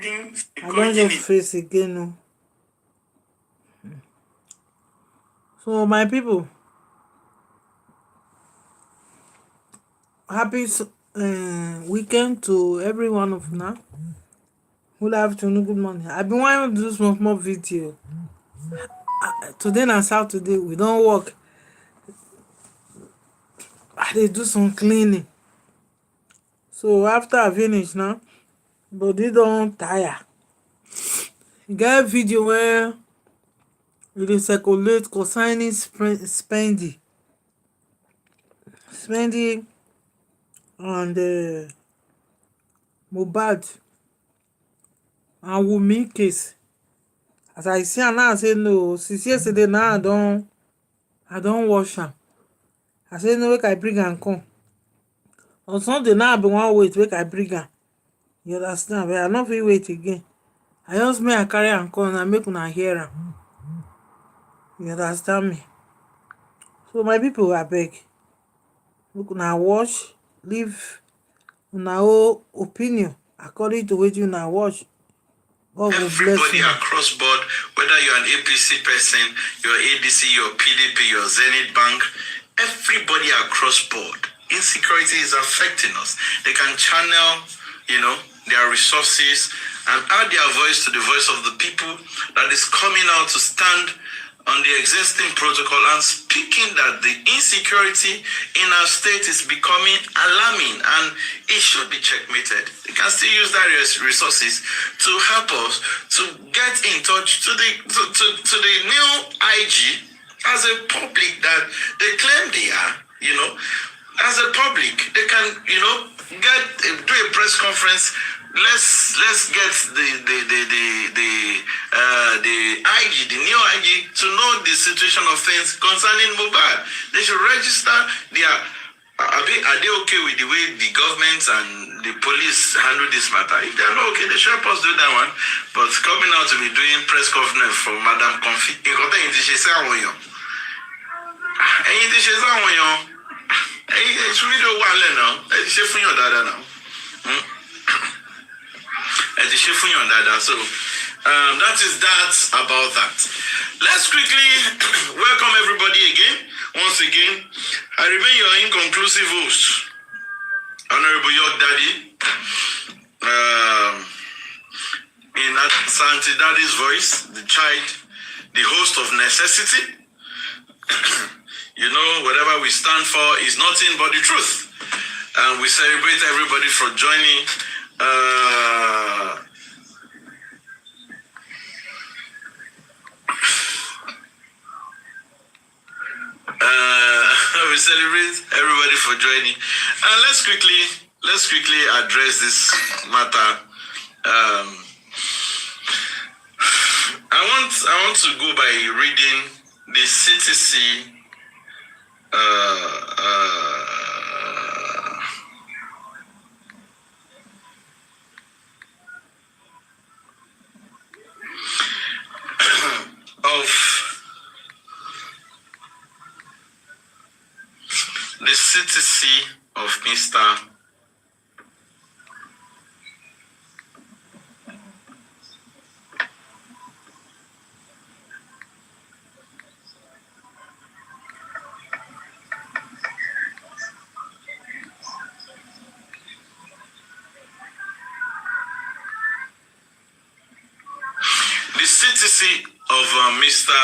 I don't just face again. No. So my people, happy weekend to every one of now. Good afternoon, good morning. I've been wanting to do some small video. Today and Saturday we don't work. They do some cleaning. So after I finish now, body don't tire. Get video where you dey circulate concerning spending and Mohbad and Wummi case. As I see am now, I say no. Since yesterday now, I don't wash am. I say no, make I bring am come. On Sunday now, I be wan wait make I bring am. You understand? But I no fit wait again. I just make I carry am come and make una hear am. You understand me? So my people, abeg, make una watch, leave una own opinion according to wetin una watch. God will bless you. Everybody across board, whether you're an APC person, you're ADC, you're PDP, you're Zenith Bank, everybody across board, insecurity is affecting us. They can channel, their resources and add their voice to the voice of the people that is coming out to stand on the existing protocol and speaking that the insecurity in our state is becoming alarming and it should be checkmated. They can still use that resources to help us to get in touch to the new IG as a public that they claim they are, as a public. They can, do a press conference. Let's get the IG, the new IG, to know the situation of things concerning Mohbad. They should register their. Are they okay with the way the government and the police handle this matter? If they're not okay, they should help us do that one. But coming out to be doing press conference for Madam Confi, So that is that about that. Let's quickly welcome everybody again. Once again, I remain your inconclusive host, Honorable York Daddy, in Santi Daddy's voice, the child, the host of necessity. Whatever we stand for is nothing but the truth. And we celebrate everybody for joining. We celebrate everybody for joining. And let's quickly address this matter. I want to go by reading the CTC of Mr. The CTC of Mr.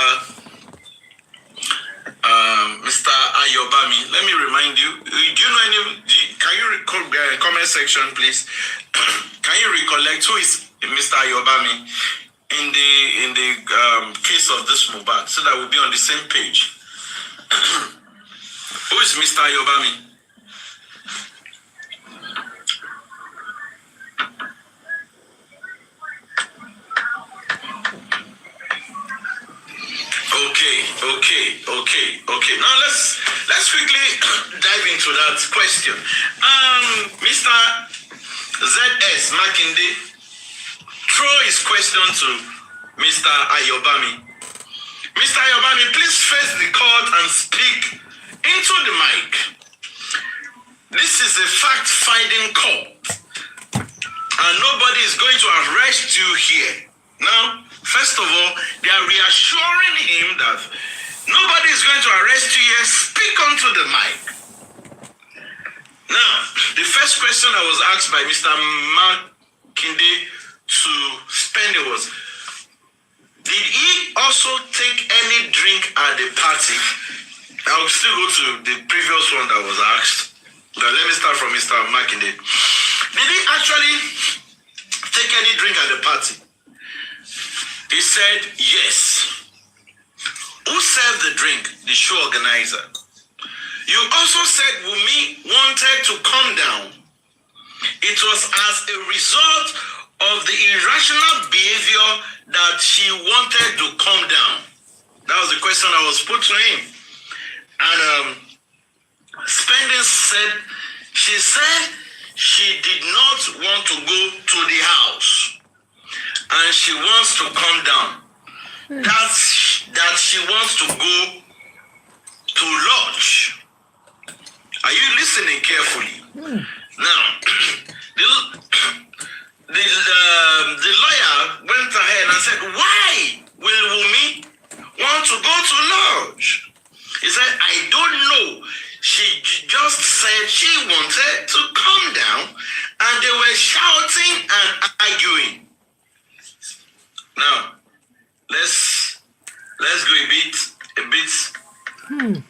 Ayobami. Let me remind you. Do you know can you comment section, please? Can you recollect who is Mr. Ayobami in the case of this Mohbad, so that we'll be on the same page? Who is Mr. Ayobami? Okay. Now let's quickly dive into that question. Mr. ZS Makinde throw his question to Mr. Ayobami. Mr. Ayobami, please face the court and speak into the mic. This is a fact-finding court. and nobody is going to arrest you here. Now, first of all, they are reassuring him that nobody is going to arrest you here. Speak onto the mic. Now, the first question I was asked by Mr. Makinde to spend it was, did he also take any drink at the party? I'll still go to the previous one that was asked. Now, let me start from Mr. Makinde. Did he actually take any drink at the party? He said yes. Who served the drink? The show organizer. You also said Wummi wanted to calm down. It was as a result of the irrational behavior that she wanted to calm down. That was the question I was put to him. And Spending said, she said she did not want to go to the house. And she wants to calm down. That she wants to go to lodge. Are you listening carefully? Now, the lawyer went ahead and said, why will Wummi want to go to lodge? He said, I don't know. She just said she wanted to calm down, and they were shouting and arguing. Now, let's go a bit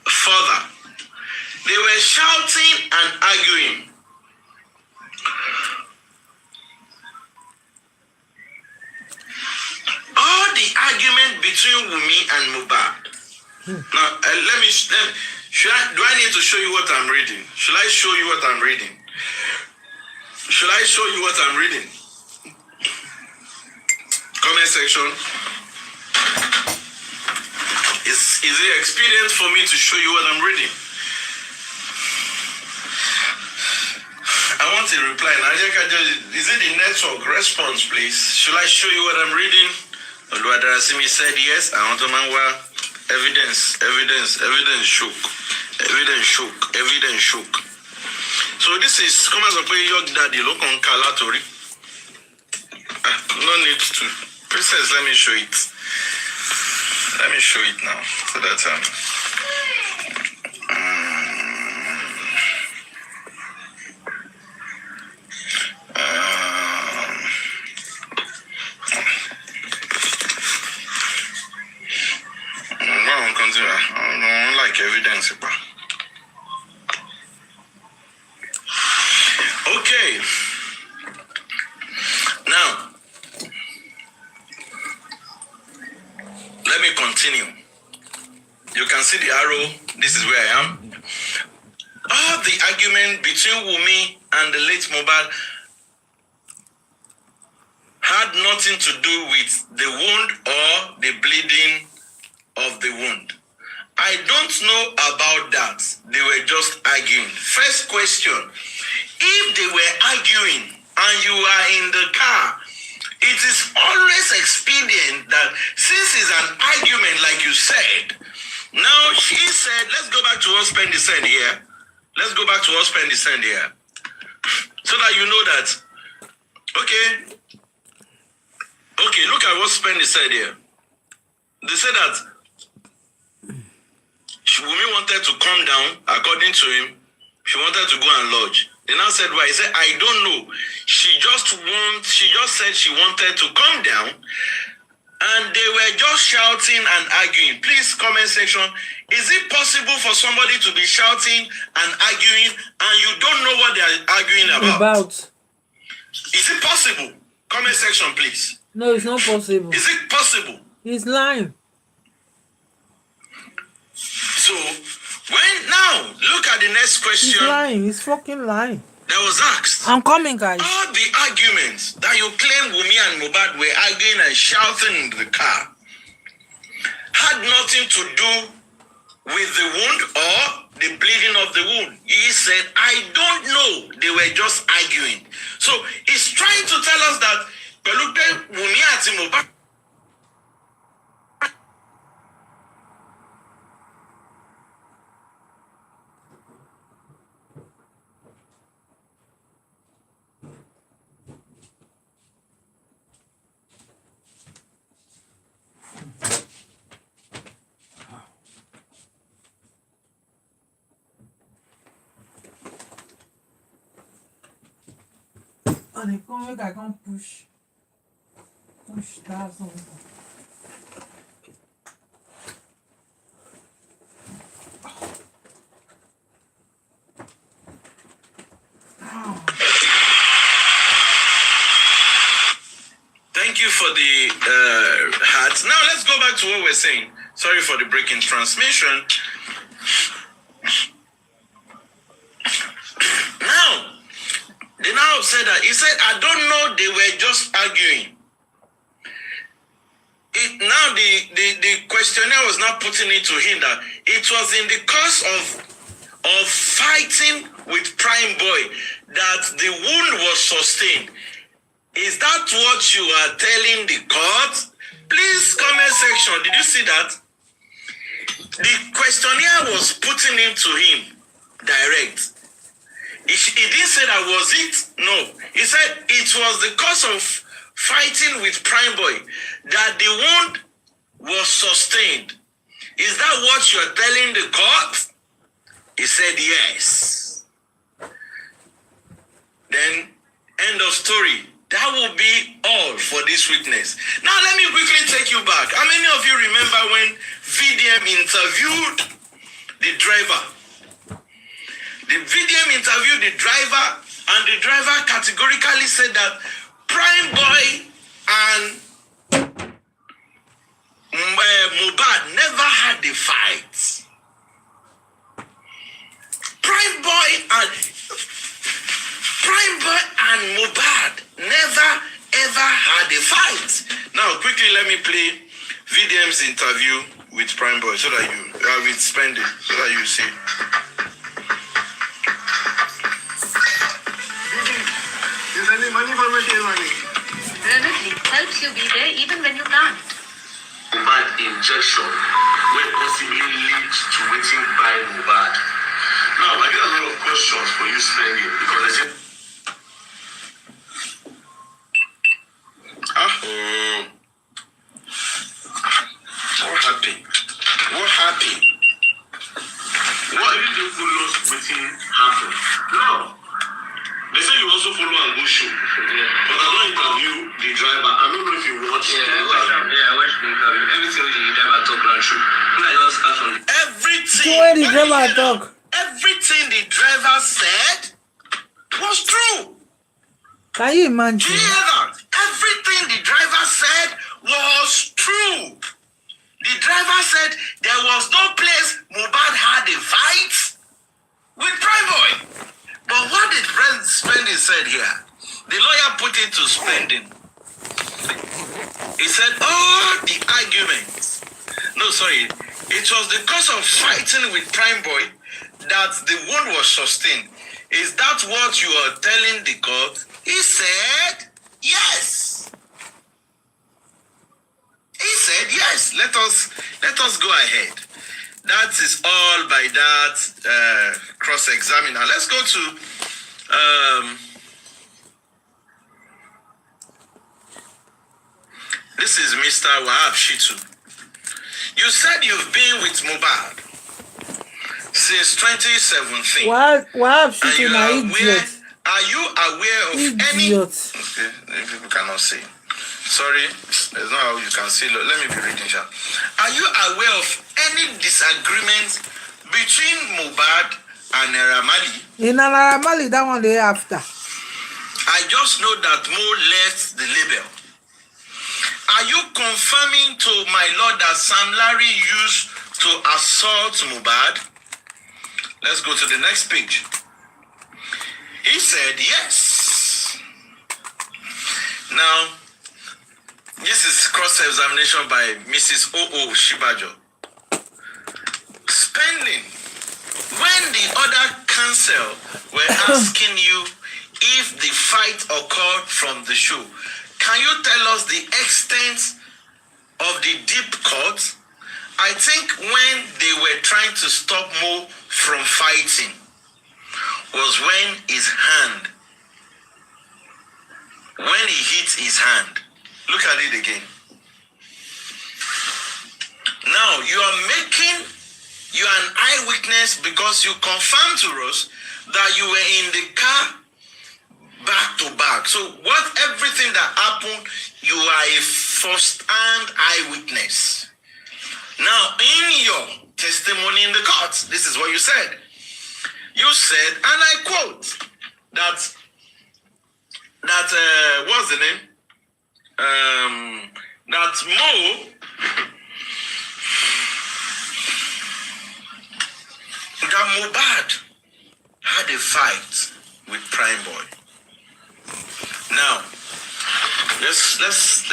further. They were shouting and arguing. All the argument between Wummi and Mohbad. Now, do I need to show you what I'm reading? Should I show you what I'm reading? Should I show you what I'm reading? Comment section. Is it expedient for me to show you what I'm reading? I want a reply. Is it the network response, please? Should I show you what I'm reading? Oluwadarasimi said yes. I want to know evidence shook. Evidence shook. So this is come as a way your daddy look on Kalatori. No need to. Princess, let me show it. Let me show it now. So that I don't like evidence. Okay. Now, let me continue. You can see the arrow. This is where I am. All the argument between Wummi and the late Mohbad had nothing to do with the wound or the bleeding of the wound. I don't know about that. They were just arguing. First question, if they were arguing and you are in the car, it is always expedient that since it's an argument like you said, now she said, let's go back to what Spendy said here. Let's go back to what Spendy said here. So that you know that, okay, look at what Spendy said here. They said that Wummi wanted to calm down, according to him. She wanted to go and lodge. They now said why? He said, I don't know. She just said she wanted to calm down, and they were just shouting and arguing. Please, comment section. Is it possible for somebody to be shouting and arguing and you don't know what they are arguing about? Is it possible? Comment section, please. No, it's not possible. Is it possible? He's lying. So, now, look at the next question. He's lying. He's fucking lying. That was asked. I'm coming, guys. All the arguments that you claim Wummi and Mohbad were arguing and shouting in the car had nothing to do with the wound or the bleeding of the wound. He said, I don't know. They were just arguing. So, he's trying to tell us that Wummi and Mohbad one come make I come push that something. Thank you for the hearts. Now let's go back to what we're saying. Sorry for the break in transmission. Now, they now said that he said, I don't know, they were just arguing. Now the questionnaire was not putting it to him that it was in the course of fighting with Prime Boy that the wound was sustained. Is that what you are telling the court? Please, comment section. Did you see that? The questionnaire was putting it to him direct. He didn't say that was it. No. He said it was the cause of fighting with Prime Boy that the wound was sustained. Is that what you're telling the court? He said yes. Then, end of story. That will be all for this witness. Now, let me quickly take you back. How many of you remember when VDM interviewed the driver? The VDM interviewed the driver, and the driver categorically said that Prime Boy and Mohbad never had a fight. Prime Boy and Mohbad never ever had a fight. Now, quickly, let me play VDM's interview with Prime Boy so that you with Spending, so that you see. Is any money for my money? Remotely helps you be there even when you can't. Mohbad injection will possibly lead to waiting by Mohbad. Now, I get a lot of questions for you, Spending, because I said. What happened? What happened? What did the lost waiting happen? No. They said you also follow and go shoot. Yeah. But I don't interview the driver. I don't know if you watched the interview. I watched the interview. Everything the driver talk and shoot. I just catch on. Everything the driver said was true. Can you imagine? Do you hear that? Everything the driver said was true. The driver said there was no place Mohbad had a fight with Prime Boy. But what did Spending said here? The lawyer put it to Spending. He said, the arguments. No, sorry. It was the cause of fighting with Prime Boy that the wound was sustained. Is that what you are telling the court? He said, yes. He said, yes. Let us go ahead. That is all by that cross-examiner. Let's go to this is Mr. Wahab Shitu. You said you've been with Mohbad since 2017. Wahab Shitu na idiot. Are you aware of any? Okay, people cannot see. Sorry, there's not how you can see. Let me be reading, sir. Are you aware of any disagreement between Mohbad and Naira Marley? In Naira Marley, that one day after. I just know that Mo left the label. Are you confirming to my lord that Sam Larry used to assault Mohbad? Let's go to the next page. He said yes. Now, this is cross-examination by Mrs. O.O. Shibajo. Spending. When the other counsel were asking you if the fight occurred from the show, can you tell us the extent of the deep cut? I think when they were trying to stop Mo from fighting was when he hit his hand. Look at it again. Now, you are an eyewitness because you confirmed to us that you were in the car back to back. So everything that happened, you are a first-hand eyewitness. Now, in your testimony in the court, this is what you said. You said, and I quote, that what's the name? That Mohbad had a fight with Prime Boy. Now, let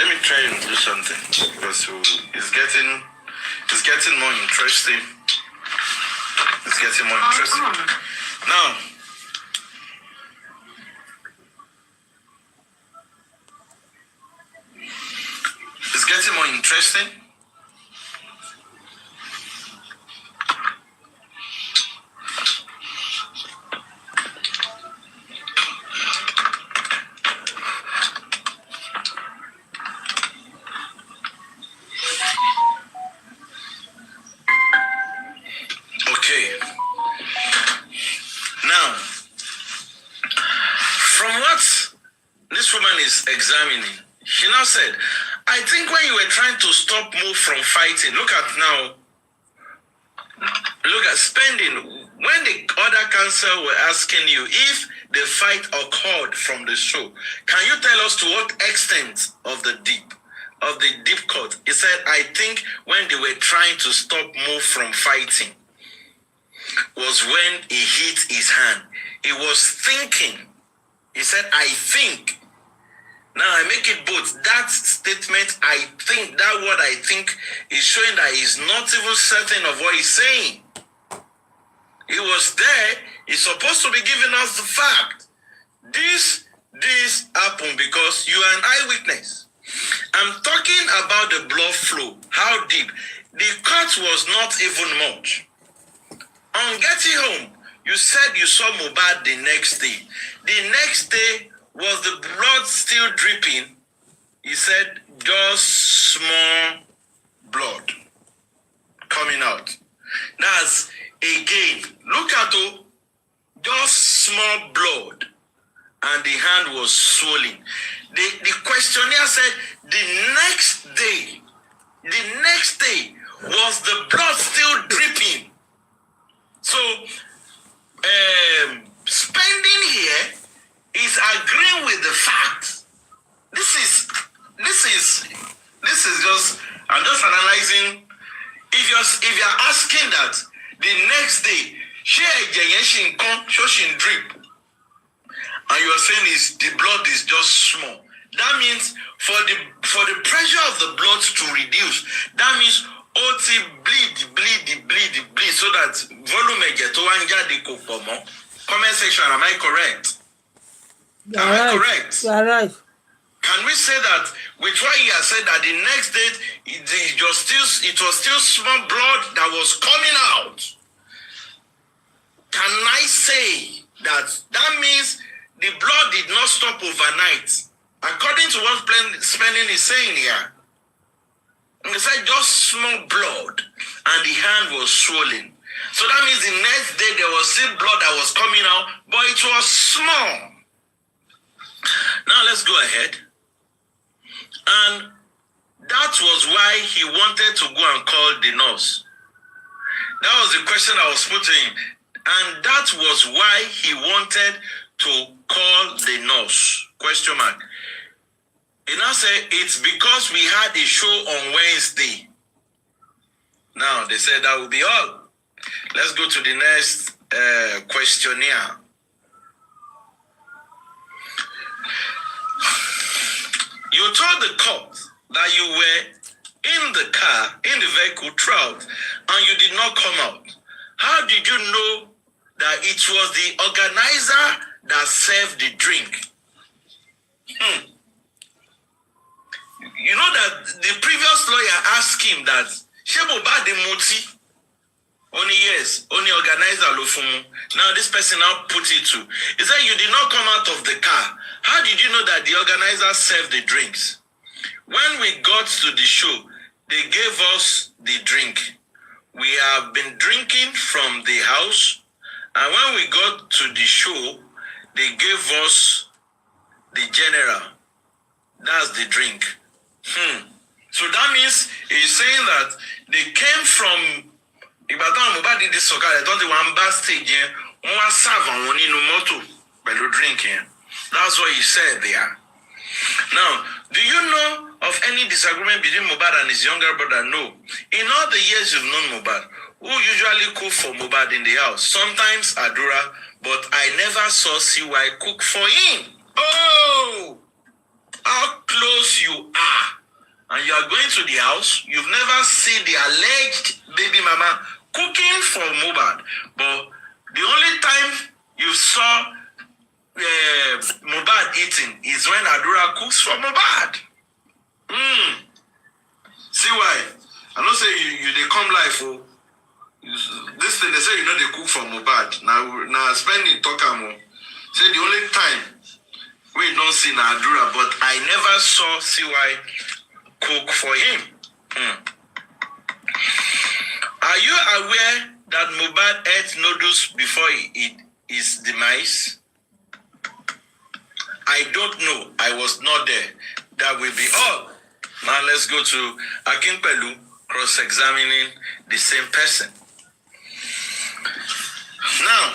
me try and do something because it's getting more interesting. It's getting more interesting. Now, it's getting more interesting. Okay. Now, from what this woman is examining, she now said, I think when you were trying to stop Mo from fighting, look at spending, when the other counsel were asking you if the fight occurred from the show, can you tell us to what extent of the deep cut? He said, I think when they were trying to stop Mo from fighting was when he hit his hand. He was thinking. He said, I think. Now I make it both. That statement, I think, that word I think is showing that he's not even certain of what he's saying. He was there. He's supposed to be giving us the fact. This happened because you are an eyewitness. I'm talking about the blood flow. How deep? The cut was not even much. On getting home, you said you saw Mohbad the next day. The next day, was the blood still dripping? He said, just small blood coming out. That's, again, look at it, just small blood. And the hand was swollen. The questionnaire said, the next day, was the blood still dripping? So, spending here is agreeing with the fact. This is just, I'm just analyzing. If you're asking that the next day, drip, and you are saying the blood is just small, that means for the pressure of the blood to reduce, that means OT bleed, so that volume get to one. Comment section, am I correct? Am I correct? You are right. Can we say that with what he has said that the next day it was still small blood that was coming out? Can I say that means the blood did not stop overnight? According to what Spending is saying here, he said just small blood and the hand was swollen. So that means the next day there was still blood that was coming out, but it was small. Now let's go ahead. And that was why he wanted to go and call the nurse. That was the question I was putting him. And that was why he wanted to call the nurse. Question mark. He now said, it's because we had a show on Wednesday. Now, they said that will be all. Let's go to the next questionnaire. You told the court that you were in the car, in the vehicle throughout, and you did not come out. How did you know that it was the organizer that served the drink? You know that the previous lawyer asked him that, Mohbad the Moti, only yes, only organizer Lofumu. Now this person now put it to. He said you did not come out of the car. How did you know that the organizer served the drinks? When we got to the show, they gave us the drink. We have been drinking from the house, and when we got to the show, they gave us the general. That's the drink. So that means he's saying that they came from Ibadan. Mohbad did this soccer. They don't do one bad stage here. One serve and one in moto by the drinking. That's what he said there. Now, do you know of any disagreement between Mohbad and his younger brother? No. In all the years you've known Mohbad, who usually cook for Mohbad in the house? Sometimes Adura, but I never saw CY cook for him. Oh, how close you are. And you are going to the house, you've never seen the alleged baby mama cooking for Mohbad. But the only time you saw Mohbad eating is when Adura cooks for Mohbad. See why? I don't say you they come live, oh. This thing they say you know they cook for Mohbad. Now spending talk more. Say the only time we don't see Adura, but I never saw CY cook for him. Are you aware that Mohbad ate noodles before his demise? I don't know. I was not there. That will be all. Now let's go to Akinpelu cross-examining the same person. Now,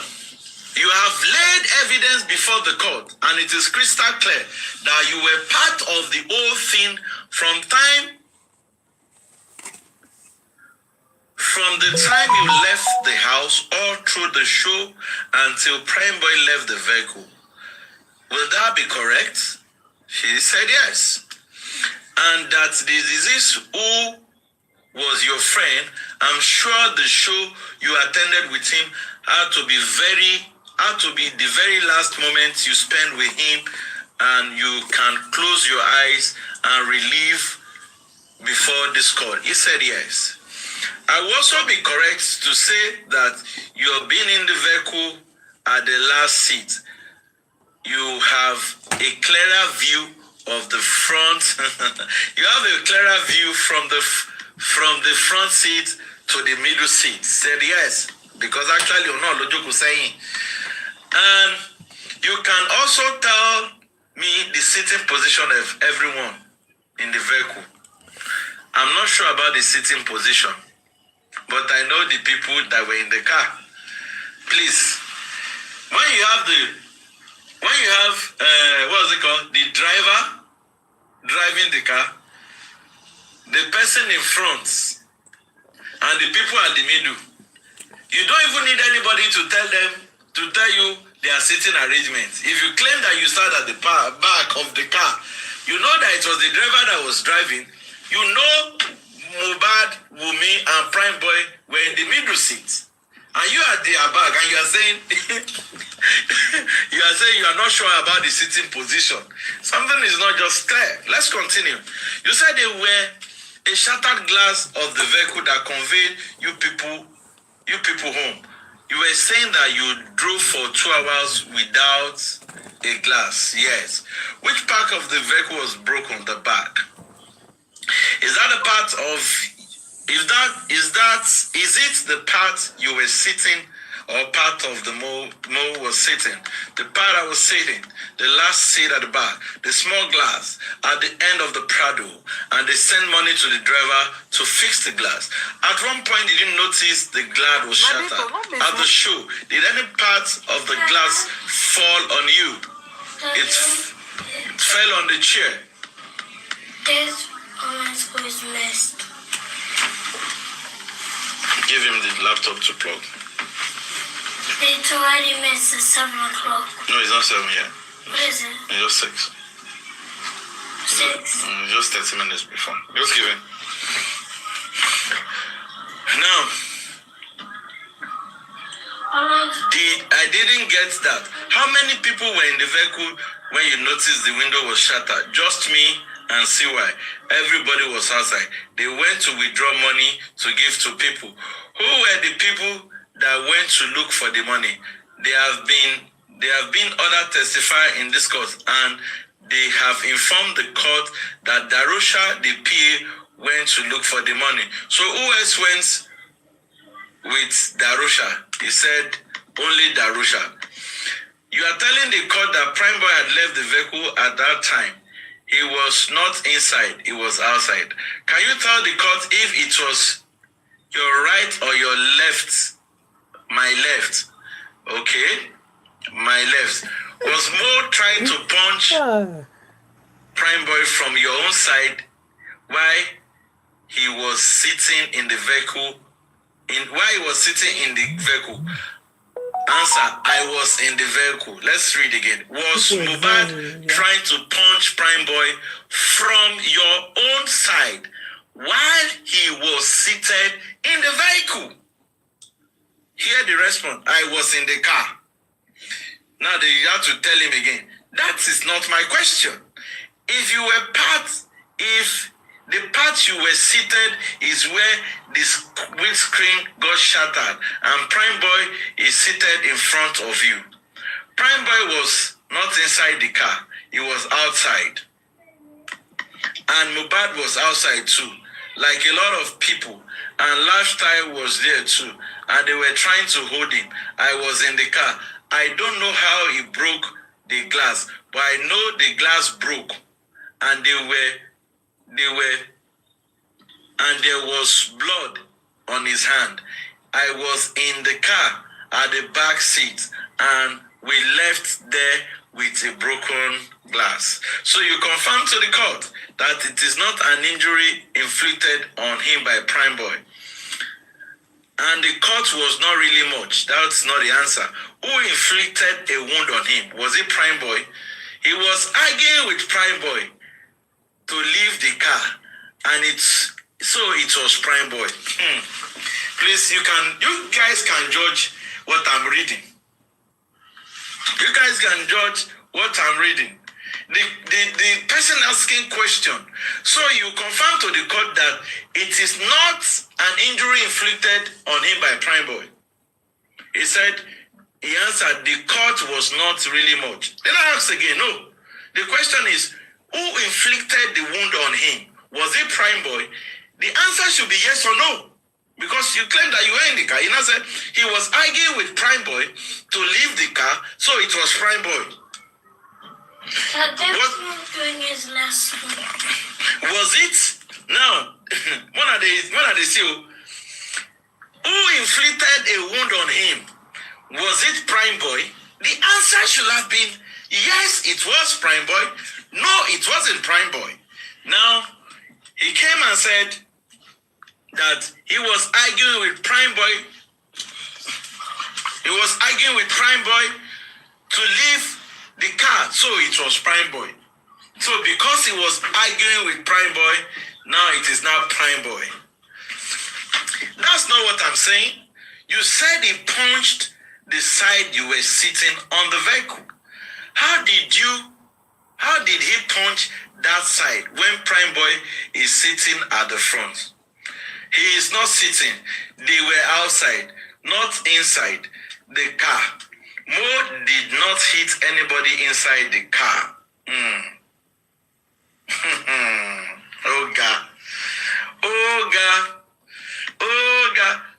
you have laid evidence before the court, and it is crystal clear that you were part of the whole thing from the time you left the house all through the show until Prime Boy left the vehicle. Will that be correct? She said yes. And that the disease who was your friend, I'm sure the show you attended with him had to be the very last moment you spend with him, and you can close your eyes and relieve before this court. He said yes. I will also be correct to say that you have been in the vehicle at the last seat. You have a clearer view of the front. You have a clearer view from the front seat to the middle seat. Said yes, because actually you're not Lojoku saying. And you can also tell me the sitting position of everyone in the vehicle. I'm not sure about the sitting position, but I know the people that were in the car. Please, when you have what's it called? The driver driving the car, the person in front, and the people at the middle. You don't even need anybody to tell you their sitting arrangement. If you claim that you sat at the back of the car, you know that it was the driver that was driving. You know Mohbad, Wummi, and Prime Boy were in the middle seat. And you are at their back, and you are saying you are not sure about the sitting position. Something is not just clear. Let's continue. You said they were a shattered glass of the vehicle that conveyed you people home. You were saying that you drove for 2 hours without a glass. Yes. Which part of the vehicle was broken? The back. Is that a part of? Is it the part you were sitting, or part of the Mo was sitting? The part I was sitting, the last seat at the back, the small glass at the end of the Prado, and they sent money to the driver to fix the glass. At one point, did you notice the glass was shattered? At the show, did any part of the glass fall on you? It fell on the chair. This orange was messed. Give him the laptop to plug. It's already missed at 7 o'clock. No, it's not 7 yet. What is it? It's just 6. 6? Just 30 minutes before. Just give him. Now, I didn't get that. How many people were in the vehicle when you noticed the window was shattered? Just me and CY. Everybody was outside. They went to withdraw money to give to people. Who were the people that went to look for the money? There have been other testifiers in this court, and they have informed the court that Darusha, the PA, went to look for the money. So who else went with Darusha? He said only Darusha. You are telling the court that Prime Boy had left the vehicle at that time. He was not inside, he was outside. Can you tell the court if it was your right or your left? My left. Okay? My left. Was Mo trying to punch Prime Boy from your own side while he was sitting in the vehicle? While he was sitting in the vehicle? Answer, I was in the vehicle. Let's read again. Was Mohbad trying to punch Prime Boy from your own side while he was seated in the vehicle? Hear the response. I was in the car. Now you have to tell him again. That is not my question. If the part you were seated is where the windscreen got shattered and Prime Boy is seated in front of you. Prime Boy was not inside the car. He was outside. And Mohbad was outside too. Like a lot of people. And Lifestyle was there too. And they were trying to hold him. I was in the car. I don't know how he broke the glass. But I know the glass broke. And and there was blood on his hand. I was in the car at the back seat and we left there with a broken glass. So you confirm to the court that it is not an injury inflicted on him by Prime Boy. And the court was not really much. That's not the answer. Who inflicted a wound on him? Was it Prime Boy? He was arguing with Prime Boy to leave the car, and it was Prime Boy. Please, you guys can judge what I'm reading. You guys can judge what I'm reading. The person asking question. So you confirm to the court that it is not an injury inflicted on him by Prime Boy. He answered, the court was not really much. Then I asked again, no. The question is, who inflicted the wound on him? Was it Prime Boy? The answer should be yes or no. Because you claim that you were in the car. You know, said he was arguing with Prime Boy to leave the car, so it was Prime Boy. That's not doing his lesson. Was it? Now, one of the two. Who inflicted a wound on him? Was it Prime Boy? The answer should have been yes, it was Prime Boy. No, it wasn't Prime Boy. Now, he came and said that he was arguing with Prime Boy. He was arguing with Prime Boy to leave the car, so it was Prime Boy. So because he was arguing with Prime Boy, now it is now Prime Boy. That's not what I'm saying. You said he punched the side you were sitting on the vehicle. How did he punch that side when Prime Boy is sitting at the front? He is not sitting. They were outside, not inside the car. Mo did not hit anybody inside the car. Oh God.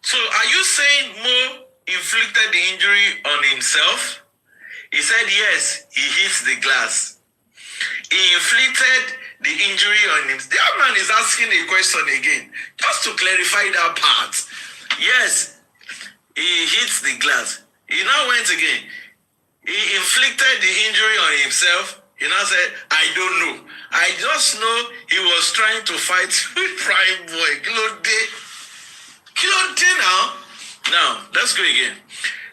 So are you saying Mo inflicted the injury on himself? He said yes, he hit the glass. He inflicted the injury on him. The other man is asking a question again, just to clarify that part. Yes, he hit the glass. He now went again. He inflicted the injury on himself. He now said, I don't know. I just know he was trying to fight with Prime Boy. Kilo now. Now, let's go again.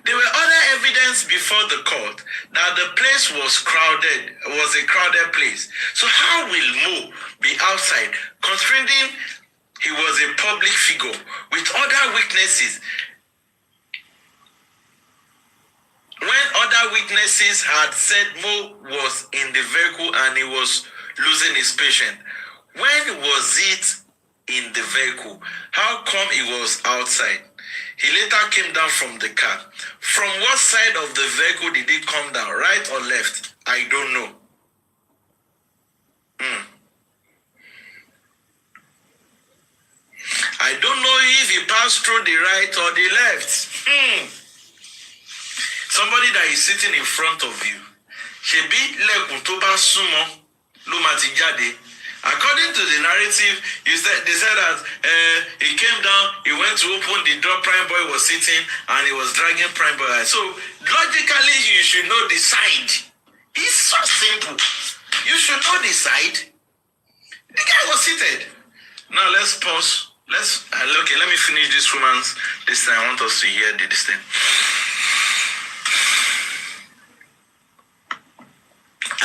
There were other evidence before the court that the place was crowded, was a crowded place. So how will Mo be outside, considering he was a public figure with other witnesses? When other witnesses had said Mo was in the vehicle and he was losing his patient, when was it in the vehicle? How come he was outside? He later came down from the car. From what side of the vehicle did he come down? Right or left? I don't know. I don't know if he passed through the right or the left. somebody that is sitting in front of you. Shebi lekun to ba sumo lo ma ti jade. According to the narrative, they said that he came down, he went to open the door, Prime Boy was sitting, and he was dragging Prime Boy. So, logically, you should know the side. It's so simple. You should know the side. The guy was seated. Now, let's pause. Okay, let me finish this romance. This time, I want us to hear this thing.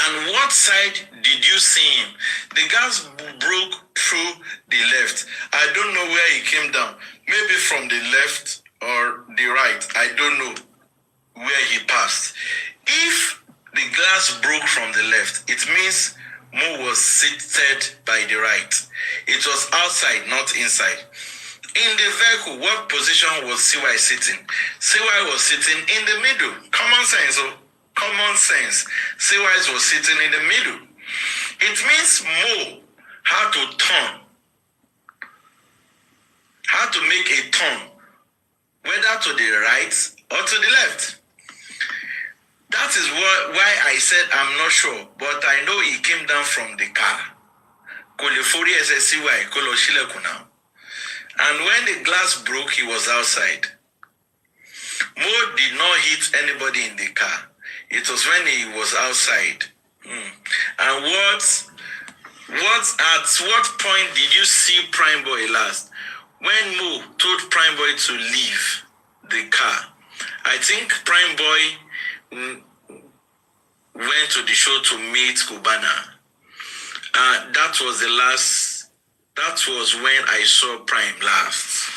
And what side did you see him? The gas broke through the left. I don't know where he came down. Maybe from the left or the right. I don't know where he passed. If the glass broke from the left, it means Mo was seated by the right. It was outside, not inside. In the vehicle, what position was CY sitting? CY was sitting in the middle. Common sense, common sense. CY was sitting in the middle. It means Mo had to turn, had to make a turn, whether to the right or to the left. That is why I said I'm not sure, but I know he came down from the car. And when the glass broke, he was outside. Mo did not hit anybody in the car. It was when he was outside. And at what point did you see Prime Boy last? When Mo told Prime Boy to leave the car. I think Prime Boy went to the show to meet Cubana. That was when I saw Prime last.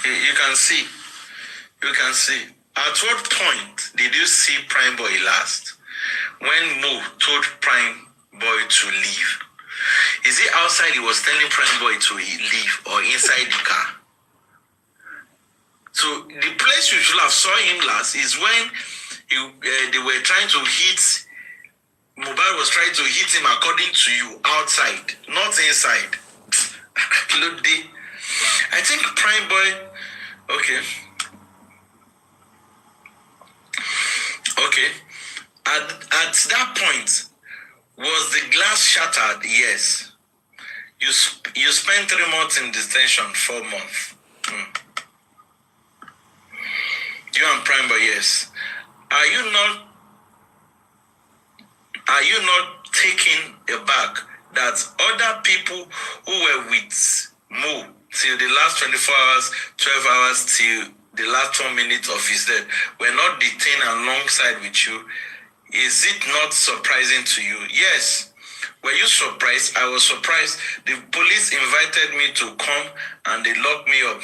You can see. At what point did you see Prime Boy last? When Mo told Prime Boy to leave. Is it outside he was telling Prime Boy to leave or inside the car? So the place you should have saw him last is when they were trying to hit, Mohbad was trying to hit him according to you, outside, not inside. I think Prime Boy, okay. At that point, was the glass shattered? Yes. You spent 3 months in detention, 4 months. You and Prime Boy, yes. Are you not taken aback that other people who were with Mo till the last 24 hours, 12 hours, till the last 1 minute of his death were not detained alongside with you? Is it not surprising to you? Yes. Were you surprised? I was surprised. The police invited me to come and they locked me up.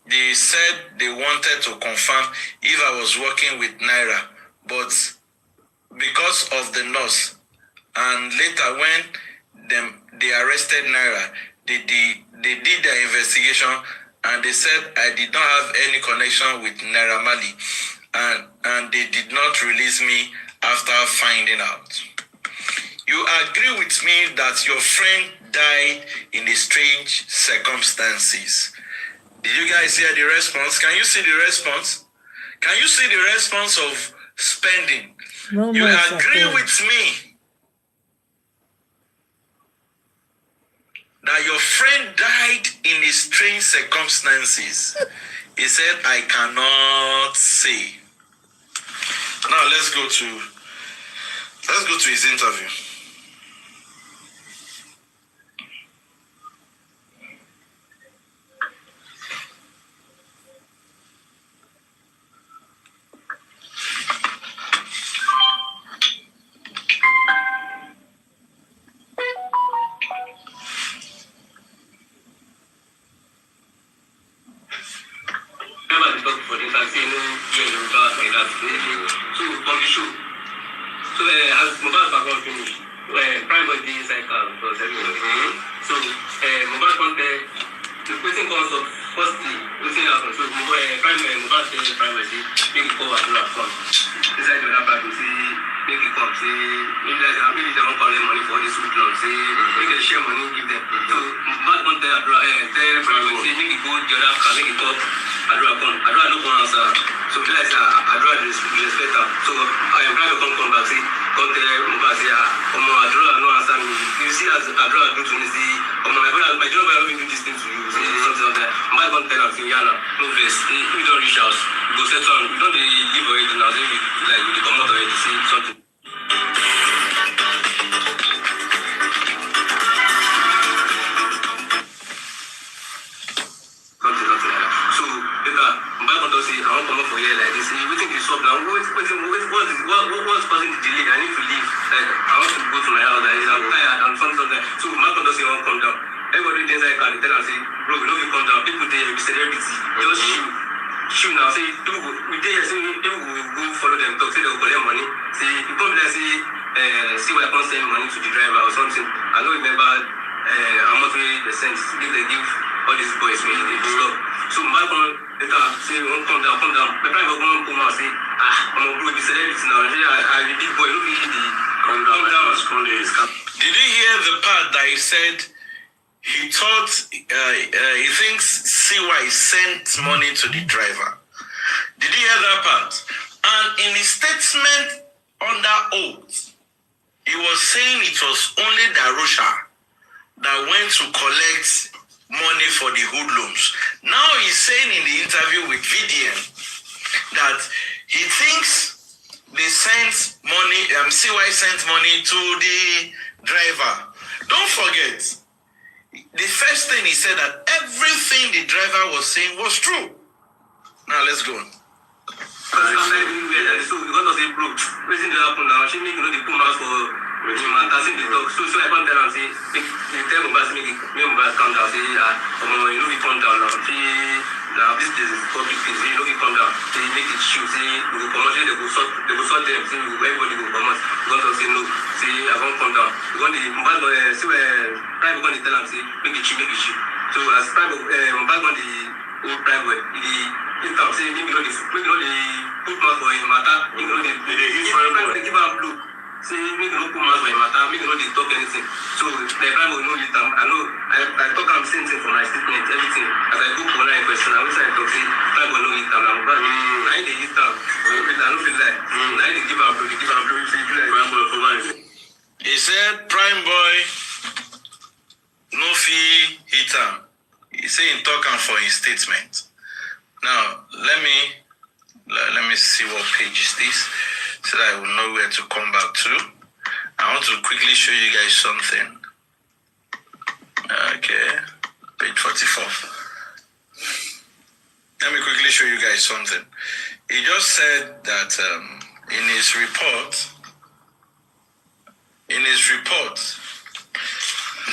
They said they wanted to confirm if I was working with Naira, but because of the nurse, and later when they arrested Naira, they did their investigation and they said I did not have any connection with Naira Marley, and they did not release me after finding out. You agree with me that your friend died in a strange circumstances. Did you guys hear the response? Can you see the response? Can you see the response of spending? No, you agree with me that your friend died in a strange circumstances. He said, I cannot say. Now let's go to his interview. So as Mohbad background finished, Prime Boy did inside car because everyone. So Mohbad contact the question comes up firstly, what's happened? So Mohbad said Prime Boy say make it call and come. Inside the other part we say make it come, say maybe they don't call them money for this food loan, say make them share money, give them. So Mohbad contact tell Prime Boy say make it go the other car, make it come, Adra come. Adra no come answer. So So feel like I draw the respect her. So I am trying to come back, say, come there, Mohbad say, I draw no answer me. You see as I draw do to me, say, my job I don't do this thing to you, say something like that. My come tell her, say, Yana, no place, we don't reach out. We go settle on, we don't leave already now, say like we come out already, say something. I want to come up for here like this. Everything is up now. What's causing the delay? I need to leave. Like, I want to go to my house. I'm tired. I'm something. So my conductor say, I want to come down. Everybody thinks I can tell and say, bro, we know you come down. People there, we celebrity. Just shoot now. Say, people go, we there, say, people will go follow them, talk, say they will collect money. Say, you come there, say, see why I can't send money to the driver or something. I don't remember how much they send. If they give all these boys, they stop. So my conductor say, come down. My driver will come out, say, I'm a bro, the celebrity now. I the big boy, look at the come down. Did you hear the part that he said he thought he thinks CY sent money to the driver? Did you hear that part? And in his statement under oath, he was saying it was only Darusha that went to collect money for the hoodlums. Now he's saying in the interview with VDM that he thinks they sent money, CY sent money to the driver. Don't forget, the first thing he said that everything the driver was saying was true. Now let's go on. So because of the bro, everything that happened now, she make the put mask for him and that's in the talk. So I can't tell and say, you tell Mohbad make Mohbad come down, say, you know we come down now. Now this is public things, you know we come down. Say make it show, say we go come out, they go sort them, say everybody go come out. Because of say no, say I won't come down. Because the Mohbad say private going to tell him say make it show. So as private Mohbad going the old private, the talk say maybe not the put mask for him matter, maybe not the give him blue. Say make no put mask for him matter, maybe not the talk anything. So the private will know it. I know I talk am same thing for my statement, everything. As I go for that question, I always talk say private will know it. I dey hit am. I no feel like I dey give am blue, say you like prime boy for life. He said prime boy no fee hit am. He said he talk am for his statement. Now let me see what page is this, so that I will know where to come back to. I want to quickly show you guys something. Okay, page 44. Let me quickly show you guys something. He just said that in his report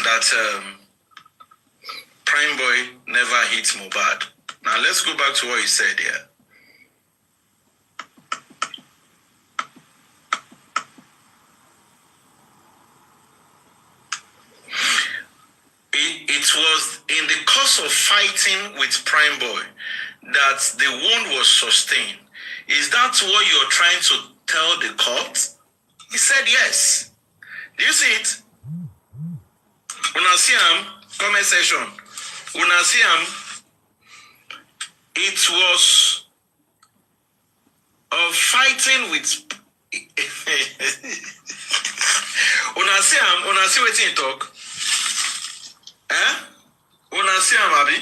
that Prime Boy never hit Mohbad. Now let's go back to what he said here. It was in the course of fighting with Prime Boy that the wound was sustained. Is that what you're trying to tell the court? He said yes. Do you see it? Una see him, comment section. Una see him. It was of fighting with una see wetin he talk? Una see am abi?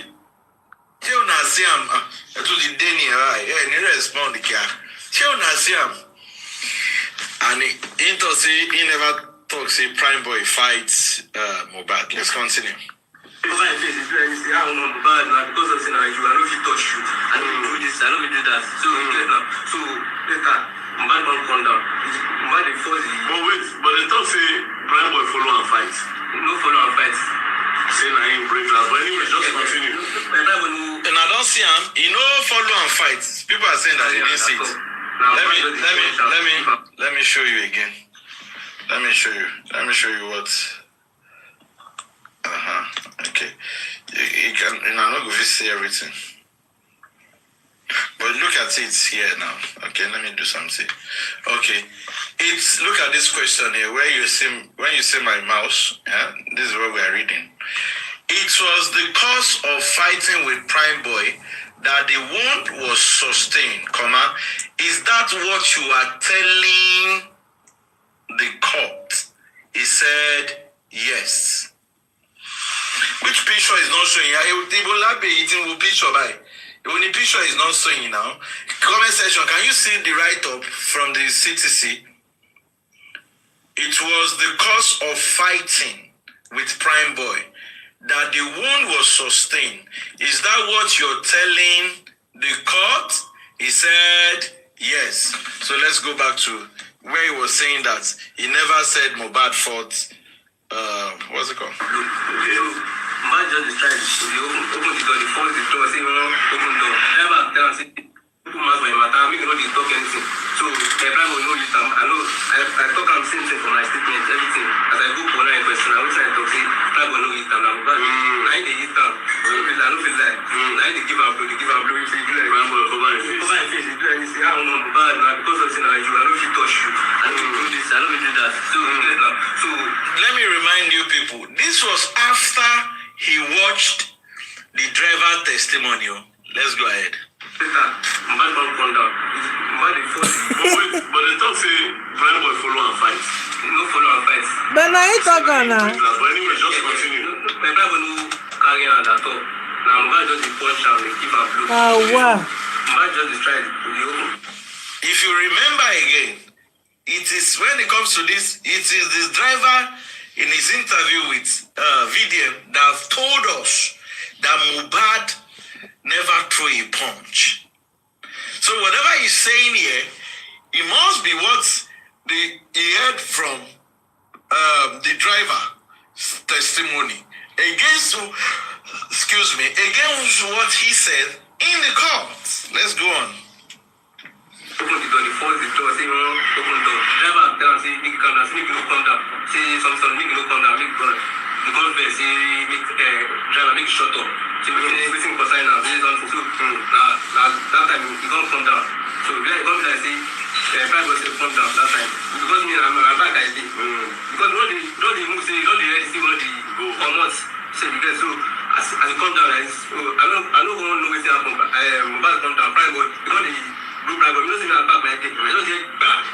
She una see am to the Denny ni respond kia. She una see am. And he to say he never talk say Prime Boy fights Mohbad. Let's continue. Because I face it, I say, I don't know Mohbad now because of saying I know if you touch you, I know you do this, I know you do that. So later, Mohbad won't come down. Mohbad dey force the. But wait, but they talk say Prime Boy follow and fight. No follow and fight. Say na him break that, but anyway, just continue. And I don't see him. He no follow and fight. People are saying that he didn't see it. Let me show you again. Let me show you what. Okay. You can. I'm not going to see everything. But look at it here now. Okay, let me do something. Okay, look at this question here. When you see my mouse, this is what we are reading. It was the cause of fighting with Prime Boy that the wound was sustained, comma, is that what you are telling the court? He said, yes. Which picture is not showing? Picture by. When the picture is not showing now, comment section, can you see the write-up from the CTC? It was the cause of fighting with Prime Boy that the wound was sustained. Is that what you're telling the court? He said, yes. So let's go back to where he was saying that he never said Mohbad fought. What's it called? Mohbad just tried to open the door, the phone, the door, say, open the door. Never tell us, people must be matter, we cannot talk anything. So, Prime will know you. I talk, I'm saying for my statement, everything. As I go for another question, I will try to talk, say, Prime will know you. I ain't the hit down. I don't feel like. I ain't the give up, the give up, if you do like Prime will cover my face, you do anything, I don't know, Mohbad, because of saying, I don't feel touch you. I don't do this, I don't do that. So, let me remind you people, this was after he watched the driver testimonial. Let's go ahead. Mohbad don't come down. Mohbad dey force you. But they talk say Prime Boy follow and fight. No follow and fight. But now you talking now. But anyway, just continue. Prime Boy no carry hand at all. Now Mohbad just dey punch am, dey give am blow. Wow. Mohbad just dey try to dey open. If you remember again, it is when it comes to this, it is this driver in his interview with VDM that have told us that Mohbad never threw a punch. So whatever he's saying here, it must be what he heard from the driver's testimony against what he said in the court. Let's go on. Open the door, the force the door, say, open the door. Driver tell am say, make you come down, say, make you no come down. Say, some, make you no come down, make you the government say, make driver, make you shut up. Say, everything for sign now, this is on so, that time, you don't come down. So, the government say, Prime Boy say, come down that time. Because me, I'm back, I say. Because don't they move, say, don't they ready, see what they go, or not. Say, because so, as you come down, I don't know what's happening. Mohbad come down, Prime Boy, because they blue black, but you don't see me back my head. I don't get back.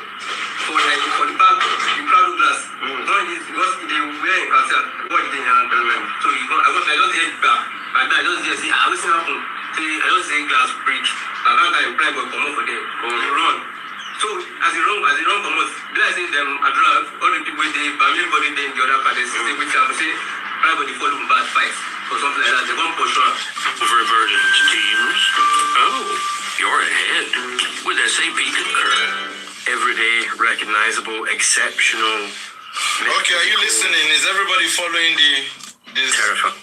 For the back, the proud glass. Don't this because they wear in concert. What they hand. So I just get back. And I just say, I was happen. Say I just say glass break. And that time Prime Boy come out for them. You run. So as you run come out, then I say them address all the people they but everybody they in the other part they say which I say Prime Boy follow bad fight or something like that. They come push on. Overburdened teams. Oh, you're ahead with SAP Concur. Everyday, recognizable, exceptional. Okay, are you listening? Is everybody following this? Terrifying.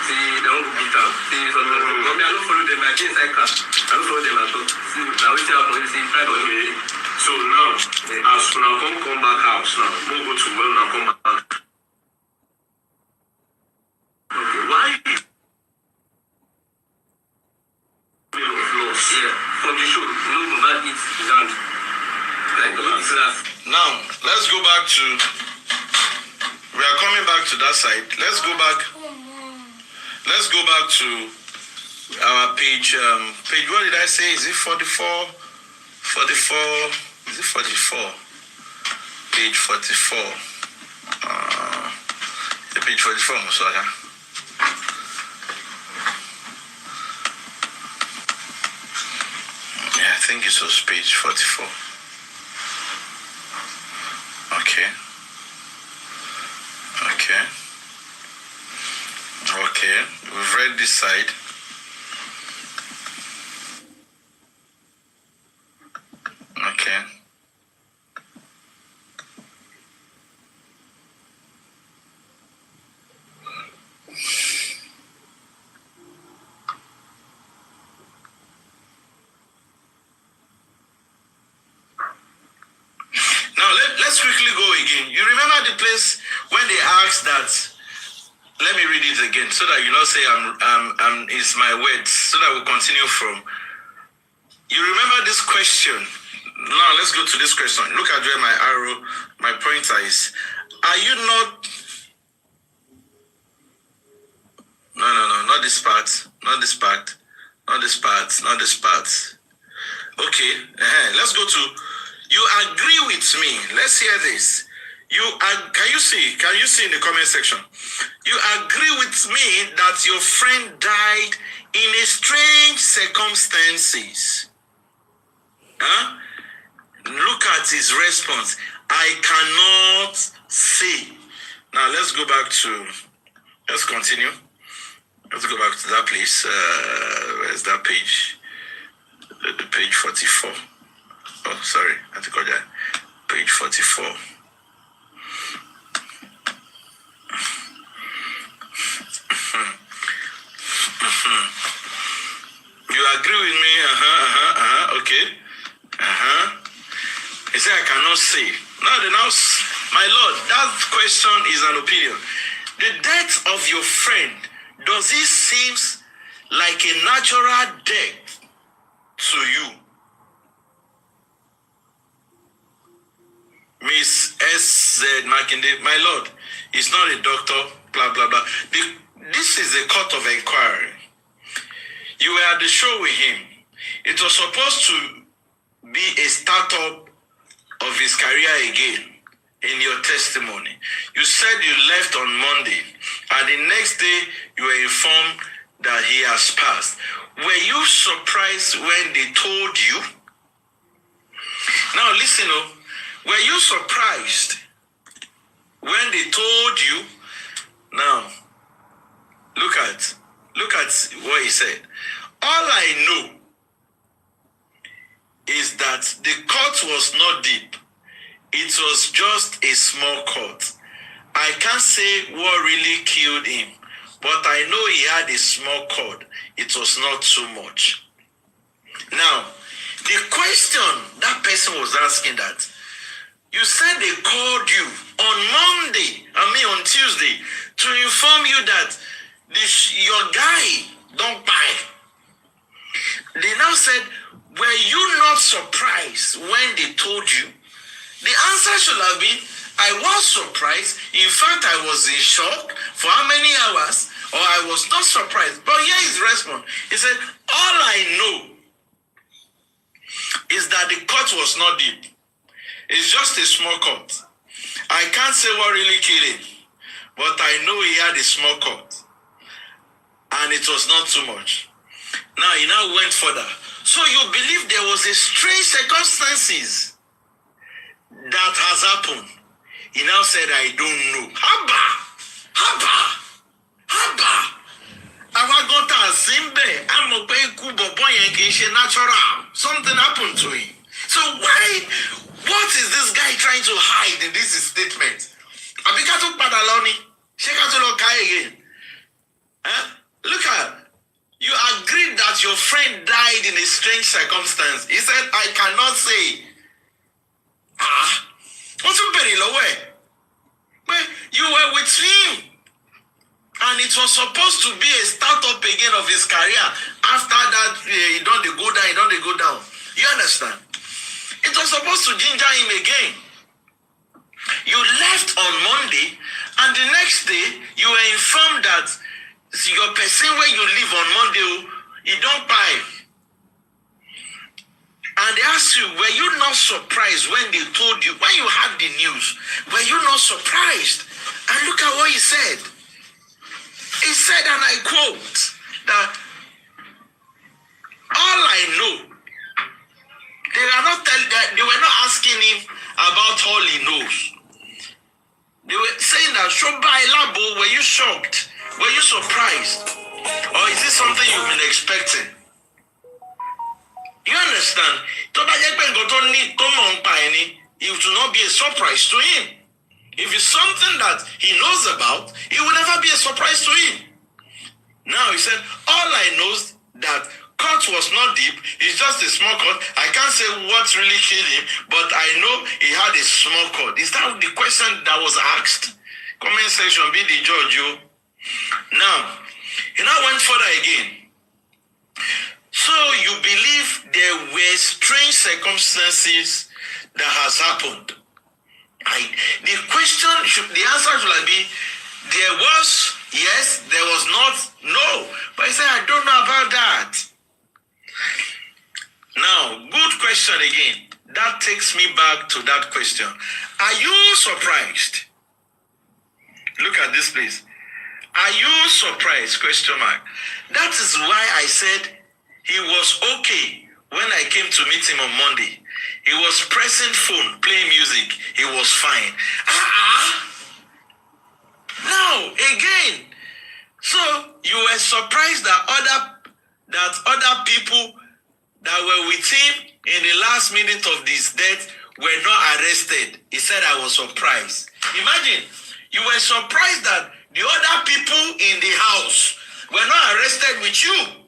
See, they don't go beat out. See, so I don't follow them. I can't cycle. I don't follow them at all. See, now we tell them, see, try to Okay. So now, as when I come back house now, we'll go to when I come back. okay, why? Yeah, from the show, you know, Mohbad eats his hand. Like, this last. Now, let's go back to. We are coming back to that side. Let's go back to our page. Page, what did I say? Is it 44? 44? Is it 44? Page 44. Page 44, Musoya. Yeah, I think it was page 44. Okay. We've read this side. Okay. Now let's quickly go again. You remember the place when they asked that? Let me read it again so that you not say it's my words, so that we'll continue from. You remember this question? Now let's go to this question. Look at where my arrow, my pointer is. Are you not? No, not this part. Not this part. Not this part. Not this part. Okay. Let's go to. You agree with me. Let's hear this. Can you see? Can you see in the comment section? You agree with me that your friend died in a strange circumstances. Huh? Look at his response. I cannot say. Now let's go back to. Let's continue. Let's go back to that place. Where's that page? The page 44. Oh, sorry. I have to go there. Page 44. You agree with me? Okay. He said, I cannot say. Now, my Lord, that question is an opinion. The death of your friend, does it seem like a natural death to you? Miss S. Makinde, my Lord, he's not a doctor, blah, blah, blah. This is a court of inquiry. You were at the show with him. It was supposed to be a startup of his career again in your testimony. You said you left on Monday, and the next day you were informed that he has passed. Were you surprised when they told you? Now listen up. Were you surprised when they told you? Now, look at what he said. All I know is that the cut was not deep. It was just a small cut. I can't say what really killed him, but I know he had a small cut. It was not too much. Now, the question that person was asking that, you said they called you on Tuesday, to inform you that your guy don't buy. They now said, were you not surprised when they told you? The answer should have been, I was surprised. In fact, I was in shock for how many hours, or I was not surprised. But here is his response. He said, all I know is that the cut was not deep. It's just a small cut. I can't say what really killed him, but I know he had a small cut. And it was not too much. Now, he now went further. So you believe there was a strange circumstances that has happened. He now said, I don't know. Haba! Natural. Something happened to him. So what is this guy trying to hide in this statement? Abikato Padaloni, Shekatulo Kai again. Look at, you agreed that your friend died in a strange circumstance. He said, I cannot say. What's very low way? But you were with him. And it was supposed to be a startup again of his career. After that, he don't go down. You understand? It was supposed to ginger him again. You left on Monday, and the next day, you were informed that your person where you live on Monday, he don't buy. And they asked you, were you not surprised when they told you, when you had the news, were you not surprised? And look at what he said. He said, and I quote, that all I know, they were not asking him about all he knows. They were saying that, Shobai Labo, were you shocked? Were you surprised? Or is this something you've been expecting? You understand? It will not be a surprise to him. If it's something that he knows about, it will never be a surprise to him. Now he said, all I know is that cut was not deep, it's just a small cut. I can't say what really killed him, but I know he had a small cut. Is that the question that was asked? Comment section, be the judge, you. Now, he now went further again. So you believe there were strange circumstances that has happened. The answer should be, there was Yes, there was not, no. But he said, I don't know about that. Now, good question again. That takes me back to that question. Are you surprised? Look at this, please. Are you surprised? Question mark. That is why I said he was okay when I came to meet him on Monday. He was pressing phone, playing music. He was fine. Now, again. So, you were surprised that other people that were with him in the last minute of this death were not arrested. He said, I was surprised. Imagine, you were surprised that the other people in the house were not arrested with you.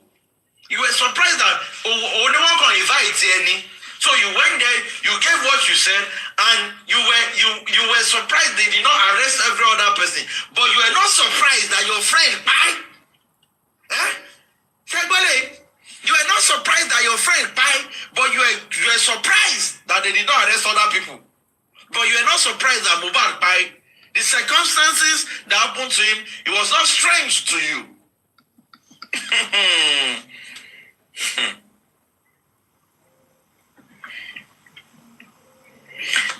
You were surprised that no one can invite any. So you went there, you gave what you said, and you were surprised they did not arrest every other person. But you were not surprised that your friend, you were not surprised that your friend, but you were surprised that they did not arrest other people. But you were not surprised that Mohbad, the circumstances that happened to him, it was not strange to you.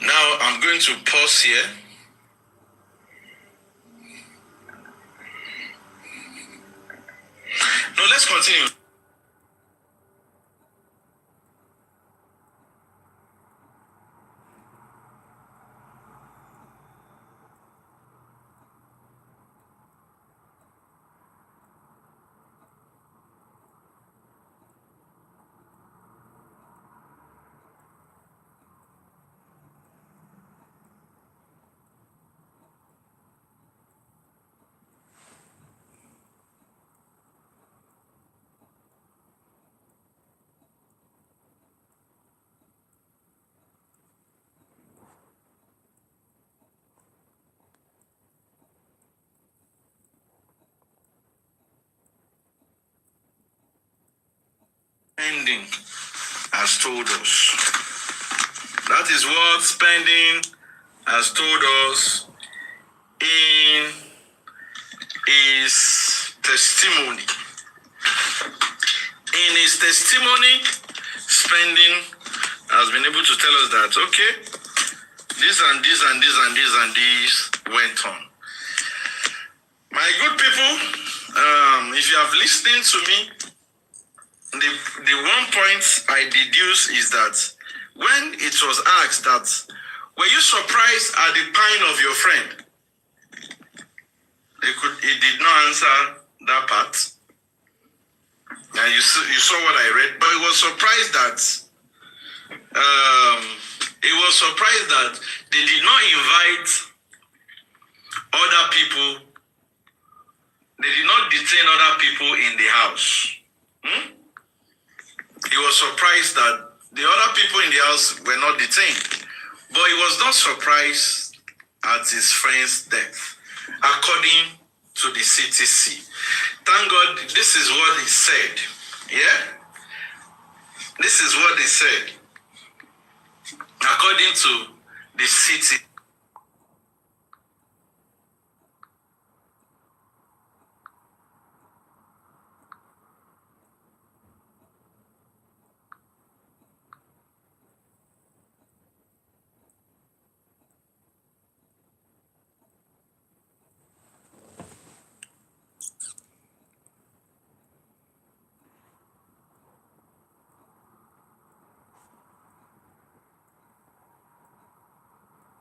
Now I'm going to pause here. No, let's continue. Spending has told us. That is what Spending has told us in his testimony. In his testimony, Spending has been able to tell us that, okay, this and this and this and this and this went on. My good people, if you have listened to me, the one point I deduce is that when it was asked that, were you surprised at the pine of your friend? He did not answer that part. And you saw what I read, but he was surprised that they did not invite other people. They did not detain other people in the house. He was surprised that the other people in the house were not detained. But he was not surprised at his friend's death, according to the CTC. Thank God, this is what he said. Yeah? This is what he said. According to the CTC.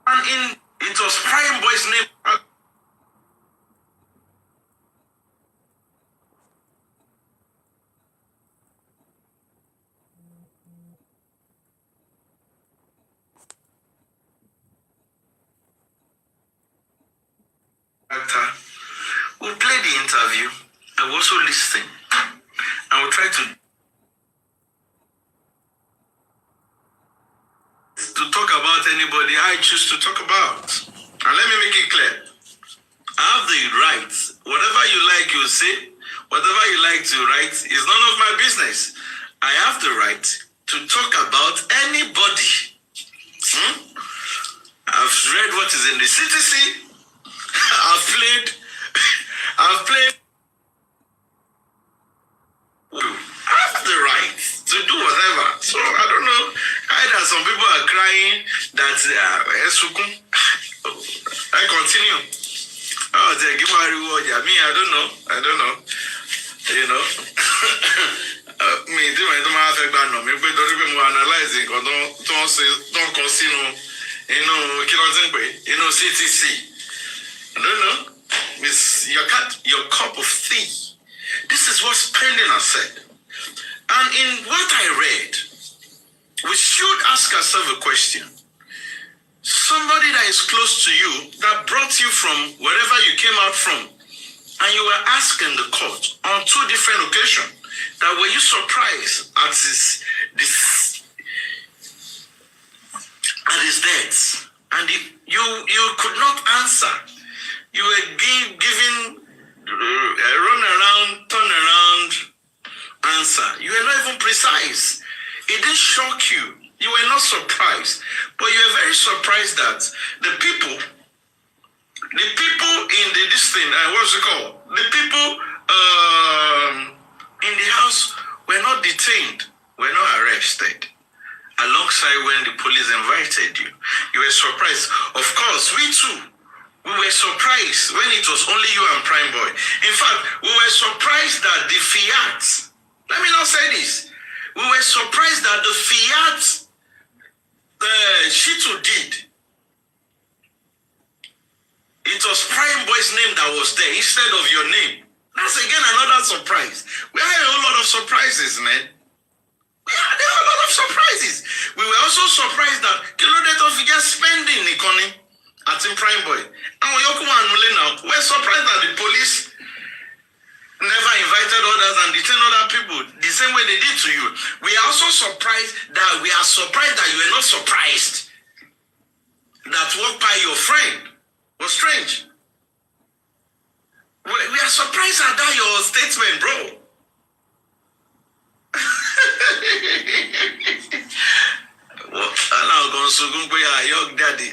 And it was Prime Boy's name. Actor will play the interview. I will also listen. I will try to talk about anybody I choose to talk about. And let me make it clear. I have the right. Whatever you like, you say. Whatever you like to write is none of my business. I have the right to talk about anybody. I've read what is in the CTC. I've Me, I don't know. You know. Me, do my no. Me, but don't even analyzing or don't consider. CTC. I don't know. It's your cup of tea. This is what Spending has said. And in what I read, we should ask ourselves a question. Somebody that is close to you, that brought you from wherever you came out from, and you were asked in the court on 2 different occasions, that were you surprised at his death? And you could not answer. You were giving a turn around answer. You were not even precise. It didn't shock you. You were not surprised. But you were very surprised that the people in this thing, what's it called? The people in the house were not detained, were not arrested. Alongside when the police invited you, you were surprised. Of course, we too, we were surprised when it was only you and Prime Boy. In fact, we were surprised that the fiat, let me not say this, we were surprised that the fiat Shitu did. It was Prime Boy's name that was there instead of your name. That's again another surprise. We had a whole lot of surprises, man. There are a lot of surprises. We were also surprised that Kilodato figure spending economy at Prime Boy. And we're surprised that the police never invited others and detained other people the same way they did to you. We are also surprised that you were not surprised that walk by your friend was strange. We are surprised at that your statement, bro. Young daddy.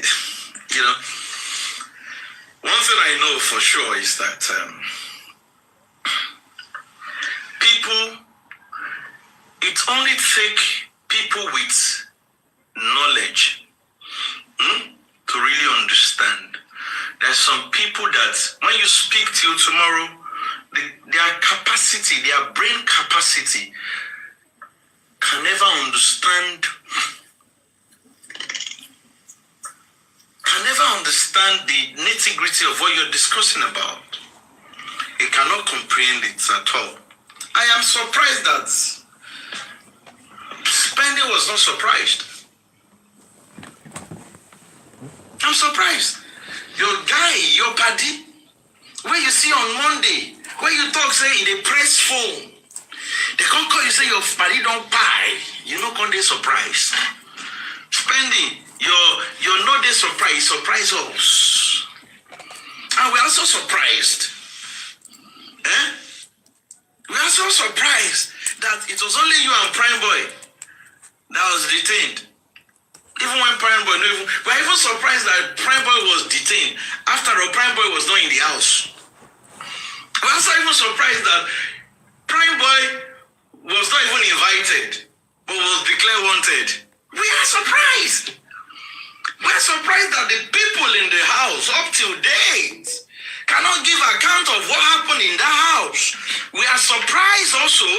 You know, one thing I know for sure is that it only takes people with knowledge to really understand. There's some people that when you speak till tomorrow, their capacity, their brain capacity can never understand the nitty-gritty of what you're discussing about. It cannot comprehend it at all. I am surprised that Spending was not surprised. I'm surprised. Your guy, your party, where you see on Monday, where you talk, say, in a press phone, they can't call you, say, your party don't buy. You know, can't they surprise? Spending, you're not they surprise us. And we're also surprised. We're also surprised that it was only you and Prime Boy that was detained. Even when Prime Boy, we're even surprised that Prime Boy was detained after all Prime Boy was not in the house. We're also even surprised that Prime Boy was not even invited, but was declared wanted. We are surprised. We're surprised that the people in the house up till date cannot give account of what happened in that house. We are surprised also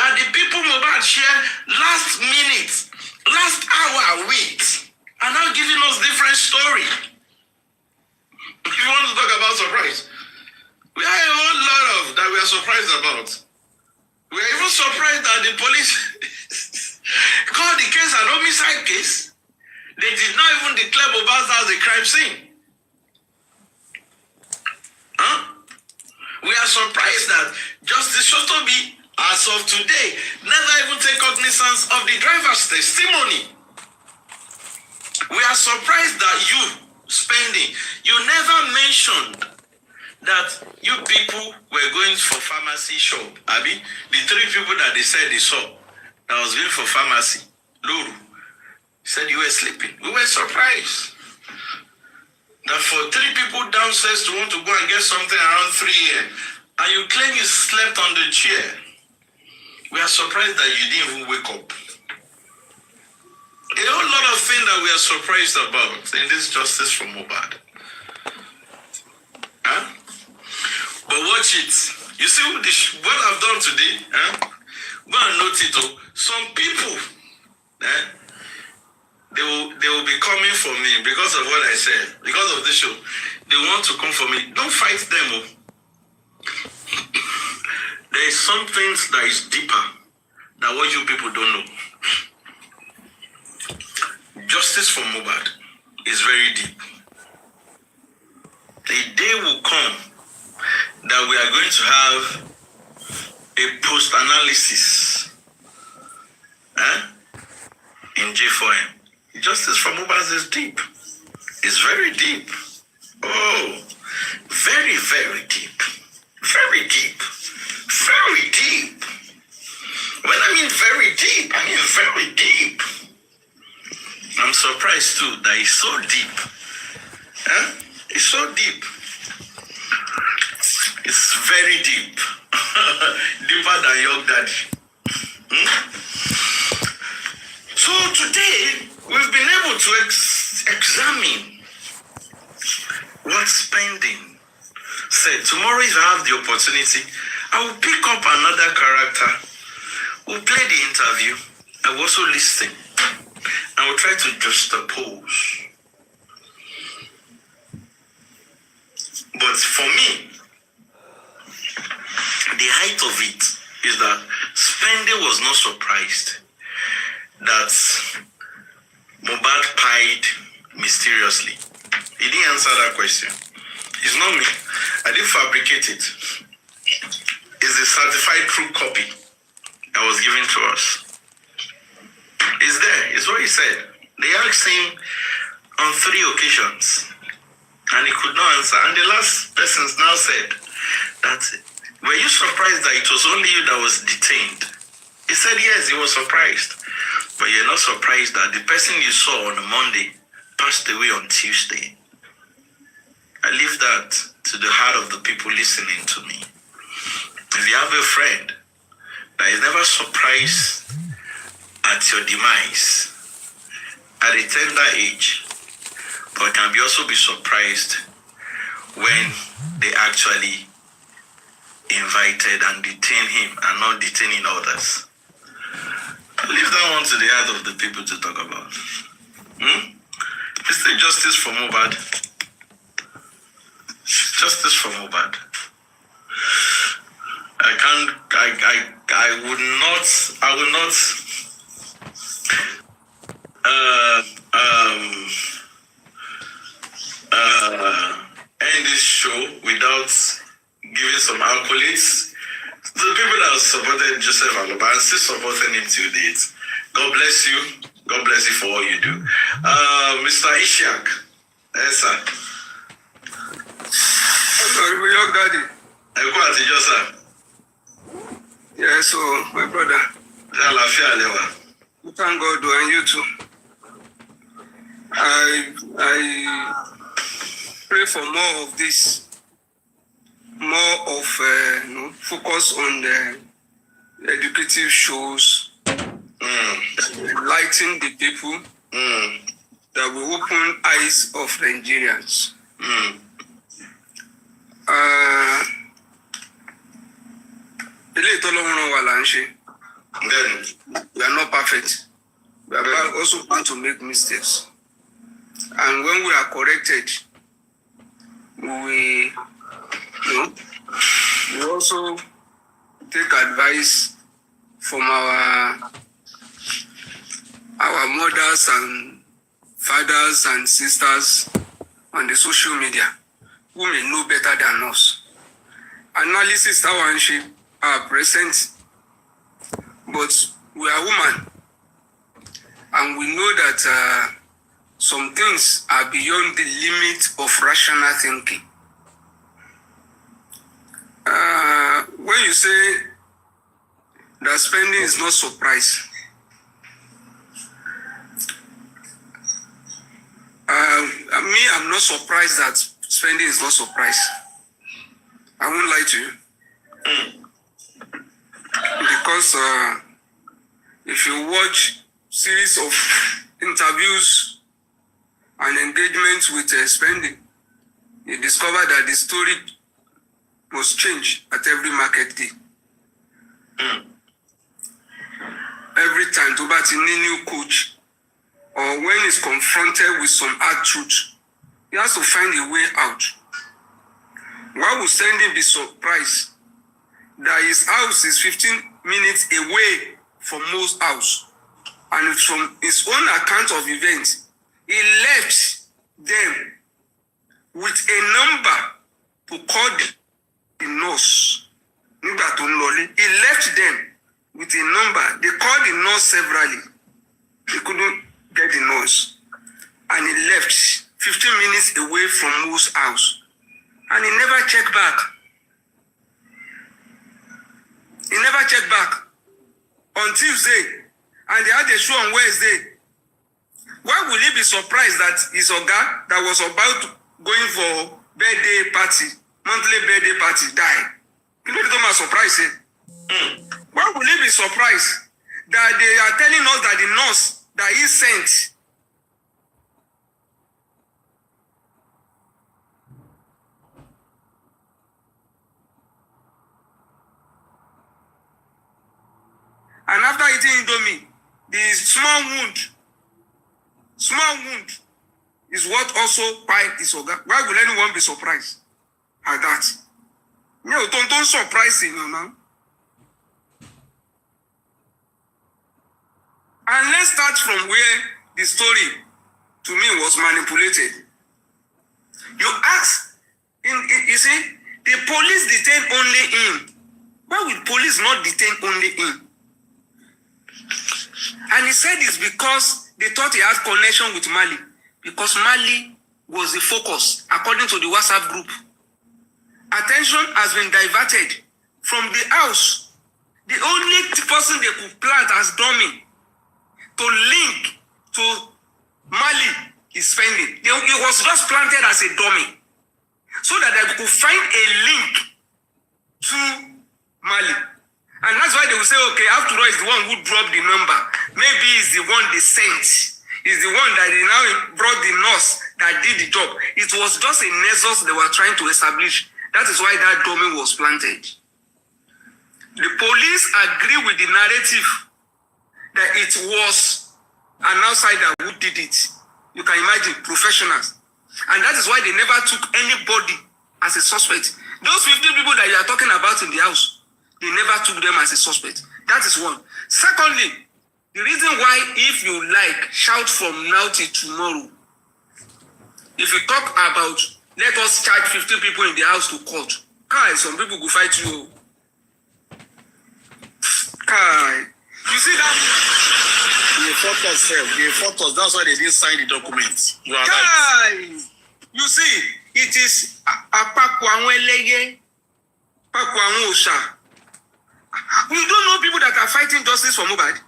that the people Mohbad share last minute, last hour with are now giving us different story. If you want to talk about surprise, we have a whole lot of that we are surprised about. We are even surprised that the police called the case an homicide case. They did not even declare Mohbad as a crime scene. We are surprised that Justice Shotobi, as of today, never even take cognizance of the driver's testimony. We are surprised that you, Spending, you never mentioned that you people were going for pharmacy shop. Abi, the 3 people that they said they saw that was going for pharmacy, Luru, said you were sleeping. We were surprised that for 3 people downstairs to want to go and get something around 3 a.m. and you claim you slept on the chair. We are surprised that you didn't even wake up. A whole lot of things that we are surprised about in this justice for Mohbad. watch it. You see what I've done today? Huh? Go and note it. Oh. Some people, they will be coming for me because of what I said, because of this show. They want to come for me. Don't fight them. Oh. There is something that is deeper than what you people don't know. Justice for Mohbad is very deep. A day will come that we are going to have a post-analysis in J4M. Justice for Mohbad is deep. It's very deep. Oh, very, very deep. Very deep. Very deep. When I mean very deep, I mean very deep. I'm surprised too that it's so deep. It's so deep. It's very deep. Deeper than your daddy. So today, we've been able to examine what spending said. Tomorrow, if I have the opportunity, I will pick up another character. We'll play the interview. I will also listen. I will try to juxtapose. But for me, the height of it is that Spending was not surprised that Mohbad pied mysteriously. He didn't answer that question. It's not me. I didn't fabricate it. It's a certified true copy that was given to us. It's there. It's what he said. They asked him on 3 occasions and he could not answer. And the last person now said that, were you surprised that it was only you that was detained? He said yes, he was surprised. But you're not surprised that the person you saw on a Monday passed away on Tuesday. I leave that to the heart of the people listening to me. If you have a friend that is never surprised at your demise at a tender age, but can also be surprised when they actually invited and detained him and not detaining others. Leave that one to the heart of the people to talk about. Is there justice for Mohbad? Justice for Mohbad. I will not end this show without giving some accolades to the people that have supported Joseph Aloba and still supporting him till date. God bless you. God bless you for all you do. Mr. Ishak. Yes, sir. Hello, your daddy. Yes, so my brother. Thank God, and you too. I pray for more of this, more of focus on the educative shows, enlighten the people, that will open eyes of Nigerians. We are not perfect. We are also bound to make mistakes. And when we are corrected, we also take advice from our mothers and fathers and sisters on the social media who may know better than us. Analysis are present, but we are women, and we know that some things are beyond the limit of rational thinking. When you say that Spending is not surprised, I'm not surprised that Spending is not surprised. I won't lie to you. Because if you watch series of interviews and engagements with Spending, you discover that the story must change at every market day. Every time to bat in a new coach, or when he's confronted with some hard truth, he has to find a way out. Why would send him be surprised that his house is 15 minutes away from most house? And from his own account of events, he left them with a number to call the nurse. He left them with a number. They called the nurse severally. They couldn't get the nurse. And he left 15 minutes away from most house. And he never checked back. He never checked back. On Tuesday, and they had a show on Wednesday. Why will he be surprised that his Oga that was about going for birthday party, monthly birthday party, died? You know, they don't surprise him. Why will he be surprised that they are telling us that the nurse that he sent and after eating Indomie, the small wound is what also pied his Oga. Why will anyone be surprised at that? No, don't surprise him, you know. And let's start from where the story, to me, was manipulated. You ask, you see, the police detain only him. Why will police not detain only him? And he said it's because they thought he had connection with Mali. Because Mali was the focus, according to the WhatsApp group. Attention has been diverted from the house. The only person they could plant as dummy to link to Mali is spending. It was just planted as a dummy so that they could find a link to Mali. And that's why they will say, okay, after all, it's the one who dropped the number. Maybe it's the one they sent. It's the one that they now brought the nurse that did the job. It was just a nexus they were trying to establish. That is why that dummy was planted. The police agree with the narrative that it was an outsider who did it. You can imagine, professionals. And that is why they never took anybody as a suspect. Those 15 people that you are talking about in the house, they never took them as a suspect. That is one. Secondly, the reason why, if you like, shout from now till tomorrow. If you talk about, let us charge 15 people in the house to court. Kai, some people go fight you. Kai. You see that? They fought us, they fought us. That's why they didn't sign the document. You are Kai. right. You see, it is Apakwanweleye, Pakwanwosha. We don't know people that are fighting justice for Mohbad.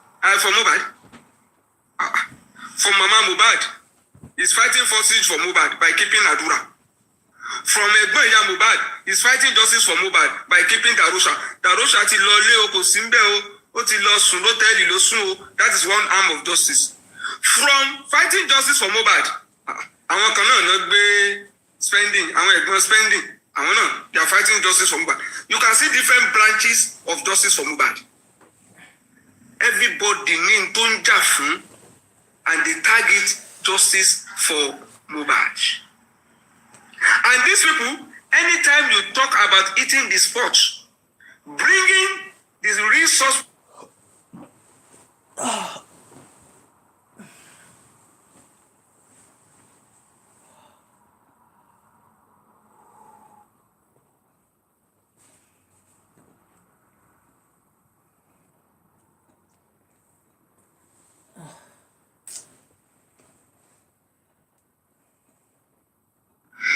For Mama Mohbad is fighting for siege for Mohbad by keeping Adura. From Egbeya Mohbad is fighting justice for Mohbad by keeping Darusha. Darusha ti lo le o ko simbe o ti lo sun lo tell lo sun o. That is one arm of justice. From fighting justice for Mohbad, àwọn kan náà lọ gbé spending, àwọn ẹ̀gbọ́n spending, àwọn náà they are fighting justice for Mohbad. You can see different branches of justice for Mohbad. Everybody need to jà fún, and they target justice for Mohbad. And these people, anytime you talk about eating the sport, bringing this resource.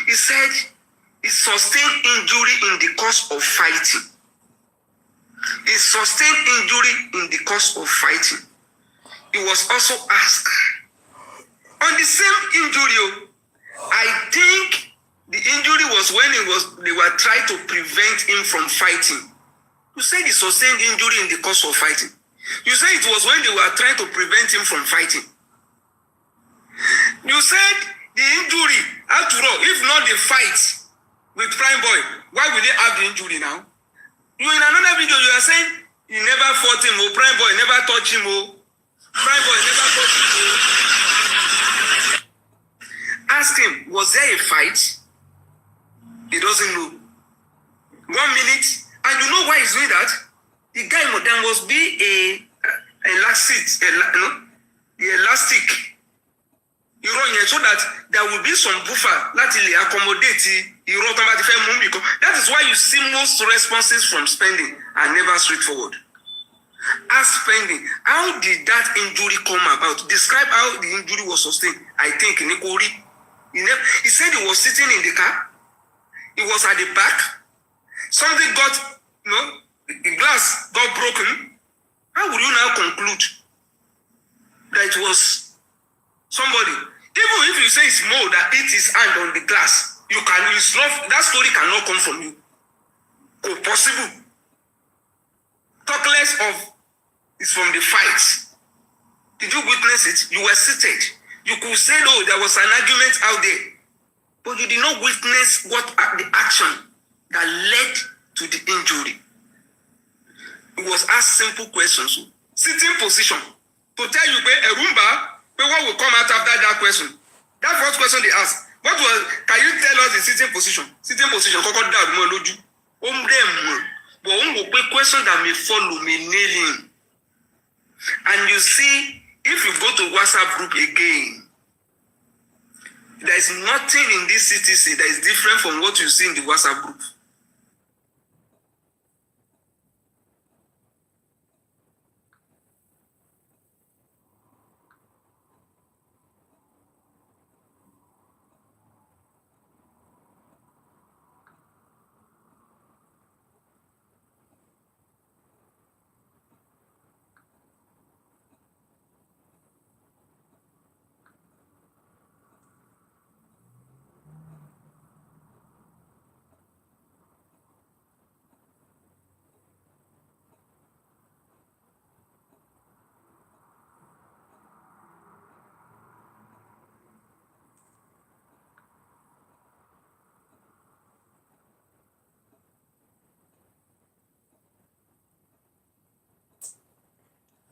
He said he sustained injury in the course of fighting. He sustained injury in the course of fighting. He was also asked, on the same injury, I think the injury was when they were trying to prevent him from fighting. You said he sustained injury in the course of fighting. You said it was when they were trying to prevent him from fighting. You said the injury, after all, if not the fight with Prime Boy. Why will they have the injury now? You in another video, you are saying he never fought him, oh, Prime Boy never touched him, oh. Prime Boy never touched him, oh. Ask him, was there a fight? He doesn't know. 1 minute, and you know why he's doing that? The guy, there must be the elastic. You run here so that there will be some buffer that will accommodate that is why you see most responses from Spending are never straightforward. Ask Spending, how did that injury come about? Describe how the injury was sustained. I think Nikori, he said he was sitting in the car. He was at the back. Something got, the glass got broken. How would you now conclude that it was somebody? Even if you say it's Mo that hit his hand on the glass, that story cannot come from you. Oh, possible. Talk less of it's from the fight. Did you witness it? You were seated. You could say, no, there was an argument out there. But you did not witness what the action that led to the injury. It was asked simple questions. Sitting position. To tell you, what will come out after that question? That first question they asked. Can you tell us the sitting position? Sitting position. But question that may follow, may nail him. And you see, if you go to WhatsApp group again, there is nothing in this CTC that is different from what you see in the WhatsApp group.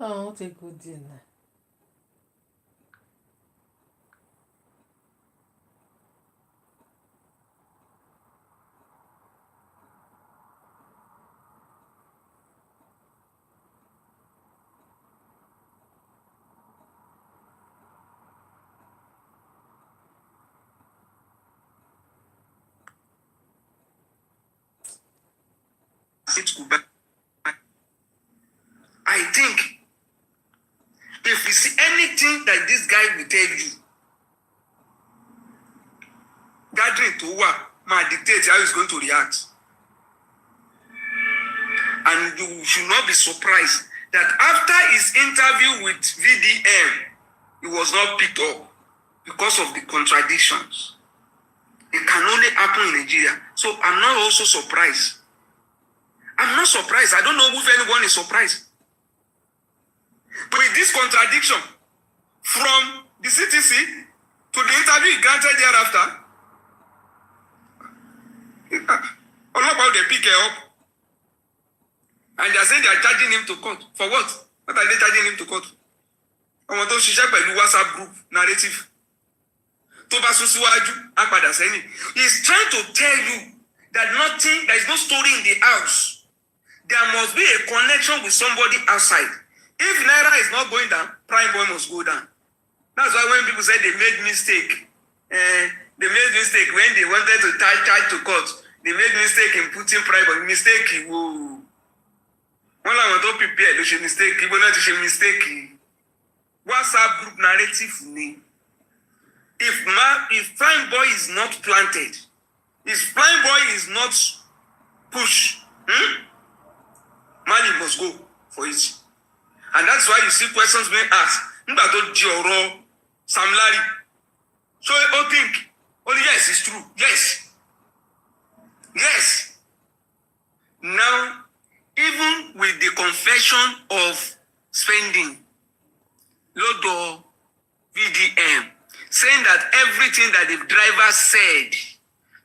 Oh, what a good dinner. I think if you see anything that this guy will tell you, gathering to work might dictate how he's going to react. And you should not be surprised that after his interview with VDM, he was not picked up because of the contradictions. It can only happen in Nigeria. So I'm not also surprised. I'm not surprised. I don't know if anyone is surprised. With this contradiction from the CTC to the interview he granted thereafter, all about they pick it up. And they are saying they are charging him to court. For what? What are they charging him to court? I want to share by the WhatsApp group narrative. He's trying to tell you that there is no story in the house. There must be a connection with somebody outside. If Naira is not going down, Prime Boy must go down. That's why when people say they made mistake, they made mistake when they wanted to charge to court. They made mistake in putting Prime Boy. Mistake, whoa. When I want to prepare, they should mistake. People not to show mistake. WhatsApp group narrative name. If Prime Boy is not planted, if Prime Boy is not pushed, Mali must go for it. And that's why you see questions being asked. Sam Larry. So I think, yes, it's true. Yes. Yes. Now, even with the confession of Spending, Lodo, VDM, saying that everything that the driver said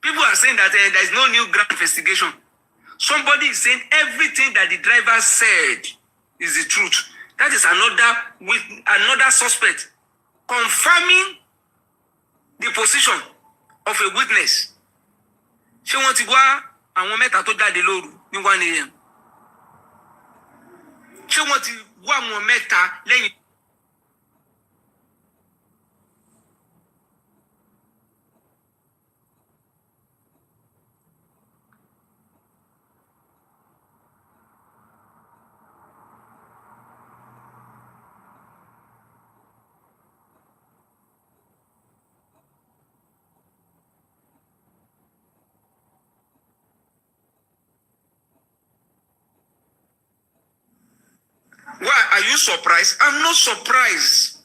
People are saying that there is no new ground investigation. Somebody is saying everything that the driver said is the truth. That is another suspect confirming the position of a witness. Ṣé wọ́n ti wá àwọn mẹ́ta tó jáde lóru ní 1 a.m. Ṣé wọ́n ti wá àwọn mẹ́ta lẹ́yìn. Why are you surprised? I'm not surprised.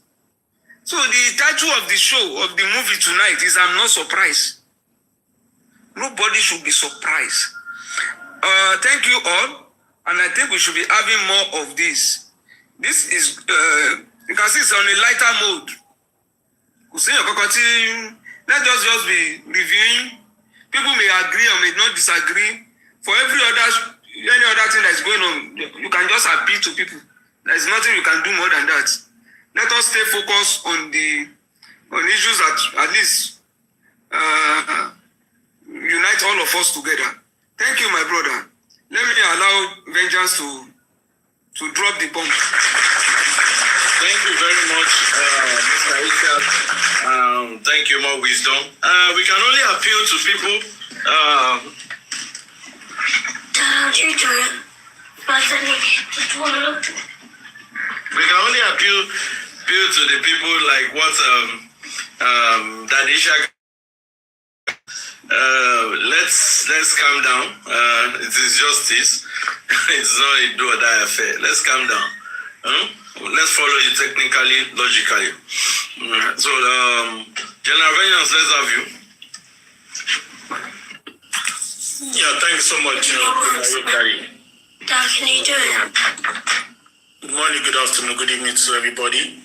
So the title of the show, of the movie tonight is I'm Not Surprised. Nobody should be surprised. Thank you all. And I think we should be having more of this. This is, you can see it's on a lighter mode. Let us just be reviewing. People may agree or may not disagree. For any other thing that's going on, you can just appeal to people. There's nothing you can do more than that. Let us stay focused on issues that at least unite all of us together. Thank you, my brother. Let me allow Vengeance to drop the bomb. Thank you very much, Mr. Richard. Thank you, more wisdom. We can only appeal to people. We can only appeal to the people like what Dadisha. Let's calm down. It is justice. It's not a do or die affair. Let's calm down. Let's follow you technically, logically. So, General Vengeance, let's have you. Yeah, thank you so much. Good morning, good afternoon, good evening to everybody.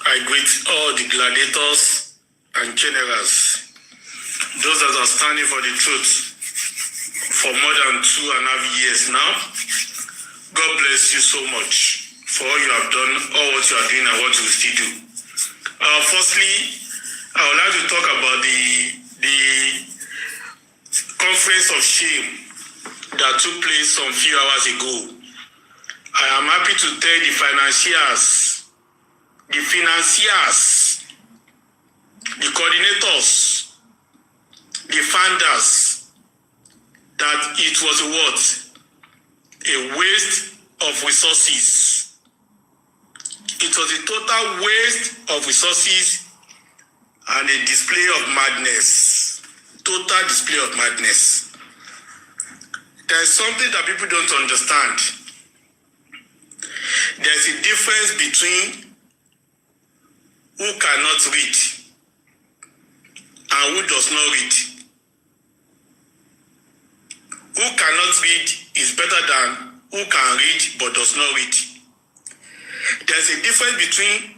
I greet all the gladiators and generals, those that are standing for the truth for more than 2.5 years now. God bless you so much for all you have done, all what you are doing and what you will still do. Firstly, I would like to talk about the conference of shame that took place some few hours ago. I am happy to tell the financiers, the coordinators, the funders, that it was a waste of resources. It was a total waste of resources and a display of madness. Total display of madness. There's something that people don't understand. There's a difference between who cannot read and who does not read. Who cannot read is better than who can read but does not read. There's a difference between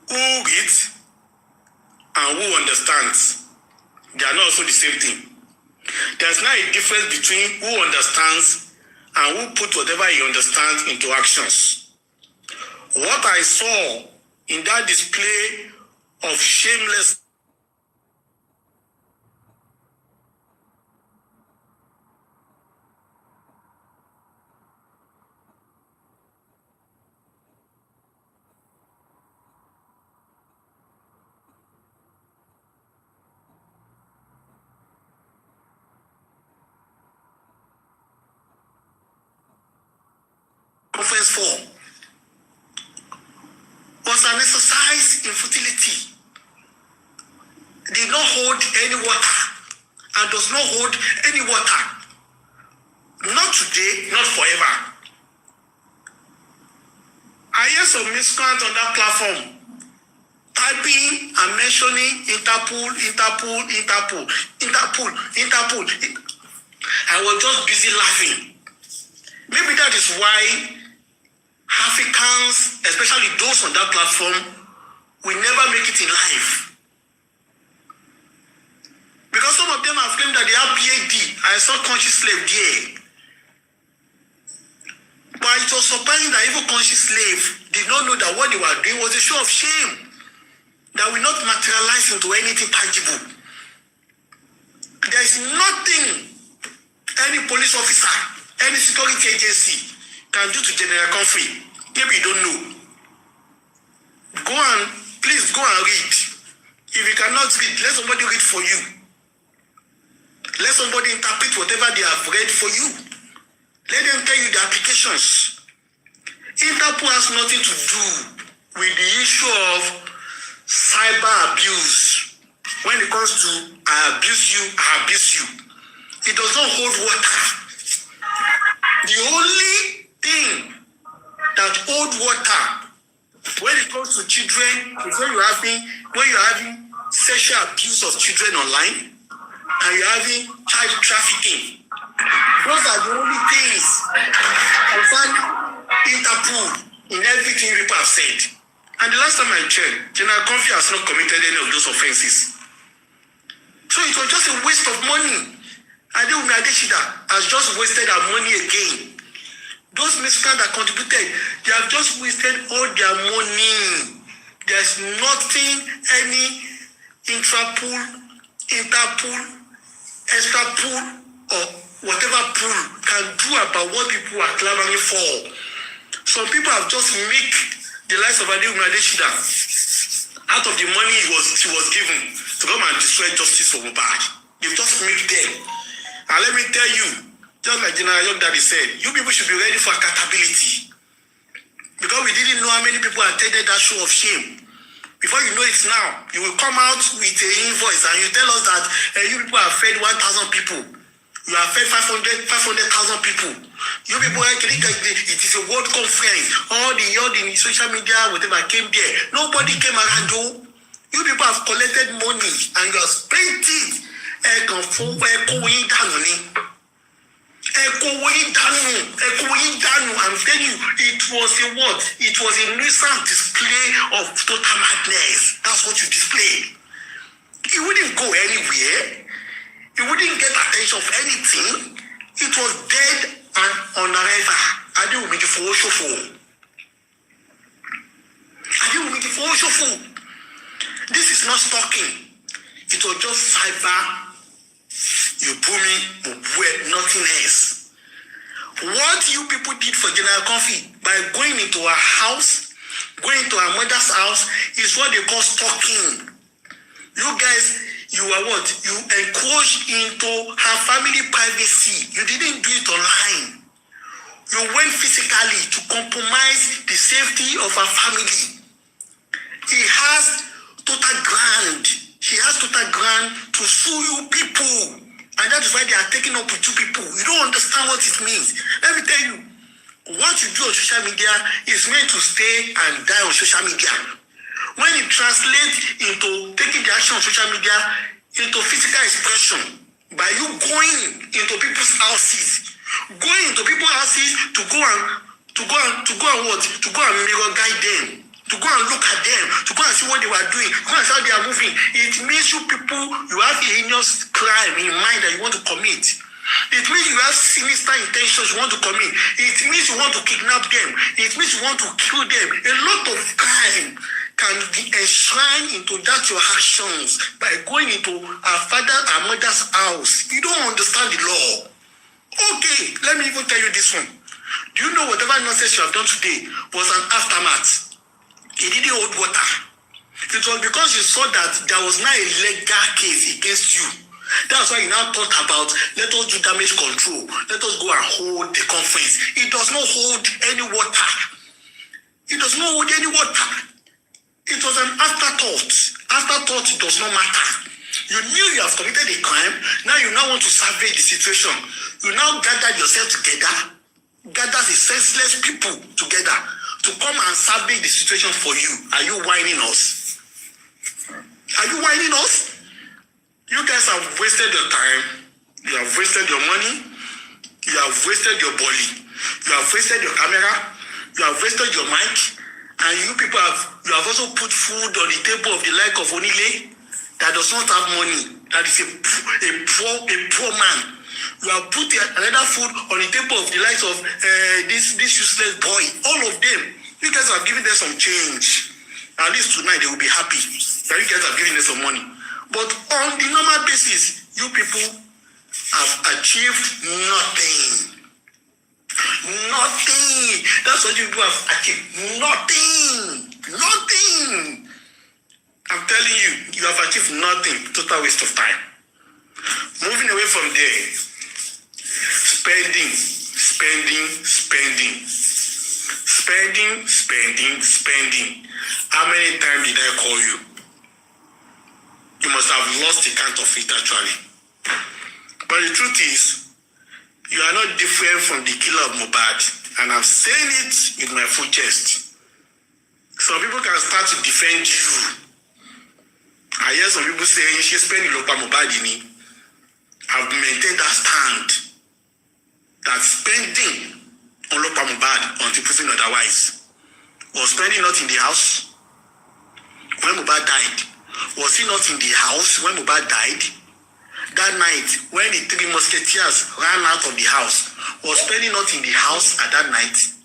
who reads and who understands. They are not also the same thing. There's not a difference between who understands and who put whatever he understands into actions. What I saw in that display of shameless conference for was an exercise in futility. Did not hold any water and does not hold any water. Not today, not forever. I hear some miscreants on that platform typing and mentioning Interpol. I was just busy laughing. Maybe that is why Africans, especially those on that platform, will never make it in life. Because some of them have claimed that they have PhD. I saw conscious slave there. But it was surprising that even conscious slave did not know that what they were doing was a show of shame that will not materialize into anything tangible. There is nothing any police officer, any security agency can do to General Comfrey. Maybe you don't know. Please go and read. If you cannot read, let somebody read for you. Let somebody interpret whatever they have read for you. Let them tell you the applications. Interpol has nothing to do with the issue of cyber abuse. When it comes to I abuse you, it does not hold water. The only thing that holds water when it comes to children is when you're having sexual abuse of children online and you're having child trafficking. Those are the only things concerning Interpol in everything people have said. And the last time I checked, General Comfrey has not committed any of those offenses. So it was just a waste of money. Wummi has just wasted our money again. Those Mexicans that contributed, they have just wasted all their money. There's nothing any Interpol, extra pool, or whatever pool can do about what people are clamoring for. Some people have just made the lives of Wummi out of the money she was given to come and destroy justice for Mohbad. They've just made them. And let me tell you, just like General Young Daddy said, you people should be ready for accountability. Because we didn't know how many people attended that show of shame. Before you know it now, you will come out with an invoice and you tell us that you people have fed 1,000 people. You have fed 500,000 people. You people, it is a world conference. All the social media, whatever came there. Nobody came around though. You people have collected money and you have spent it. I'm telling you, it was a what? It was a nuisance display of total madness. That's what you displayed. It wouldn't go anywhere. It wouldn't get attention for anything. It was dead and on arrival. This is not stalking. It was just cyber. You pull me, nothing else. What you people did for General Comfrey by going into her house, going to her mother's house, is what they call stalking. You guys, you are what? You encroached into her family privacy. You didn't do it online. You went physically to compromise the safety of her family. He has total ground. She has total ground to sue you people. And that is why they are taking up with you people. You don't understand what it means. Let me tell you, what you do on social media is meant to stay and die on social media. When it translates into taking the action on social media into physical expression, by you going into people's houses, to go and mirror guide them, to go and look at them, to go and see what they were doing, to go and see how they are moving. It means you people, you have a heinous crime in mind that you want to commit. It means you have sinister intentions you want to commit. It means you want to kidnap them. It means you want to kill them. A lot of crime can be enshrined into that your actions by going into our mother's house. You don't understand the law. Okay, let me even tell you this one. Do you know whatever nonsense you have done today was an aftermath? It didn't hold water. It was because you saw that there was now a legal case against you. That's why you now thought about, let us do damage control. Let us go and hold the conference. It does not hold any water. It does not hold any water. It was an afterthought. Afterthought does not matter. You knew you have committed a crime. Now you now want to salvage the situation. You now gather yourself together, gather the senseless people together to come and salvage the situation for you. Are you whining us? Are you whining us? You guys have wasted your time. You have wasted your money. You have wasted your body. You have wasted your camera. You have wasted your mic. And you people have also put food on the table of the like of Onile. that does not have money, that is a poor man. You have put another food on the table of the likes of this useless boy. All of them. You guys have given them some change. At least tonight they will be happy that you guys have given them some money. But on the normal basis, you people have achieved nothing. Nothing. That's what you people have achieved. Nothing. I'm telling you, you have achieved nothing. Total waste of time. Moving away from there, spending. How many times did I call you? You must have lost the count of it actually. But the truth is, you are not different from the killer of Mohbad, and I'm saying it with my full chest. Some people can start to defend you. I hear some people saying she's spending Mohbad in it. I've maintained that stand that spending on Mohbad until proven otherwise. Was spending not in the house when Mohbad died? Was he not in the house when Mohbad died? That night when the three musketeers ran out of the house, was spending not in the house at that night?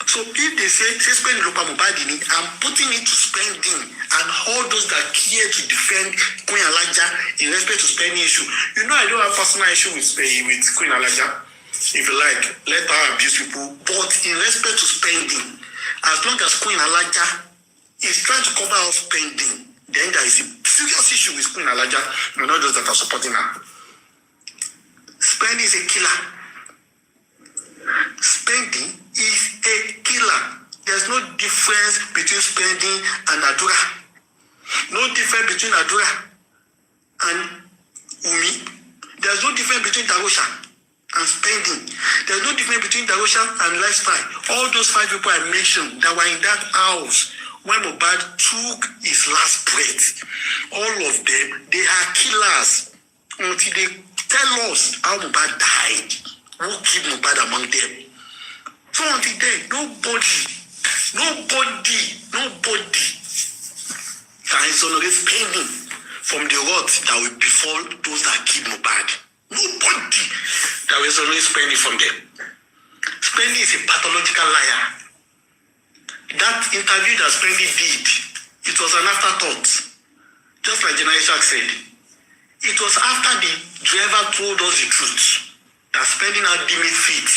So if they say spending Mohbad in it, I'm putting it to spending, and all those that care to defend Queen Alaja in respect to spending issue. You know I don't have personal issue with Queen Alaja. If you like, let her abuse people. But in respect to spending, as long as Queen Alaja is trying to cover up spending, then there is a serious issue with Queen Alaja and all those that are supporting her. Spending is a killer. Spending is a killer. There's no difference between spending and Adura. No difference between Adura and Wummi. There's no difference between Darosha and spending. There's no difference between Darosha and lifestyle. All those 5 people I mentioned that were in that house when Mohbad took his last breath, all of them, they are killers until they tell us how Mohbad died, who killed Mohbad among them. So until then, nobody can exonerate spending from the wrath that will befall those that killed Mohbad. Nobody that will exonerate spending from them. Spending is a pathological liar. That interview that Spending did, it was an afterthought. Just like General Ishak said, it was after the driver told us the truth that Spending had deemed it fit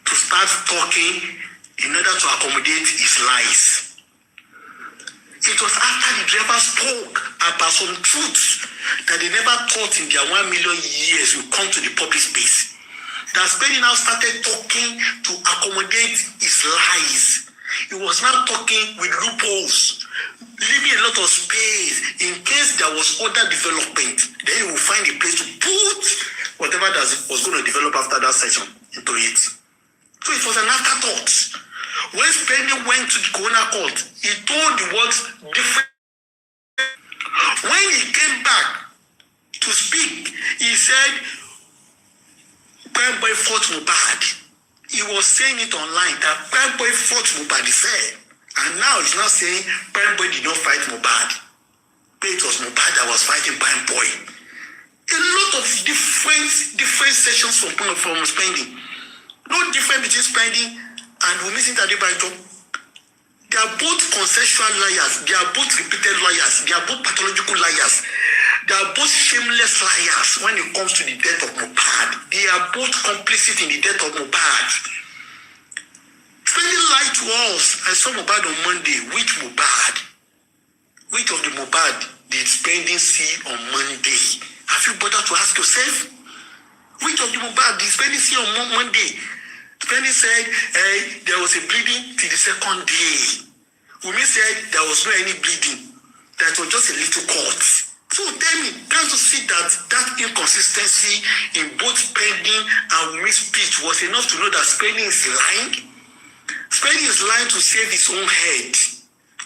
to start talking in order to accommodate his lies. It was after the driver spoke about some truths that they never thought in their 1 million years will come to the public space, that Spending now started talking to accommodate his lies. He was now talking with loopholes, leaving a lot of space in case there was other development. Then he will find a place to put whatever that was going to develop after that session into it. So it was an afterthought. When Spending went to the Corona Court, he told the words different. When he came back to speak, he said, Prime Boy fought Mohbad. He was saying it online that Prime Boy fought Mohbad, he said. And now he's not saying Prime Boy did not fight Mohbad. But it was Mohbad that was fighting Prime Boy. A lot of different sessions from Spending. No difference between Spending and Wummi Adebanjo. They are both consensual liars. They are both repeated liars. They are both pathological liars. They are both shameless liars when it comes to the death of Mohbad. They are both complicit in the death of Mohbad. Spending lied to us. I saw Mohbad on Monday. Which Mohbad? Which of the Mohbad did Spending see on Monday? Have you bothered to ask yourself? Which of the Mohbad did Spending see on Monday? Spending said there was a bleeding till the second day. Wummi said there was no any bleeding. That was just a little cut. So tell me, can't you see that inconsistency in both Spending and Wummi's speech was enough to know that Spending is lying? Spending is lying to save his own head.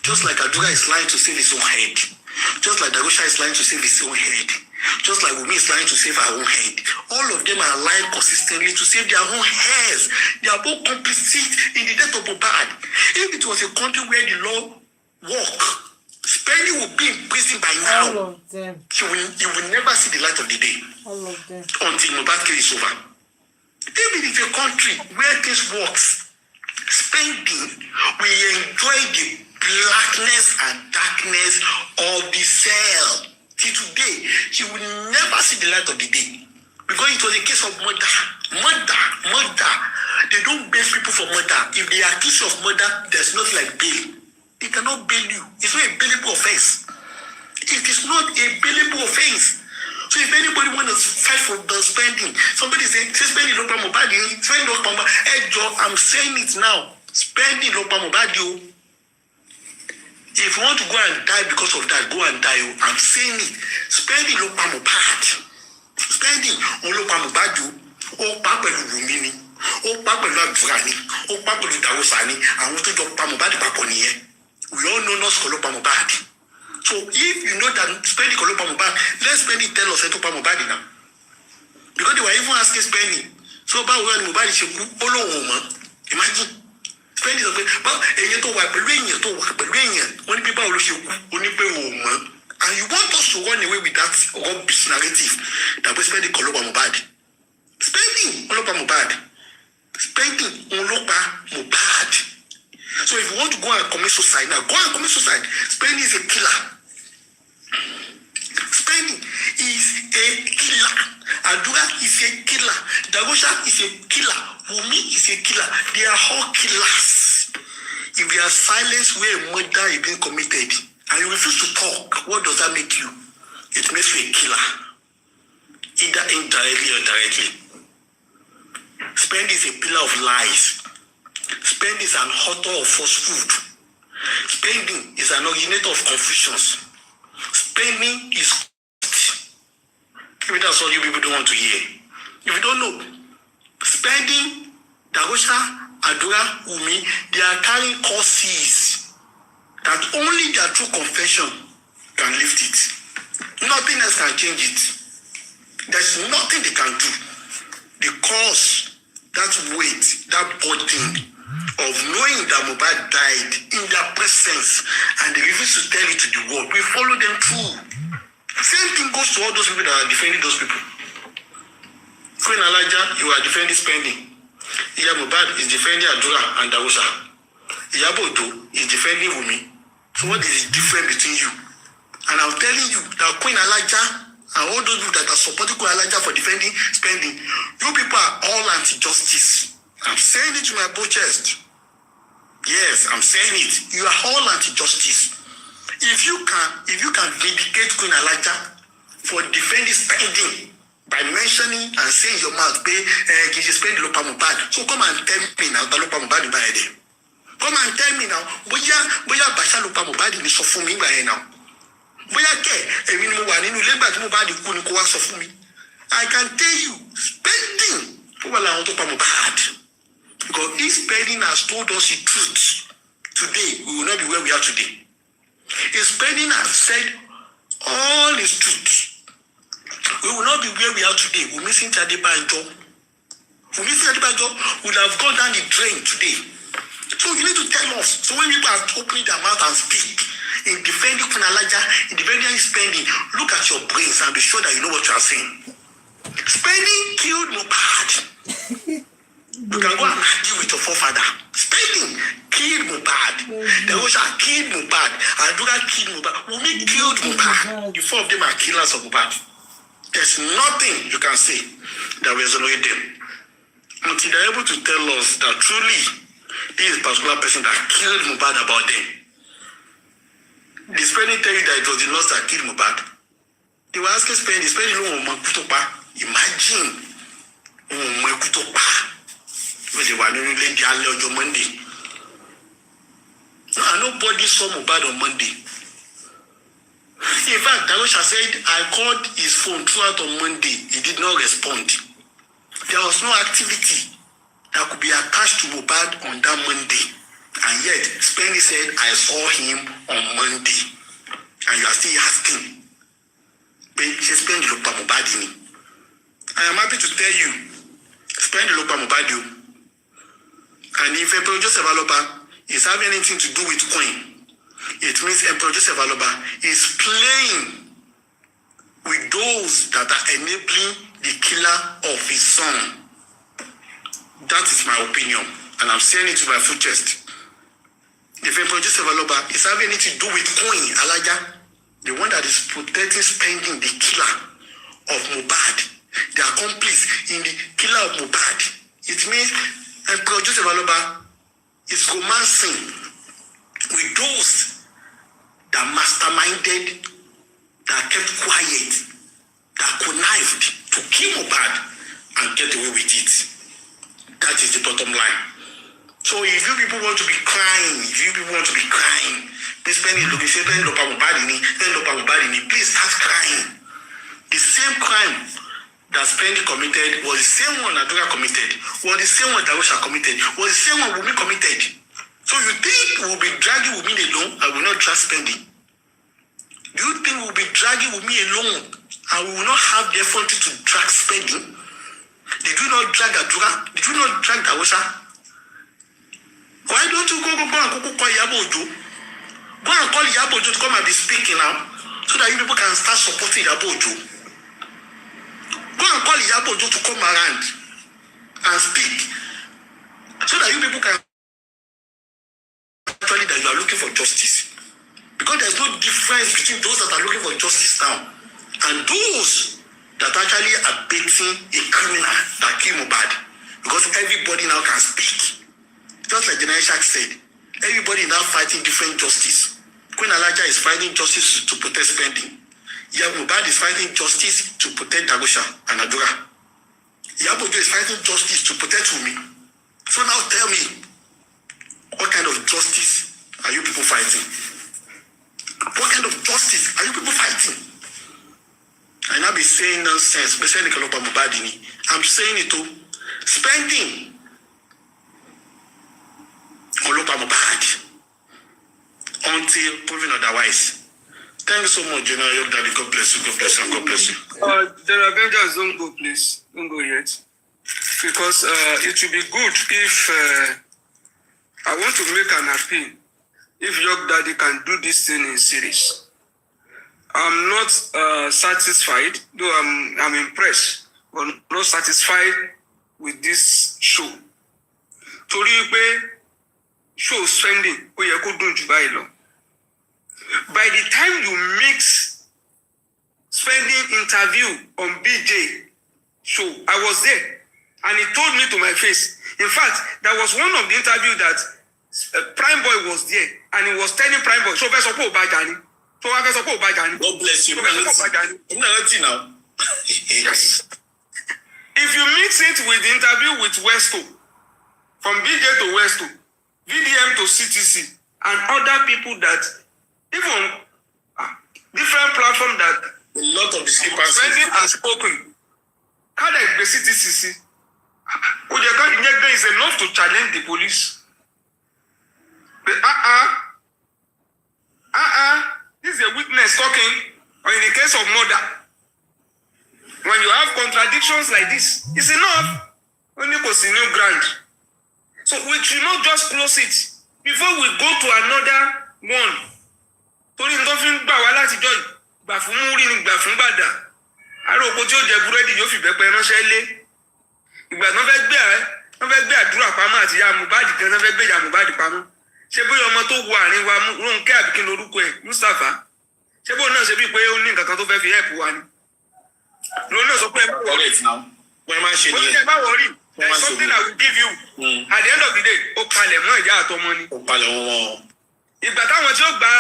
Just like Adura is lying to save his own head. Just like Darosha is lying to save his own head. Just like Wummi is lying to save her own head. All of them are lying consistently to save their own heads. They are both complicit in the death of Mohbad. If it was a country where the law worked, Spendy will be in prison by All now. of them. He will never see the light of the day All of them. until Mohbad case is over. Even if a country where this works, spending, we enjoy the blackness and darkness of the cell. Till today, she will never see the light of the day. Because it was a case of murder. They don't bail people for murder. If they accuse you of murder, there's nothing like bail. They cannot bail you. It's not a bailable offense. It is not a bailable offense. So if anybody wants to fight for the spending, somebody say spending local Mohbad, spending local Mohbad. I'm saying it now. Spending local Mohbad. If you want to go and die because of that, go and die. I'm saying it. Spending local Mohbad. Spending local Mohbad. Oh, Papa Wummi. Oh, Papa Vani. Oh, Papa Dawsani. I want to do Mohbad Paponiye. We all know not local Mohbad. So if you know that Spendy Kolopa Mohbad, let Spendy tell us to Mohbad now. Because they were even asking Spendy. So about when Mohbad is imagine. Spendy is but when people and you want us to run away with that rubbish narrative that we Spendy Kolopa Mohbad. Spendy Kolopa Mohbad. Spendy Kolopa Mohbad. So if you want to go and commit suicide now, go and commit suicide. Spendy is a killer. Spendy is a killer. Adura is a killer. Dagosha is a killer. Wummi is a killer. They are all killers. If you are silent where a murder is being committed and you refuse to talk, what does that make you? It makes you a killer. Either indirectly or directly. Spendy is a pillar of lies. Spending is an author of falsehood. Spending is an originator of confusions. Spending is maybe that's all you people don't want to hear. If you don't know, spending, Dagosha, Adura, Wummi, they are carrying causes that only their true confession can lift it. Nothing else can change it. There's nothing they can do. The cause, that weight, that burden of knowing that Mohbad died in their presence and they refuse to tell it to the world, we follow them through. Same thing goes to all those people that are defending those people. Queen Elijah, you are defending spending. Mohbad is defending Adura and Dawusa. Yabodo is defending Wummi. So what is the difference between you? And I'm telling you that Queen Elijah and all those people that are supporting Queen Elijah for defending spending, you people are all anti-justice. I'm saying it to my both chest. Yes, I'm saying it. You are all anti-justice. If you can vindicate Queen Elijah for defending spending by mentioning and saying your mouth, can you spend Lopa Mohbad? So come and tell me now that Lopa Mohbad by there. Come and tell me now. Boya Basha Lopa Mohbad is so for me by now. Boya ke emi mo wa nínú ilé gba tí Mohbad kú ni kó wá sọ fún mi. I can tell you, spending people are on Lopa Mohbad. Because if spending has told us the truth, today we will not be where we are today. If spending has said all his truth, we will not be where we are today. We're missing Adebanjo. Adebanjo would have gone down the drain today. So you need to tell us. So when people are opening their mouth and speak in defending Queen Elijah, in defending spending, look at your brains and be sure that you know what you are saying. Spending killed Mohbad. You can go and argue with your forefather. Spending killed Mohbad. Dawusha killed Mohbad. Adura killed Mohbad. Wummi killed Mohbad. The four of them are killers of Mohbad. There's nothing you can say that will exonerate them until they're able to tell us that truly this particular person that killed Mohbad about them. The spending tell you that it was the nurse that killed Mohbad. They were asking spending no imagine they were on Monday. And nobody saw Mohbad on Monday. In fact, Dawesha said, I called his phone throughout on Monday. He did not respond. There was no activity that could be attached to Mohbad on that Monday. And yet, Spenny said, I saw him on Monday. And you are still asking. But Spenny looked at Mohbad. I am happy to tell you, Spenny looked at Mohbad. And if a Joseph Aloba is having anything to do with Queen, It means Emperor Joseph Aloba is playing with those that are enabling the killer of his son. That is my opinion, and I'm saying it with my full chest. If Emperor Joseph Aloba is having anything to do with Queen Alaja, the one that is protecting, spending the killer of Mohbad, the accomplice in the killer of Mohbad, it means Emperor Joseph Aloba is romancing with those that masterminded, that kept quiet, that connived to kill Mohbad and get away with it. That is the bottom line. So if you people want to be crying, please please start crying. The same crime that Spendy committed was the same one that Adura committed, was the same one that Osha committed, was the same one Wummi committed. So you think we'll be dragging Wummi alone and will not drag Spendy? Do you think we'll be dragging Wummi alone and we will not have the effort to drag Spendy? Did you not drag Adura? Did you not drag Osha? Why don't you go and call Yabojo? Go and call Yabojo to come and be speaking now, so that you people can start supporting Yabojo. Go and call Yabojo to come around and speak, so that you people can actually that you are looking for justice. Because there's no difference between those that are looking for justice now and those that actually are baiting a criminal that killed Mohbad. Because everybody now can speak. Just like General Shak said, everybody now fighting different justice. Queen Alaja is fighting justice to protect spending. Mohbad is fighting justice to protect Dagosha and Adura. Yabojo is fighting justice to protect Wummi. So now tell me, what kind of justice are you people fighting? What kind of justice are you people fighting? I now be saying nonsense. I'm saying it too. Spending Olopa Mohbad until proven otherwise. Thank you so much, General York Daddy. God bless you, God bless you, God bless you. General Avengers, don't go, please. Don't go yet. Because it would be good if I want to make an appeal. If York Daddy can do this thing in series. I'm not satisfied, though I'm impressed, but not satisfied with this show. Show spending, by the time you mix spending interview on BJ show, I was there, and he told me to my face. In fact, there was one of the interview that Prime Boy was there, and he was telling Prime Boy, so God bless you. Now. Yes. If you mix it with the interview with Westo, from BJ to Westo, VDM to CTC, and other people that, even different platform that a lot of discrepancies and spoken. How like the CTC? Is enough to challenge the police. But this is a witness talking, or in the case of murder. When you have contradictions like this, it's enough. Only because new ground. So we should not just close it before we go to another one. Torí nothing gbà wá láti joy. Gbà fún múrí ni gbà fún bàdà. Àròkọ tí ó jẹ búrẹ́dì yóò fi bẹ́pẹ́ ránṣẹ́ lé. Ìgbà náà fẹ́ gbé àdúrà pamọ́ àti ya Mohbad kan náà fẹ́ gbé ya Mohbad pamọ́. Ṣé bóyá ọmọ tó wo àárín wa Rónkẹ́ àbí kí lorúkọ ẹ̀ Mustapha? Ṣé bóyá náà ṣe bí pé ó ní nǹkan kan tó fẹ́ fi help wa ni? Lóun náà sọ pé bá wọrí. There's something I will give you. At the end of the day, ó palẹ̀ mọ́ ìyá àtọmọ ni. Ó palẹ̀ wọn. Ìgbà táwọn tí ó gba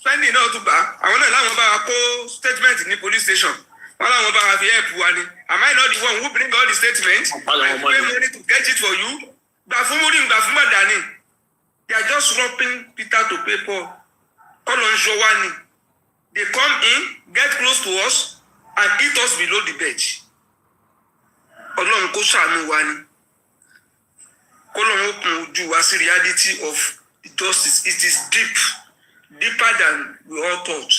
spending náà tún gbà, àwọn náà láwọn bá wa kó statement ní police station. Wọ́n láwọn bá wa fi help wa ni. Am I not the one who bring all the statements? I pay money to get it for you. Gbà fún múrí, gbà fún bàdà ni. They are just robbing Peter to pay Paul. Kọ́lọ̀ ń ṣọ́ wá ni. They come in, get close to us, and eat us below the bed. Ọlọ́run kó ṣàánú wa ni. Kọ́lọ́run ó kún ojú wa sí reality of the justice. It is deep, deeper than we all thought.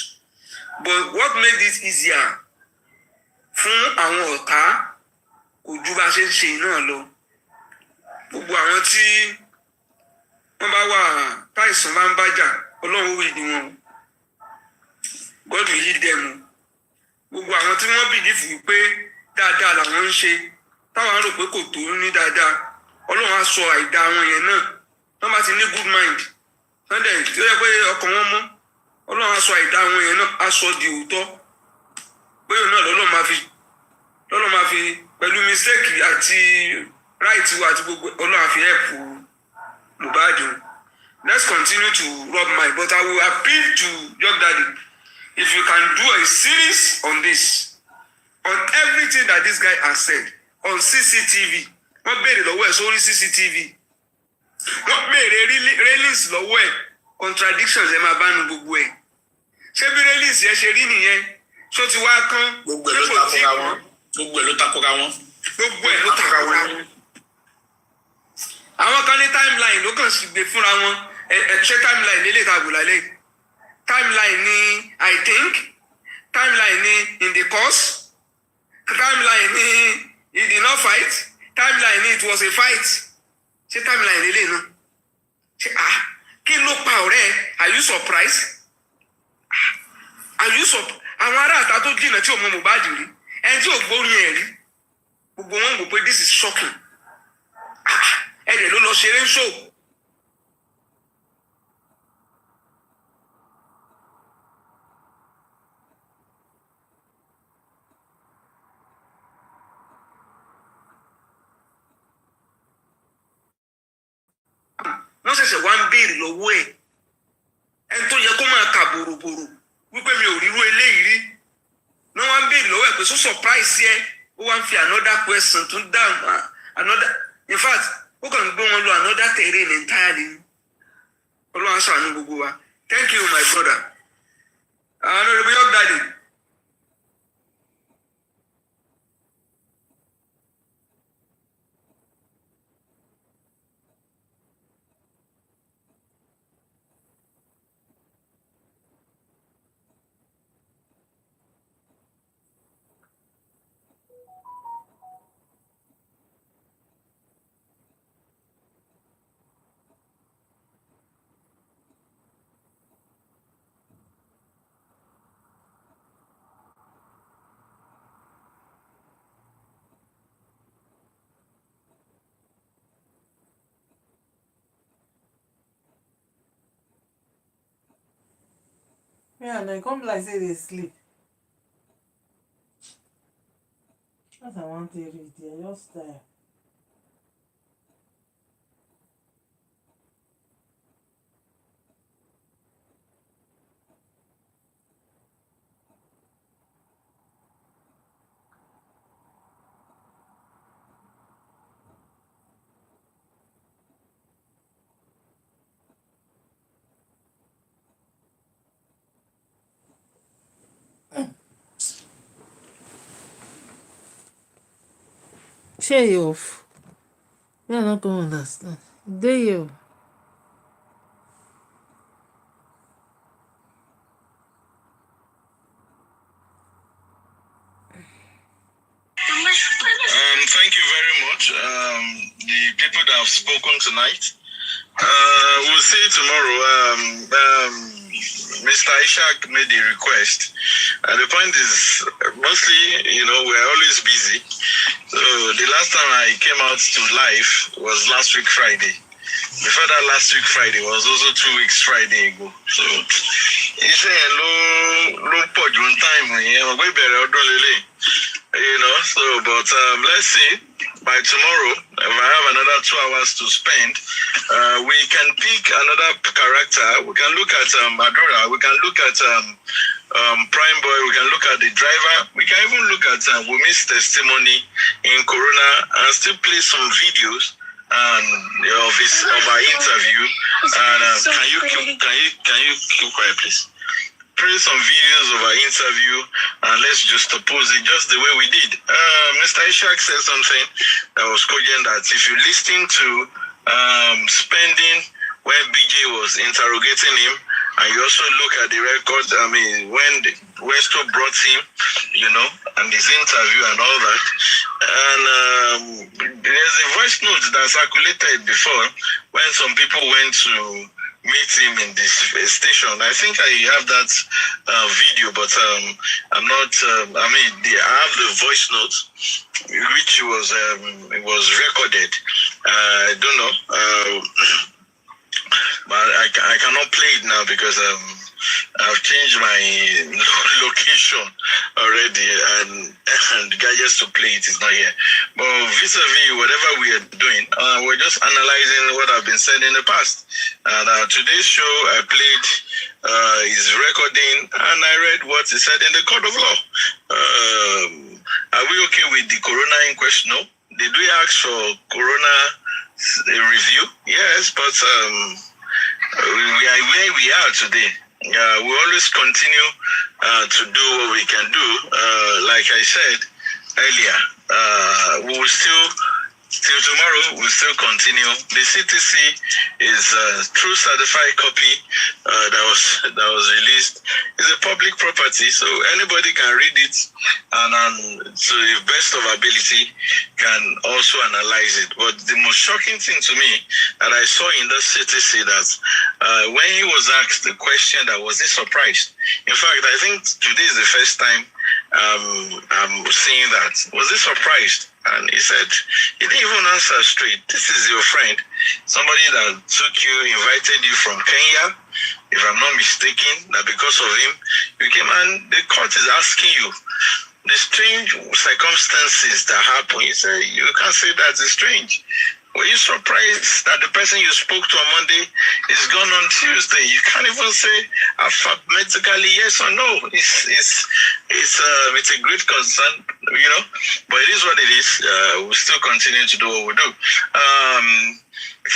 But what made it easier fún àwọn ọ̀tá kò ju bá ṣe ń ṣe iná lọ. Gbogbo àwọn tí wọ́n bá wà táìsàn bá ń bájà Ọlọ́run will heal wọn. God will heal them. Gbogbo àwọn tí wọ́n bìlífù pé dáadáa làwọn ń ṣe táwọn rò pé kò tó ní dáadáa Ọlọ́run á sọ àìdá wọn yẹn náà wọ́n bá ti ní good mind sunday tí ó yẹ pé ọkàn wọn mọ́ Ọlọ́run á sọ àìdá wọn yẹn náà á sọ di òótọ́ pé òun náà lọ́lọ́ máa fi pẹ̀lú mistake àti right wa àti gbogbo Ọlọ́run á fi help Mohbad. Let's continue to rub mind, but I will appeal to Young Daddy. If you can do a series on this, on everything that this guy has said, on CCTV, wọ́n béèrè lọ́wọ́ ẹ̀ sórí CCTV, wọ́n béèrè release lọ́wọ́ ẹ̀, contradictions ẹ̀ máa bá nu gbogbo ẹ̀. Ṣé bí release yẹn ṣe rí nìyẹn? Ṣó ti wá kán? Gbogbo ẹ̀ ló takora wọn. Gbogbo ẹ̀ ló takora wọn. Gbogbo ẹ̀ ló takora wọn. Àwọn kan ní timeline ló kàn sí gbé fúnra wọn. Ṣé timeline lélẹ̀ tàbí lálẹ́? Timeline ni I think, timeline ni in the course, timeline ni he did not fight, timeline ni it was a fight. Ṣé timeline lélẹ̀ náà? Ṣé kí ló pa ọ̀rẹ́? Are you surprised? Are you surprised? Àwọn ará àta tó jìnnà tí ò mọ Mohbad rí, ẹni tí ò gbórin ẹ̀ rí, gbogbo wọn wò pé this is shocking. Ẹ̀dẹ̀ ló lọ ṣeré ń ṣò. Wọ́n ṣẹ̀ṣẹ̀ wá ń béèrè lọ́wọ́ ẹ̀ ẹni tó yẹ kó máa kà bòròbòrò wípé mi ò ríru eléyìí rí ní wọ́n ń béèrè lọ́wọ́ ẹ̀ pé so surprise yẹ ó wá ń fi another question tún down another in fact ó kàn ń gbé wọn lọ another terrain entirely. Ọlọ́run ṣàánú gbogbo wa. Thank you my brother. Honorable Young Daddy. Yeah, they come like say they sleep. As I want to read, they're just tired. Share you off. You're not going to understand. Do you? Thank you very much. The people that have spoken tonight. We'll see you tomorrow. Mr. Ishak made a request. The point is, mostly, we're always busy. So the last time I came out to live was last week Friday. Before that last week Friday was also 2 weeks Friday ago. So it's a low point time. But let's see. By tomorrow, if I have another 2 hours to spend, we can pick another character. We can look at Adora. We can look at Prime Boy. We can look at the driver. We can even look at Wummi's testimony in Corona and still play some videos of our interview. And can you keep quiet, please? Play some videos of our interview and let's just oppose it just the way we did. Mr. Ishak said something that was cogent, that if you listen to spending when BJ was interrogating him, and you also look at the record, when Westo brought him, and his interview and all that, and there's a voice note that circulated before when some people went to meet him in this station. I think I have that video, but I'm not. I have the voice note, which was recorded. I don't know, but I cannot play it now because I've changed my location already, and the guy just to play it is not here. But vis-a-vis whatever we are doing, we're just analyzing what I've been saying in the past. And today's show, I played his recording, and I read what he said in the court of law. Are we okay with the corona in question? No. Did we ask for corona review? Yes, but we are where we are today. We always continue to do what we can do. Like I said earlier, we will still, till tomorrow, we'll still continue. The CTC is a true certified copy that was released. It's a public property, so anybody can read it, and to the best of ability can also analyze it. But the most shocking thing to me that I saw in the CTC that when he was asked the question, that was he surprised. In fact, I think today is the first time I'm seeing that. Was he surprised? And he said, he didn't even answer straight. This is your friend, somebody that took you, invited you from Kenya, if I'm not mistaken, that because of him, you came, and the court is asking you the strange circumstances that happen. You say, you can't say that it's strange. Were you surprised that the person you spoke to on Monday is gone on Tuesday? You can't even say affirmatively yes or no. It's a great concern, you know. But it is what it is. We'll still continue to do what we do.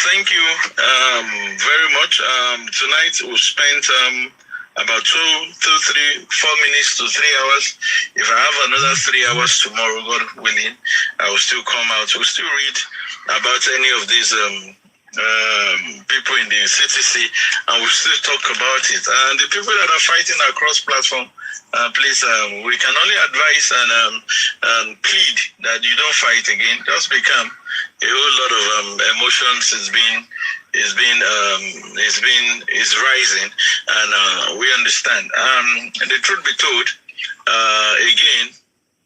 Thank you very much. Tonight we'll spend about 4 minutes to 3 hours. If I have another 3 hours tomorrow, God willing, I will still come out. We'll still read about any of these people in the CTC, and we'll still talk about it. And the people that are fighting across platform, please, we can only advise and plead that you don't fight again. Just become a whole lot of emotions is rising, and we understand. The truth be told, again,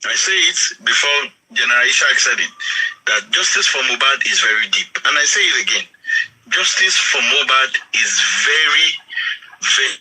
I say it before General Ishak said it, that justice for Mohbad is very deep. And I say it again, justice for Mohbad is very, very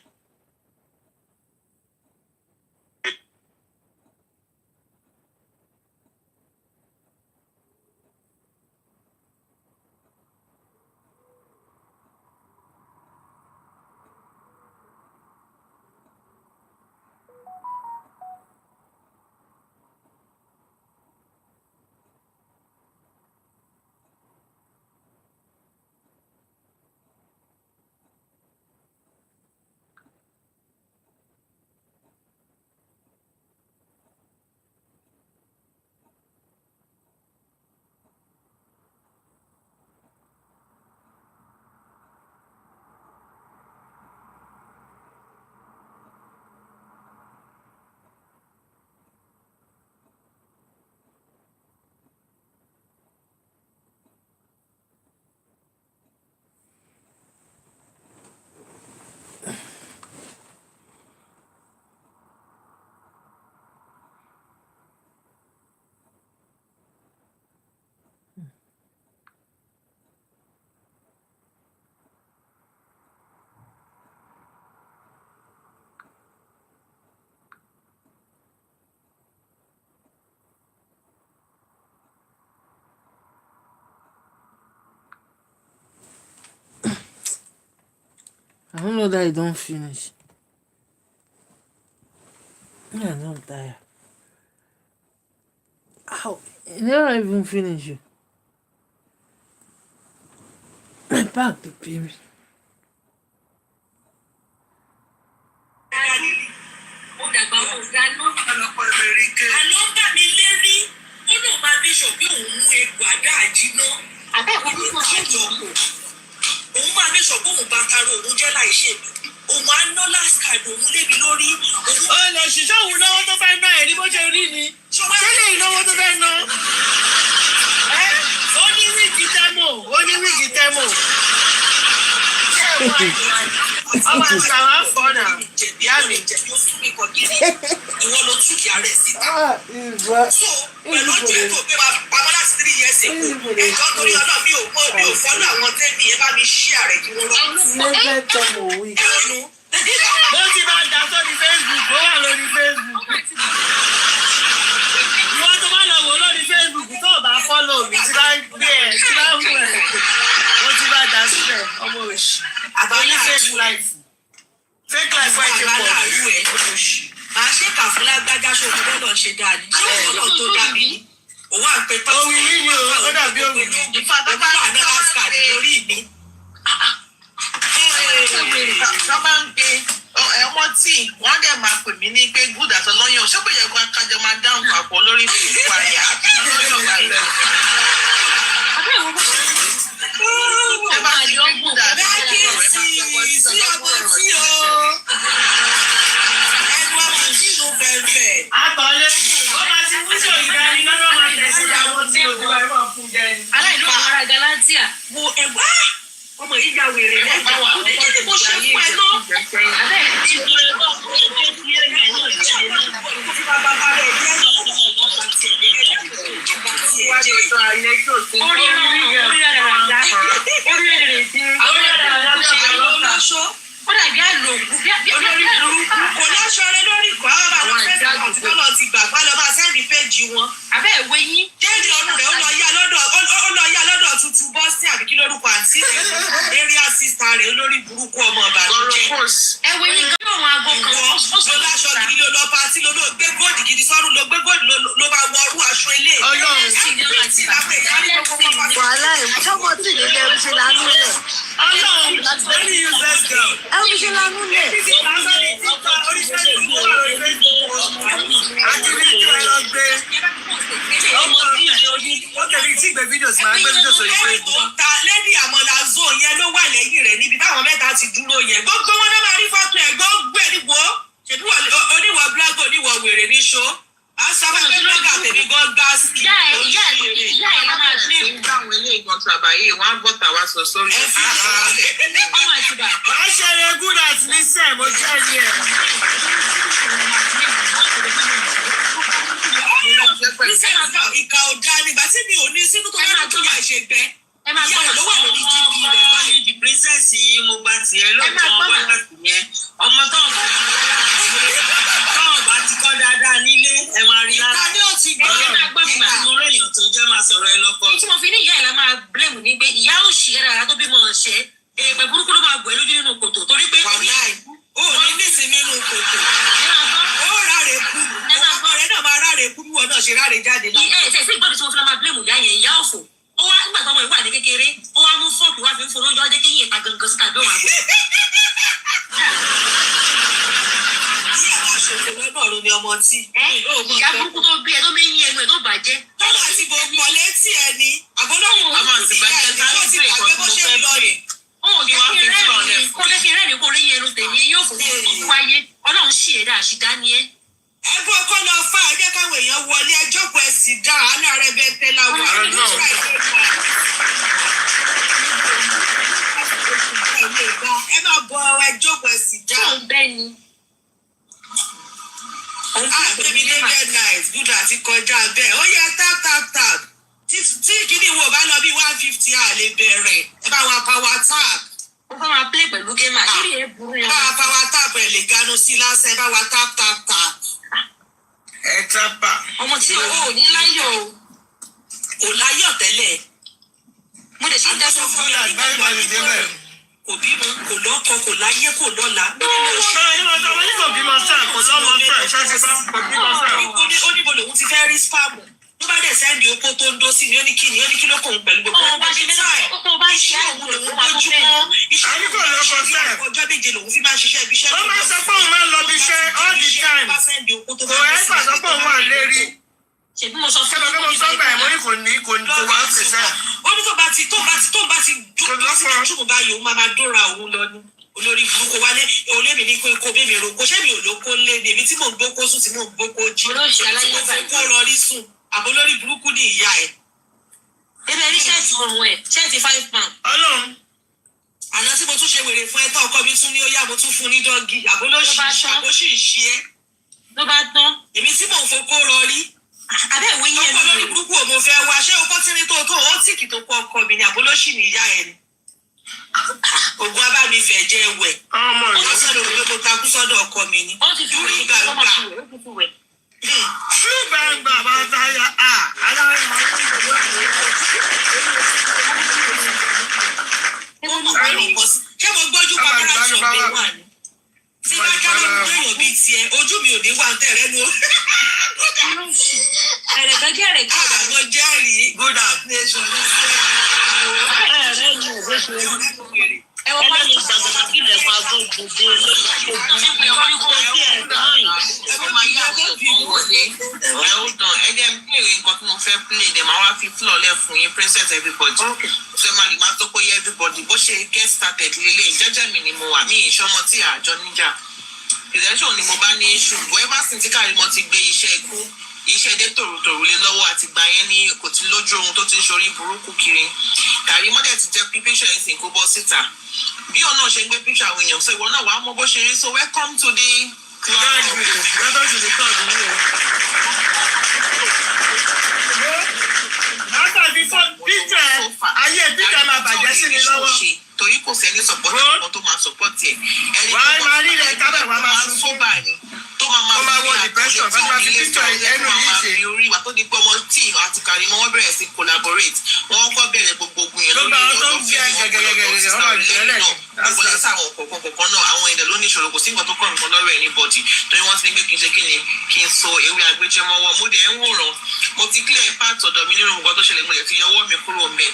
I don't know that I don't finish. I don't tire. Ow, it never even finish you. My back to pay me. Òun máa ní sọ pé òun bá taro òun jẹ́ láìṣe mi. Òun á ná last card òun lébi lórí. Ó lọ ṣiṣẹ́ òun lọ́wọ́ tó fẹ́ ná ẹ̀rí bó ṣe rí ni. Ṣé lè lọ́wọ́ tó fẹ́ ná? Ó ní wíìgì tẹ́mọ̀. ọmọ àti àwọn afọ́nà ìyá mi jẹ̀bi ó fún mi kọ gidi ìwọ ló tún kí ara ẹ̀ síta. so pẹ̀lú ọjọ́ ètò pé pamọ́ láti 3 years ago ẹ̀jọ́ torí ọ̀nà mi ò fọ́lọ́ àwọn tẹ́lẹ̀ ẹ bá mi ṣí ààrẹ kí wọ́n lọ. bó ti bá dá sórí Facebook ó wà lórí Facebook. ìwọ́n tó bá lọ wò lórí Facebook tó bá fọ́lọ̀ mi tí bá ń gbé ẹ̀ tí bá ń mú ẹ̀ ó ti bá dá sílẹ̀ ọmọ òṣì. àbáyé fake life wọ́n ti pọ̀ jù. màá ṣe kà fún lágbájá ṣòkò bọ́lọ̀ ṣe dáa ni ṣé ọ̀nà tó dàbí ni òun àpè tó ń rí ni ó dàbí òun ìfà tó bá wà náà láṣkà lórí mi. tó bá ń gbé ọmọ tí wọ́n dẹ̀ máa pè mí ní pé good àti ọlọ́yàn ṣé kò yẹ kó kájọ máa dáhùn papọ̀ lórí fífi àyà lọ́yọ̀ báyìí. ẹ bá ti gbé good àti ọlọ́yàn ẹ bá ti wọ́n sí ọmọ tí o. ẹnu ọmọ tí ló bẹ̀rẹ̀. àtọ̀lé ó máa ti mú sọ ìdarí lọ́dọ̀ máa tẹ̀sí àwọn tí o ti wá ẹ̀wọ̀n fún jẹ. aláìlú ọ̀rọ̀ Galatia. mo ẹ̀wá ọmọ yìí ya wèrè lẹ́gbàá wa kí ni mo ṣe fún ẹ náà. abẹ́ ìdílé ẹ̀ náà kò ṣe é fi ẹ̀yìn ẹ̀ náà jáde náà. kò fi bàbá bá rẹ̀ jẹ́ ó dàbí àlòkù olórí burúkú kò láṣọ rẹ lórí ìkọ́ àwọn àwọn fẹ́ẹ́ àti tọ́lọ̀ ti gbà pa lọ máa sẹ́ẹ̀dì péjì wọn. abẹ́ ìwé yín. déèdì ọdún rẹ̀ ó lọ yá lọ́dọ̀ tuntun bọ́sì àbí kí lórúkọ àǹtí rẹ̀ area sister rẹ̀ olórí burúkú ọmọ ìbànújẹ́. ẹ̀wé yín kan náà wọn aago kan. ló láṣọ gidi ló lọ pátí ló gbé góòdì gidi sọ́run ló gbé góòdì ló bá wọ ọrú aṣọ ilé. wàhálà ìjọba tí ní lẹ́rú ṣe lánú lẹ̀. Ọlọ́run lórí useless girl. ẹrú ṣe lánú lẹ̀. àti fídíò ẹ lọ gbé ọmọ ó tẹ̀lé tí ìgbẹ́ fídíò sí máa ń gbé fídíò sórí Facebook. ta lẹ́dí àmọ́lá zone yẹn ló wà lẹ́yìn rẹ̀ níbi táwọn mẹ́ta ti dúró yẹn gbogbo wọn náà máa rí fọ́tò ẹ̀ gbogbo ẹ̀ níbo ṣèbí oníwọ̀ blọ́gì oníwọ̀ wèrè ní ṣó. Asaba pé blọ́gà tèmi gan gáàsì. ìyá ẹ̀ máa gbé ìgbàwọn ilé ìgbọ̀n tàbáyé wọn á bọ̀ tàwa sọ sórí. ọmọ àtìgbà. wàá ṣe eré good at ní sẹ́ẹ̀ mo jẹ́rìí ẹ̀. ìkà ọ̀dà nígbà tí mi ò ní sínú tó bá tó máa ṣe gbẹ. ìyá ló wà lórí gp rẹ̀ báyìí. the princess yìí mo gba tiẹ̀ lóòótọ́ ọgbọ́n láti yẹn ọmọ tó bá ti kọ́ dáadáa nílé ẹ máa rí lára. ìka ni ó ti gbọ́ ìgbà tí mo rẹ̀yìn tó jẹ́ máa sọ̀rọ̀ ẹ lọ́kọ. tí mo fi ní ìyá ẹ̀ la máa blame ní pé ìyá ò ṣì ẹ̀ rárá tó bímọ ṣe èèpẹ̀ burúkú ló máa gbẹ̀ lójú nínú kòtò torí pé. wàláì ó ní nísìn nínú kòtò ó ráre kú ọmọ rẹ náà máa ráre kú bí wọn náà ṣe ráre jáde náà. ẹ ṣe sí ìgbọ́dọ̀ tí mo fi máa blame ìyá yẹn ìyá ọ̀fọ̀ ó wá nígbà tó ọmọ ìwà ní kékeré ó wá mú fọ́ọ̀kì wá fi ń fonú ọjọ́ kéyìn ìta gangan sí tàbí òun àgbẹ̀. lọ́dọ̀ ni ọmọ tí. ìyá burúkú tó bí ẹ tó méyìn ẹnu ẹ tó bàjẹ́. tọ́lá ti bò pọ̀ létí ẹ ni àbọ̀dọ̀wọ̀ kò sí ìyá ẹ̀ tó ti gbàgbé bó ṣe ń lọ rè. ó ní kó kékeré ní kó rí yẹn ló tèmi yóò fún mi wáyé ọlọ́run ṣì ẹ̀dá àṣìdá ni ẹ́. ẹgbẹ́ ọkọ lọ fà á jẹ́ káwọn èèyàn wọlé ẹjọ́ pọ̀ ẹ̀ sì dá àánú rẹ̀ bẹ́ẹ̀ tẹ́ láwọ̀. ẹ máa bọ ẹjọ́ pọ̀ ẹ̀ sì dá. fún bẹ́ẹ̀ ni. Baby dey get nice good àti kọjá bẹ́ẹ̀ ó yẹ tap tí kíní wo bá lọ bí 150 à lè bẹ̀rẹ̀ ẹ bá wa power tap. ó fẹ́ máa play pẹ̀lú gémà ṣé rí ẹ burú yẹn. bá wa power tap ẹ̀ lè ganu sí lásán ẹ bá wa tap. ẹ tápà. ọmọ tí o ò ní láyọ̀ o. kò láyọ̀ tẹ́lẹ̀. mo lè ṣe ń dẹ́sọ̀ fún mi nígbà kò bímọ kò lọ́kọ kò láyé kò lọ́la. ó níbo lòun ti fẹ́ rí spam ló bá dẹ̀ sẹ́ndì oko tó ń dó sí ni ó ní kí ló kò ń pẹ̀lú gbogbo ọmọ iṣẹ́ òun lòun gbójúmọ́ iṣẹ́ ọjọ́ méje lòun fi máa ń ṣiṣẹ́ ibi iṣẹ́. ó máa sọ pé òun máa ń lọ bí iṣẹ́ all the time kò ẹ́ pàṣẹ pé òun wà lérí. ṣèbí mo sọ fún mi. sọ́gbà ẹ̀ mo ní kò wá ṣẹṣẹ́. ó ní tó bá ti dúró sí ìjùmọ̀ báyìí òun máa dóra òun lọ ní olórí burúkú wálé olómi ní kó bẹ́ẹ̀ mi roko ṣé mi ò lóko lé ní èmi tí mò ń gbókó sùn tí mò ń gbókó jí tí mo fẹ́ kó rọrí sùn àbò lórí burúkú ní ìyá ẹ̀. ebe ní ṣẹ́ẹ̀tì ọ̀run ẹ̀ ṣẹ́ẹ̀tì 5 pound. Ọlọ́run àná tí mo tún ṣe wèrè fún ẹ tán ọkọ mi tún ní ó yá mo tún fún ní dọ́gì àbólóṣì ṣe é. ló bá tán. èmi tí mò ń fokó rọrí. abẹ́ ìwé yẹn ọkọ lórí burúkú ò mo fẹ́ wá ṣé okó tí ní tó ó tìkì tó kọ ọkọ mi ni àbólóṣì ní ìyá ẹ ni. ògùn abámifẹ̀ jẹ́ wẹ̀. ọmọ ó sọ̀rọ̀ pé mo takú sọ́dọ̀ ọkọ mi ni. ó ti fi wẹ̀ ṣùgbọ́n bá táyà aláwọ̀ ṣé mo gbójú pamọ́ra ṣọ̀gbìn wà ní. tí bá jáwé gbẹ̀yàn bíi tiẹ̀ ojú mi ò ní wà tẹ̀rẹ́ nu. ẹ̀rẹ̀gẹ́gẹ́rẹ̀ kí àwọn jẹ́rìí good nation ní ẹ wọ́n máa ń gbàgbà kí ilẹ̀ máa gbọ́ gbogbo princess everybody. So ma lè máa tó pé everybody bó ṣe get started lélẹ̀ jẹ́jẹ́ mi ni mo wà mí ìṣọmọ tí àjọ níjà. Ìdẹ́sọ̀ ni mo bá ní ṣùgbọ́n ever since tí Kàrímọ́ ti gbé iṣẹ́ ikú iṣẹ́ dé tòrútòrú lé lọ́wọ́ àti gbà yẹn ní kò tí lójú ohun tó ti ń ṣorí burúkú kiri. Kàrímọ́ dẹ̀ ti jẹ́ pí píṣọ̀ yẹn sì kó bọ́ síta. Bí ọ̀nà ṣe ń gbé píṣọ̀ àwọn èèyàn sọ ìwọ náà wàá mọ bó ṣe rí so welcome to the club. ayé píkà máa bàjẹ́ sí mi lọ́wọ́. Torí kò sẹ́ni sọ̀pọ̀tì kan tó máa sọ̀pọ̀tì ẹ̀. wàá máa rí rẹ̀ kábẹ̀ wàá máa sún sóbà ni. Tó máa wọ depression fẹ́ máa fi píkà ẹnu yìí ṣe. Orí wa tó di pé ọmọ tí àti Kàrímọ́ wọ́n bẹ̀rẹ̀ sí collaborate. Wọ́n kọ́ bẹ̀rẹ̀ gbogbo ogun yẹn lórí ọ̀dọ́ fíìmù gbogbo lẹ́sà àwọn kọ̀ọ̀kan náà àwọn èdè ló ní ìṣòro kò sí nǹkan tó kọ̀ nǹkan lọ́rọ̀ anybody torí wọ́n ti ní pé kí n ṣe kí n so ewé agbéjẹmọ́wọ́ mo dẹ̀ ń wòran mo ti clear part ọ̀dọ̀ mi nínú nǹkan tó ṣẹlẹ̀ mo lè fi yọwọ́ mi kúrò ń bẹ̀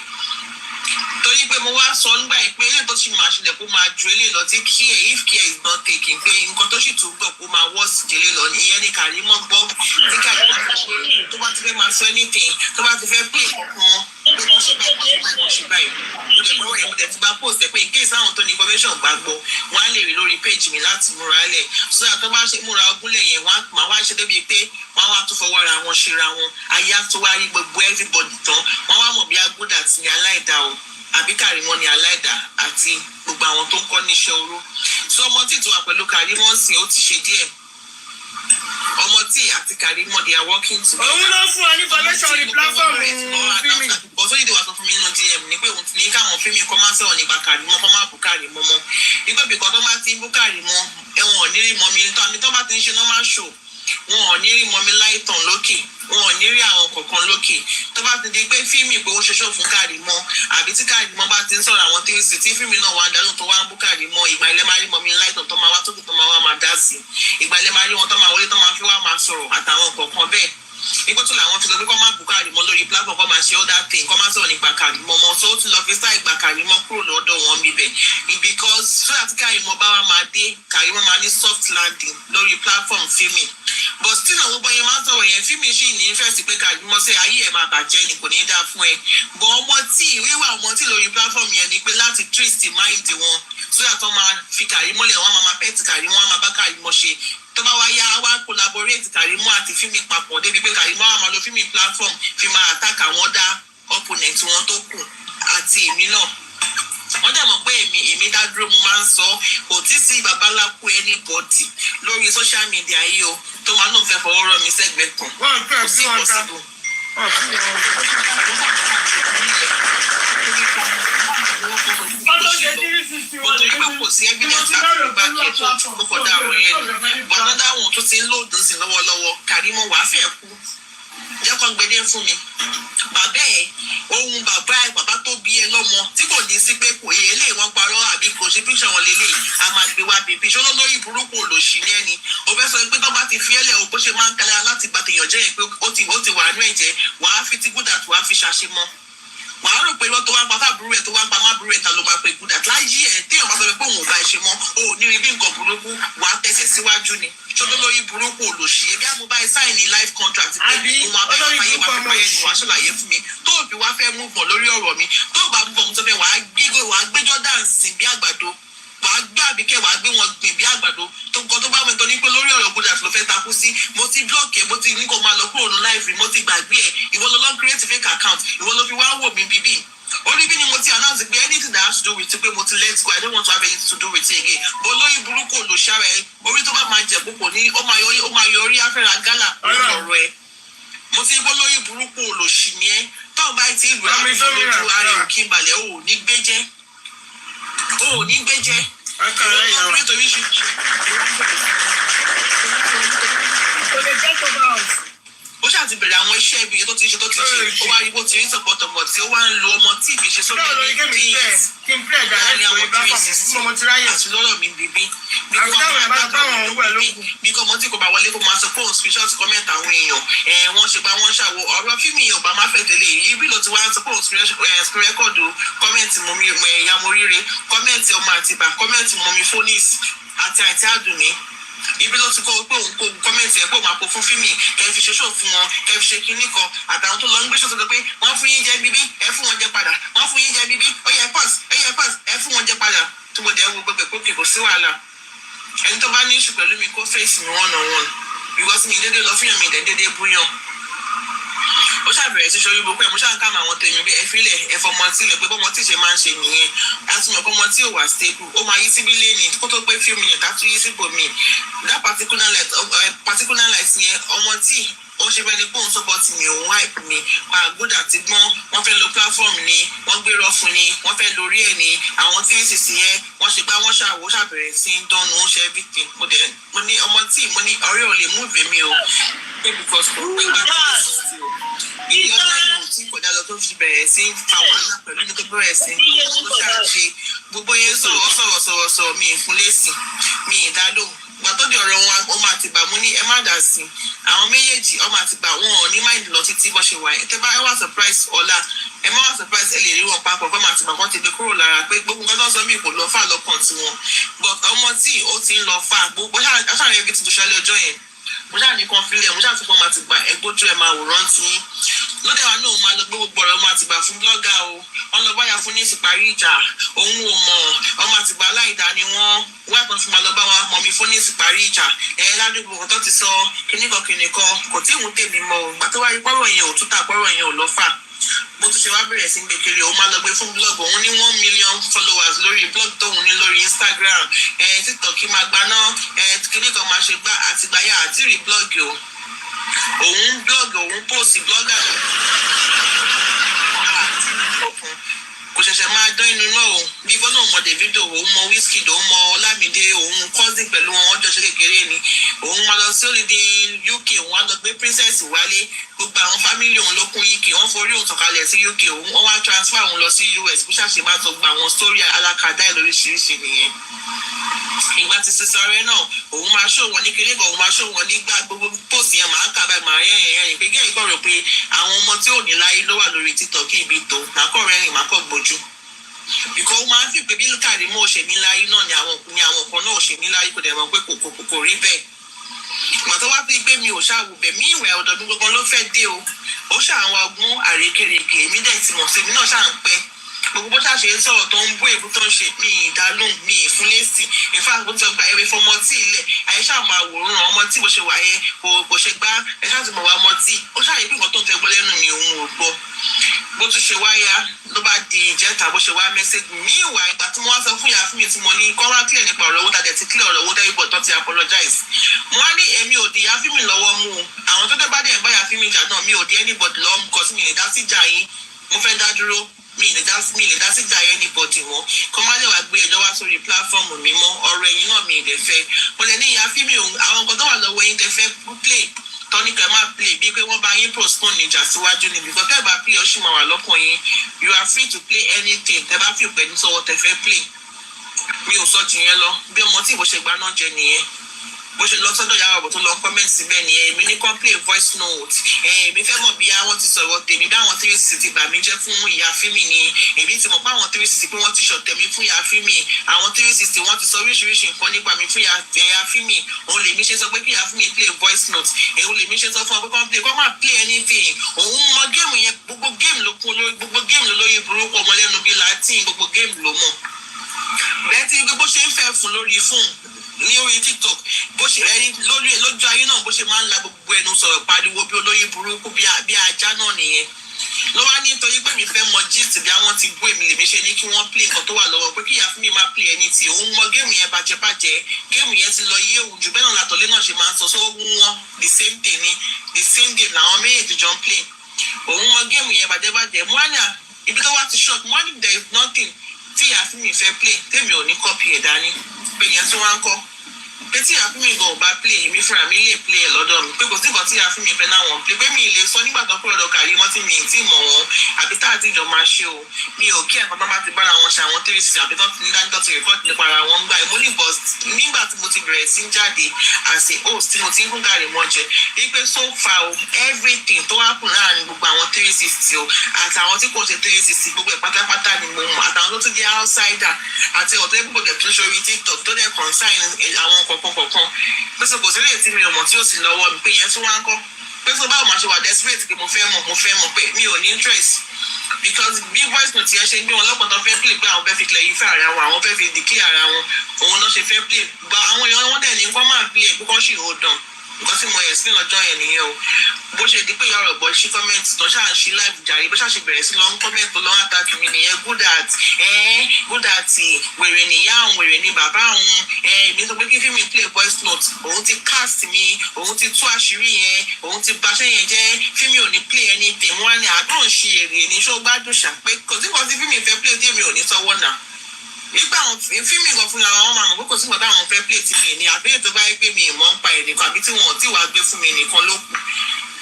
torí pé mo wá sọ nígbà yìí pé eléyìí tó ṣì máa ṣẹlẹ̀ kó máa ju eléyìí lọ tí care if care is not taken pé nǹkan tó ṣì tún gbọ̀ kó máa worse jẹ́lé lọ ìyẹn ni Kàrímọ́ gbọ́ tí Kàrímọ́ ti ṣe tó bá ti fẹ́ máa sọ anything tó bá ti fẹ́ play kankan pé kò ṣe báyìí kò ṣe báyìí mo dẹ̀ gbọ́ ẹ̀ mo dẹ̀ ti bá post ẹ̀ pé in case àwọn tó ní information gbàgbọ́ wọ́n á lè rí lórí page mi láti múra lẹ̀ so that tó bá ṣe múra ogúnlẹ̀ yẹn wọ́n máa wá ṣe débi pé wọ́n wá tún fọwọ́ ra wọn ṣera wọn ayé á tó wá rí gbogbo everybody tán wọ́n wá mọ̀ bí agbódà ti ní aláìdá o àbí Kàrímọ́ ni aláìdá àti gbogbo àwọn tó ń kọ́ níṣẹ́ oró so ọmọ tí tó wà pẹ̀lú Kàrímọ́ sí ó ti ṣe díẹ̀ ọmọ tí àti Kàrímọ́ they are working together. òun ló fún wa ní information ní platform fíìmì. bọ́sọ́ yìí wà sọ fún mi nínú DM ní pé òun ti ní káwọn fíìmì kọ́ máa sọ̀rọ̀ nípa Kàrímọ́ kọ́ máa bú Kàrímọ́ mọ́ nígbà bìkan tó máa ti ń bú Kàrímọ́ ẹ̀wọ̀n ò ní rí mọ́ mi tó àmì tó bá ti ń ṣe normal show wọn ò ní rí mọ́mí láìtàn lókè wọn ò ní rí àwọn kọ̀ọ̀kan lókè tó bá ti di pé fíìmù pé ó ṣoṣo fún Kàrímọ́ àbí tí Kàrímọ́ bá ti ń sọ̀rọ̀ àwọn tírísì tí fíìmù náà wà ń dánú tó wá ń bú Kàrímọ́ ìgbà ilẹ̀ máa rí mọ́mí láìtàn tó máa wá tókè tó máa wá máa dá sí ìgbà ilẹ̀ máa rí wọn tó máa wọlé tó máa fi wá máa sọ̀rọ̀ àtàwọn kọ̀ọ̀kan bẹ́ẹ̀ nígbà tó làwọn fi sọ pé kọ́ máa bú Kàrímọ́ lórí platform kọ́ máa ṣe other thing kọ́ máa sọ̀rọ̀ nípa Kàrímọ́ mọ́ so ó ti lọ fi sáà ìgbà Kàrímọ́ kúrò lọ́dọ̀ wọn bíbẹ̀ because so that Kàrímọ́ bá wá máa dé Kàrímọ́ máa ní soft landing lórí platform fíìmù but still àwọn ọgbọ́n yẹn máa ń sọ̀rọ̀ yẹn fíìmù ṣì ní fẹ́ẹ̀sì pé Kàrímọ́ sẹ́ ayé ẹ̀ máa bàjẹ́ ni kò ní í dáa fún ẹ but ọmọ tí wíwà ọmọ tí lórí platform yẹn ni pé láti twist mind wọn so that wọ́n máa fi Kàrímọ́ lẹ̀ wọ́n máa pẹ́ẹ́tì Kàrímọ́ wọ́n máa bá Kàrímọ́ ṣe tó bá wá yá wá collaborate Kàrímọ́ àti fíìmù papọ̀ débi pé Kàrímọ́ á máa lo fíìmù platform fi máa attack àwọn dá opponent wọn tó kù àti èmi náà wọ́n dẹ̀ mọ̀ pé èmi dá dúró mo máa ń sọ kò tí sí babaláku anybody lórí social media yìí o tó máa náà fẹ́ fọwọ́ rọ́ mi sẹ́gbẹ̀ẹ́ kan kò sí possible. Nítorí pé kò sí evidence láti gba kí ètò ìfowópamọ́ dá orí ẹ̀ but another one tó ti ń lòdù sí lọ́wọ́lọ́wọ́ Kàrímọ́ wàá fẹ́ kú jẹ́ kó gbẹdẹ fún mi bàbá ẹ̀ ohun bàbá tó bí ẹ lọ́mọ tí kò ní sí pé kò yẹ eléyìí wọ́n parọ́ àbí kò ṣe píṣọ̀ wọn lélẹ̀ a máa gbé wá bèbí ṣọlọ́ lórí burúkú olòṣì ní ẹni o fẹ́ sọ pé tó bá ti fi ẹlẹ̀ o bó ṣe máa ń kalẹ̀ láti gbà tèèyàn jẹ́ yẹn pé ó ti wà nú ẹ̀jẹ̀ wàá fi ti gúdà tó wàá fi ṣàṣemọ́ wàá rò pé lọ́tọ́ wá ń pa fábùrú ẹ̀ tó wá ń pa mábùrú ẹ̀ ta ló máa pe gúdà láyé ẹ̀ téèyàn bá sọ pé òun ò bá ẹ ṣe mọ́ o ò ní rí bí nǹkan burúkú wàá tẹ̀sẹ̀ síwájú ni ṣọlọ́ lórí burúkú olòṣì ẹbí àmúbá ẹ sáìn ní life contract pé òun abẹ́rẹ́ fàyè máa fi pẹ́yẹ ni wàá ṣàlàyé fún mi tó o bí wàá fẹ́ mú bọ̀ lórí ọ̀rọ̀ mi tó o bá mú bọ̀ mo sọ fẹ́ wàá gbẹ́jọ́ dáǹsì bí àgbàdo wàá gbé àbíkẹ́ wàá gbé wọn gbìn bí àgbàdo tó nǹkan tó bá wọn tó ní pé lórí ọ̀rọ̀ gbọdọ̀ ló fẹ́ takú sí mo ti blọ́ọ̀kì ẹ̀ mo ti ní kó máa lọ kúrò ní láìfì mo ti gbàgbé ẹ̀ ìwọ ló lọ create fake account ìwọ ló fi wá wò mí bíbí orí bí ni mo ti announce want to be anything that has to do with it, but let's go. I don't want to have anything to do with it again. But lórí burúkú ló ṣàrẹ̀ orí tó bá máa jẹ púpọ̀ ní ó máa yọrí afẹ́ra gálà ọ̀rọ̀ ẹ̀. Mo ti gbọ́ lórí burúkú ló ṣì ní ẹ́. Tọ́ọ̀ bá ti ìlú àmì lójú ara òkè balẹ̀ ò ní gbé jẹ́. Ò ní gbé jẹ́. Nítorí ṣe. Ó ṣáà ti bẹ̀rẹ̀ àwọn iṣẹ́ ibi tó ti ṣe ó wá rí bó ti rí tọ̀pọ̀tọ̀pọ̀ tí ó wá ń lo ọmọ tí ìfi ṣe sórí ní láàrin àwọn kérésì àti lọ́rọ̀ mi bíbí bí kò mọ́ tí kò bá wọlé kó máa sọ pé òun screenshot comment àwọn èèyàn wọ́n ṣe pa wọ́n ṣàwọ̀ ọ̀rọ̀ fíìmù yẹn ò bá máa fẹ́ tẹ̀lé yìí bí ló ti wá ń sọ pé òun screen record comment mọ̀mí ẹ̀yà moríire comment ọmọ àtìbà comment mọ̀mí phoenix àti àìtí àdùnní ibi ló ti kọ́ pé òun kò kọ́mẹ̀ntì ẹ̀ pé òun àpò fún fíìmì kẹ́ fi ṣe ṣó fún wọn kẹ́ fi ṣe kinní kan àtàwọn tó lọ ń gbé ṣó tó pé wọ́n fún yín jẹ bíbí ẹ fún wọn jẹ padà wọ́n fún yín jẹ bíbí ó yẹ pọ́s ẹ fún wọn jẹ padà tó bó dẹ̀ wo gbogbo ìpókè kò sí wàhálà ẹni tó bá ní ìṣù pẹ̀lú mi kó fèsì mi one on one because mi dédé lọ fíyàn mi dédé búyàn ó ṣàbẹ̀rẹ̀ sí ṣorí gbogbo ẹ̀ mo ṣáà ń káàmù àwọn tèmi bí ẹ fílẹ̀ ẹ fọmọ sílẹ̀ pé bọ́mọ tí ṣe máa ń ṣe nìyẹn láti mọ̀ bọ́mọ tí ò wà stable ó máa yí síbí lẹ́nìí kó tó pé few minutes á tún yí síbò míì that particular light yẹn ọmọ tí ó ṣe bẹ́ẹ̀ ni pé òun support mi òun hype mi pa àgùdà ti gbọ́n wọ́n fẹ́ lo platform ni wọ́n gbé rọ́ọ̀fù ni wọ́n fẹ́ lórí ẹ̀ ni àwọn tí ń sisi yẹn wọ́n ṣe gbá wọ́n ṣàwọ́ ṣàbẹ̀rẹ̀ sí ń dánù ó ṣe everything mo ní ọmọ tí mo ní ọ̀rẹ́ ò lè move mi o pé because kò pé gbà tó ń sisi o ilé ọjọ́ ìlú tí kò dá lọ tó fi bẹ̀rẹ̀ sí ń fa wàhálà pẹ̀lú ní tó bẹ̀rẹ̀ sí ń ṣàṣe gbogbo yẹn sọ̀rọ̀ mi ìfúnlẹ́sì mi ìdádò gbàtọ́ di ọ̀rọ̀ wọn ọmọ àtìgbà mú ní ẹ má dà sí àwọn méjèèjì ọmọ àtìgbà wọn ò ní máìlì lọ títí bọ́ ṣe wà ẹ tẹ́ bá ẹ wà surprise ọ̀la ẹ má wà surprise ẹ lè rí wọn papọ̀ fọmọ àtìgbà kan ti gbé kúrò lára pé gbogbo nǹkan tó ń sọ mí kò lọ fà lọ́kàn tiwọn but ọmọ tí ó ti ń lọ fà gbogbo aṣáájú ẹbí ti tó ṣẹlẹ̀ ọjọ́ yẹn mo ṣáà ní kan fílẹ̀ mo ṣáà tún fọmọ àtìgbà ẹgbójú ẹ máa wòrán tí lóde wa náà máa lọ gbé gbogbo ọ̀rọ̀ ọmọ àtìgbà fún blọ́gà o wọn lọ báyà fún ní ìsìparí ìjà òun ò mọ̀ ọmọ àtìgbà aláìdá ni wọ́n kan fún ma lọ bá wa mọ̀ mi fún ní ìsìparí ìjà ládùúgbò kan tó ti sọ kíníkan kò tí ìwọ̀n tèmi mọ́ o gbà tó wáyé pọ́rọ̀ yẹn ò túta pọ́rọ̀ yẹn ò lọ fà bó tún ṣe wá bẹ̀rẹ̀ sí gbé kiri òun máa lọ gbé fún blog òun ní 1 million followers lórí blog tóun ní lórí Instagram TikTok máa gbaná kíníkan máa ṣe gbá àtìgbáyà àti rí blog o òun blog òun post blogger kò ṣẹ̀ṣẹ̀ máa dán inú náà o bí bọ́lá òun mọ Davido òun mọ Wizkid òun mọ Ọlámídé òun cousin pẹ̀lú wọn ọjọ́ ṣe kékeré ni òun máa lọ sí òlìdí UK òun á lọ gbé princess wálé gbogbo àwọn family òun ló kún UK wọ́n forí òun tọ̀kalẹ̀ sí UK òun wọ́n wá transfer òun lọ sí US bó ṣàṣe máa tó gba àwọn story alákàdá ẹ̀ lóríṣiríṣi nìyẹn ìgbà tí sísọ rẹ náà òun máa ṣó wọn ní kíní kan òun máa ṣó wọn nígbà gbogbo post yẹn máa ń kà báyìí máa rẹ́rìn pé gẹ́gẹ́ ìkọ̀rọ̀ pé àwọn ọmọ tí ò ní láyé ló wà lórí TikTok ibi tó máa kọ̀ rẹ́rìn máa kọ̀ gbójú ìkọ̀ ó máa ń fi pé bí lùkàrí mọ́ òṣèmí láyé náà ni àwọn kan náà òṣèmí láyé kò dẹ̀ mọ̀ pé kò rí bẹ́ẹ̀ ìgbà tó wá fi pé mi ò ṣàwùbẹ̀ mí ìwẹ̀ ọ̀dọ̀dún gbogbo ló fẹ́ dé o ó ṣàwọn ọgbọ́n àrékèrèkè èmi dẹ̀ ti mọ̀ sí èmi náà ṣà ń pẹ́ gbogbo bó ṣàṣe ń sọ̀rọ̀ tó ń bó èbú tó ń ṣe mí ìdálóhùn mi ìfúnlẹ́sì ìfáàgbó tó gba ẹ̀rẹ́ fọmọ tí ilẹ̀ àyíṣà máa wòrán ọmọ tí bó ṣe wà yẹn kò ṣe gbá ẹ̀ṣá ti mọ̀ wá ọmọ tí ó ṣàyè pé nǹkan tó ń fẹ́ gbọ́ lẹ́nu mi òun ò gbọ́ bó tún ṣe wáyà ló bá di ìjẹta bó ṣe wá mẹ́sẹ̀gì mí ìwà ìgbà tí mo wá sọ fún ìyá fún mi tí mo ní kọ́ wá clear nípa ọ̀rọ̀ owó tàdé ti clear ọ̀rọ̀ owó tẹ́lifọ̀ tó ti apologize mo wá ní èmi ò di ìyá fún mi lọ́wọ́ mú o àwọn tó tẹ́ bá dẹ̀ bá ìyá fún mi jà náà mi ò di anybody lọ́wọ́ mú kọ́ sí mi lè dá sí ìjà yín mo fẹ́ dá dúró mi lè dá sí ìjà anybody mọ́ kọ́ má lè wá gbé ẹjọ́ wá sórí platform mi mọ́ ọ̀rọ̀ ẹ̀yìn náà mi lè fẹ́ mo lè ní ìyá fún mi àwọn nǹkan tó wà lọ́wọ́ yín tẹ́ fẹ́ play tọ́ni kẹ́ máa play bíi pé wọ́n bá yín postpone ìjà síwájú ni because tẹ́ bá play ó sì máa wà lọ́kàn yín you are free to play anything tẹ́ bá fi pẹ̀lú sọ́wọ́ tẹ́ fẹ́ play mi ò sọ jù yẹn lọ bí ọmọ tí ìbò ṣe gba náà jẹ nìyẹn bó ṣe lọ sọ́dọ̀ yàrá ọ̀bọ̀ tó lọ comment síbẹ̀ nìyẹn èmi ní kàn play voice note èmi fẹ́ mọ̀ bí àwọn ti sọ̀rọ̀ tèmi bí àwọn 360 ti bà mí jẹ́ fún ìyá fímì ni èmi ti mọ̀ pé àwọn 360 pé wọ́n ti ṣọ̀tẹ̀ mi fún ìyá fímì àwọn 360 wọ́n ti sọ oríṣiríṣi nǹkan nípa mi fún ìyá fímì òun lèmi ṣe sọ pé kí ìyá fímì play voice note òun lèmi ṣe sọ fún ọ pé kàn play kọ́ máa play anything òun mọ géèmù yẹn gbogbo géèmù ló kún gbogbo géèmù lórí burúkú ọmọlẹ́nu bíi latin gbogbo géèmù ló mọ̀ bẹ́ẹ̀ tí gbogbo ṣe ń fẹ́ fún lórí fóònù ní orí TikTok bó ṣe ẹni lójú ayé náà bó ṣe máa ń la gbogbo ẹnu sọ̀rọ̀ pariwo bí olóyè burúkú bí ajá náà nìyẹn ló wá ní nítorí pé mi fẹ́ mọ gist bí àwọn ti gbé mi lèmi ṣe ní kí wọ́n play nǹkan tó wà lọ́wọ́ pé kí ìyá fún mi máa play ẹni tí òun mọ géèmù yẹn bàjẹ́ géèmù yẹn ti lọ yé òun jù bẹ́ẹ̀ náà látọ̀lé náà ṣe máa ń sọ sóhun wọn the same thing ni the same game làwọn méjèèjì jọ ń play òun mọ géèmù yẹn bàjẹ́ mo wá ní ibi tó wá ti short mo wá ní there is nothing tí ìyá fún mi fẹ́ play tèmi ò ní copy ẹ̀ dání pé yẹn tí wọ́n ń kọ́ pé tí ìyá fún mi gan ò bá play èmi fúnra mi lè play ẹ̀ lọ́dọ̀ mi pé kò sí nǹkan tí ìyá fún mi fẹ́ náà wọ́n play pé mi ì lè sọ nígbà tó kúrò lọ kàrí mọ́ tí mi ì tí mọ̀ wọ́n àbí tá àti ìjọ máa ṣe o mi ò kí ẹ̀kan tó bá ti bára wọn ṣe àwọn 360 àbí tó ti ń dájọ́ ti record nípa ara wọn gbà mo ní bọ́s nígbà tí mo ti bẹ̀rẹ̀ sí jáde as a host tí mo ti ń fún gàrí mọ́ jẹ wípé so far o everything tó happen láàrin gbogbo àwọn 360 o àtàwọn tí kò ṣe 360 gbogbo ẹ̀ pátápátá ni mo mọ̀ àtàwọn tó tún jẹ́ outsider àti ọ̀tọ́ gbogbo ẹ̀ tó ń ṣorí TikTok tó dẹ̀ consign àwọn kọ̀ọ̀kan pèsè kò sílẹ̀ tí mi ò mọ̀ tí ó sì lọ́wọ́ mi pé yẹn tún wá ń kọ́ pèsè báwo máa ṣe wà desperate pé mo fẹ́ mọ̀ pé mi ò ní interest because bí voice note yẹn ṣe ń gbé wọn lọ́pọ̀ tó fẹ́ play pé àwọn fẹ́ fi clear ifá ara wọn àwọn fẹ́ fi declare ara wọn òun náà ṣe fẹ́ play gba àwọn èèyàn wọn dẹ̀ ní nǹkan máa play pé kọ́ sì hold on nǹkan tí mo explain lọ́jọ́ yẹn nìyẹn o bó ṣe di pé yọrọ bọ ṣí comment tó ṣáà ń ṣí live jàre bó ṣáà ṣe bẹ̀rẹ̀ sí lọ ń comment tó lọ ń attack mi nìyẹn good at wèrè nìyá òun wèrè ní bàbá òun èmi sọ pé kí fíìmù play voice note òun ti cast mi òun ti tú àṣírí yẹn òun ti baṣẹ́ yẹn jẹ́ fíìmù ò ní play anything wọn á ní àdúrà ṣe èrè ní ṣó gbádùn ṣà pé kò sí kan tí fíìmù fẹ́ play tí èmi ò ní sọ́wọ́ náà nígbà àwọn fíìmù kan fún àwọn máa mọ̀ pé kò sí nǹkan táwọn fẹ́ play tí mi ní àbẹ́yẹ tó bá yẹ pé mi ìmọ̀ ń pa ẹ̀ nìkan àbí tí wọn ò tí wàá gbé fún mi nìkan ló kù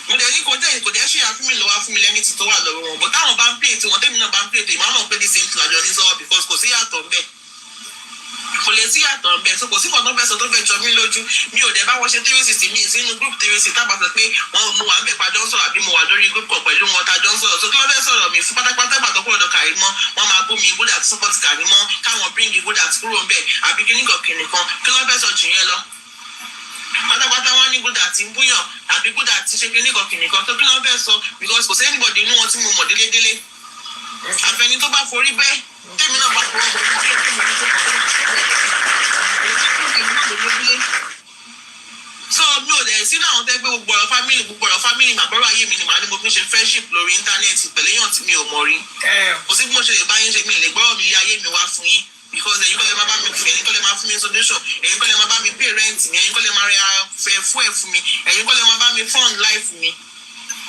mo dẹ̀ ní kò dẹ̀ ṣe àfihàn lọ́wọ́ fún mi lẹ́ni tí tó wà lọ́wọ́ wọn bó táwọn bá ń play tí wọn tẹ́mi náà bá ń play tí ìmọ̀ àwọn pé the same thing àjọ ní sọ́wọ́ because kò sí yàtọ̀ ń bẹ̀ kò lè sí yàtọ̀ ń bẹ̀ so kò sí nǹkan tó fẹ́ sọ tó fẹ́ jọ mí lójú mi ò dẹ̀ bá wọn ṣe 360 mi sínú group 360 tábà sọ pé wọn mo wà ń bẹ̀ pàjọ́ ń sọ̀rọ̀ àbí mo wà lórí group kan pẹ̀lú wọn tájọ́ ń sọ̀rọ̀ so kí ló fẹ́ sọ̀rọ̀ mi fún pátápátá ìbàdàn kúrò lọ kàrí mọ́ wọn máa bú mi good at support kàrí mọ́ káwọn bring good at kúrò ń bẹ̀ àbí kíníkan kìnìkan kí ló fẹ́ sọ jù yẹn lọ pátápátá wọn ní good at ń búyàn àbí good at ṣe kíníkan kìnìkan tó kí ló fẹ́ sọ because kò sí anybody inú wọn tí mo mọ̀ délédélé àfẹni tó bá forí bẹ́ẹ̀ tèmi náà bá forí so mi ò dẹ̀ sínú àwọn tẹ́gbẹ́ gbogbo ọ̀rọ̀ family màbọ́rọ̀ ayé mi ni màá ní mo fi ń ṣe friendship lórí íńtánẹ́ẹ̀tì pẹ̀lú èèyàn tí mi ò mọ̀ rí kò sí bí mo ṣe lè bá yín ṣe mi lè gbọ́rọ̀ mi ayé mi wá fún yín because ẹ̀yin kọ́ lè máa bá mi fẹ́ ẹ̀yin kọ́ lè máa fún mi solution ẹ̀yin kọ́ lè máa bá mi pay rent mi ẹ̀yin kọ́ lè máa ra fẹ́ fún ẹ̀ fún mi ẹ̀yin kọ́ lè máa bá mi fund life mi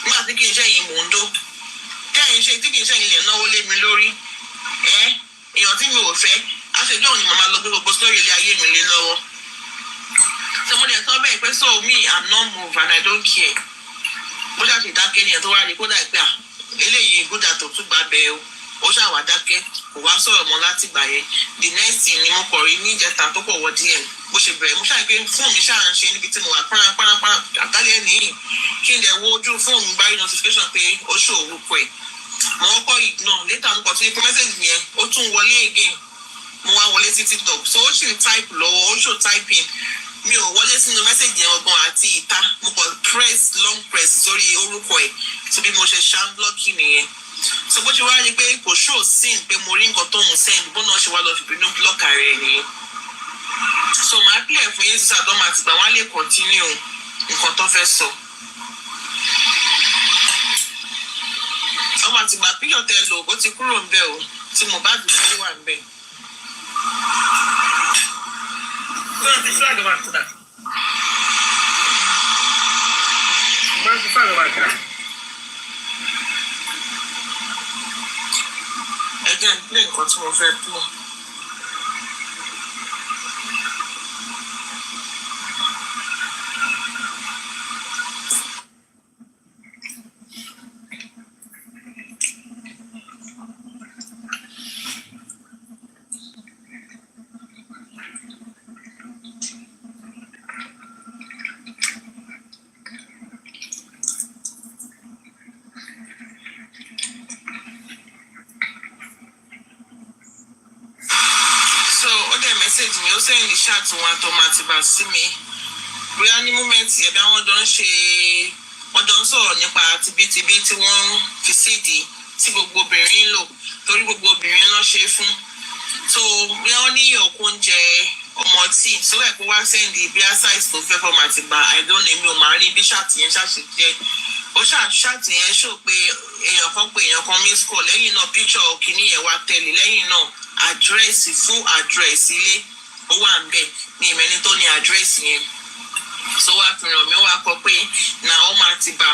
nígbà tí kì í ṣe yín mò ń dó kẹ́yìn ṣe tí kì í ṣe yín lè náwó lé mi lórí èèyàn tí mi ò fẹ́ aṣèjọ́ òní màmá lọ gbé gbogbo story ilé ayé mi lé lọ́wọ́ so mo dẹ̀ sọ bẹ́ẹ̀ pé so me I'm not move and I don't care bó ṣáà ṣe dákẹ́ nìyẹn tó wá rí kódà pé eléyìí gúdà tó tún gbà bẹ́ẹ̀ o ó ṣáà wá dákẹ́ kò wá sọ̀rọ̀ mọ́ láti gbà yẹn the next thing ni mo kọ̀ rí ní ìjẹta tó pọ̀ wọ DM bó ṣe bẹ̀rẹ̀ mo ṣáà pé fóònù mi ṣáà ń ṣe níbi tí mo wà párapárapára àtàlẹ́ nìyí kí n dẹ̀ wo ojú fóònù mi bá rí notification pé ó ṣò orúkọ ẹ̀ mo kọ́kọ́ ignore later mo kọ̀ sí pé message yẹn ó tún wọlé again mo wá wọlé sí TikTok so ó sì ń type lọ́wọ́ ó ṣò typing mi ò wọlé sínú message yẹn ọgbọ́n àti ìta mo kàn long press sórí orúkọ ẹ̀ so bí mo ṣe ṣá blọ́ọ̀kì nìyẹn so bó ṣe wá rí pé kò show sin pé mo rí nǹkan tó ń send bó náà ṣe wá lọ fi bínú blọ́ọ̀kì rẹ̀ nìyẹn so màá clear fún yín sísá àdán àti gbà wọ́n á lè continue nǹkan tó fẹ́ sọ. ọmọ àtìgbà píyọ̀ tẹ lò ó ti kúrò ń bẹ̀ o tí Mohbad ló wà ń bẹ̀. Ẹgbẹ́ ìpínlẹ̀ nǹkan tí mo fẹ́ pọ̀. Message mi ó send the chat wọn tó máa ti bá sí mi bóyá ní múmẹ́ǹtì ẹ̀bí àwọn jọ ń sọ̀rọ̀ nípa tibítibí tí wọ́n fi síìdì tí gbogbo obìnrin ń lò torí gbogbo obìnrin ló ṣe fún so bóyá wọ́n ní òkú oúnjẹ ọmọ tí sọ́wọ́ ẹ̀kọ́ wá send bí size tó fẹ́ fọ́ọ̀mù àti gbà I don't know mi ò máa rí bí ṣáàtì yẹn ṣáàṣì jẹ́ ó ṣàṣàtì yẹn ṣó pé èèyàn kan miss call lẹ́yìn náà picture kìíní yẹn wá tẹ̀lé lẹ́yìn náà àdírẹ́sì fún àdírẹ́sì ilé ó wà ń bẹ̀ ní ìmẹ́ni tó ní àdírẹ́sì yẹn so wá fi ràn mí wá kọ pé na ọmọ Àtìbà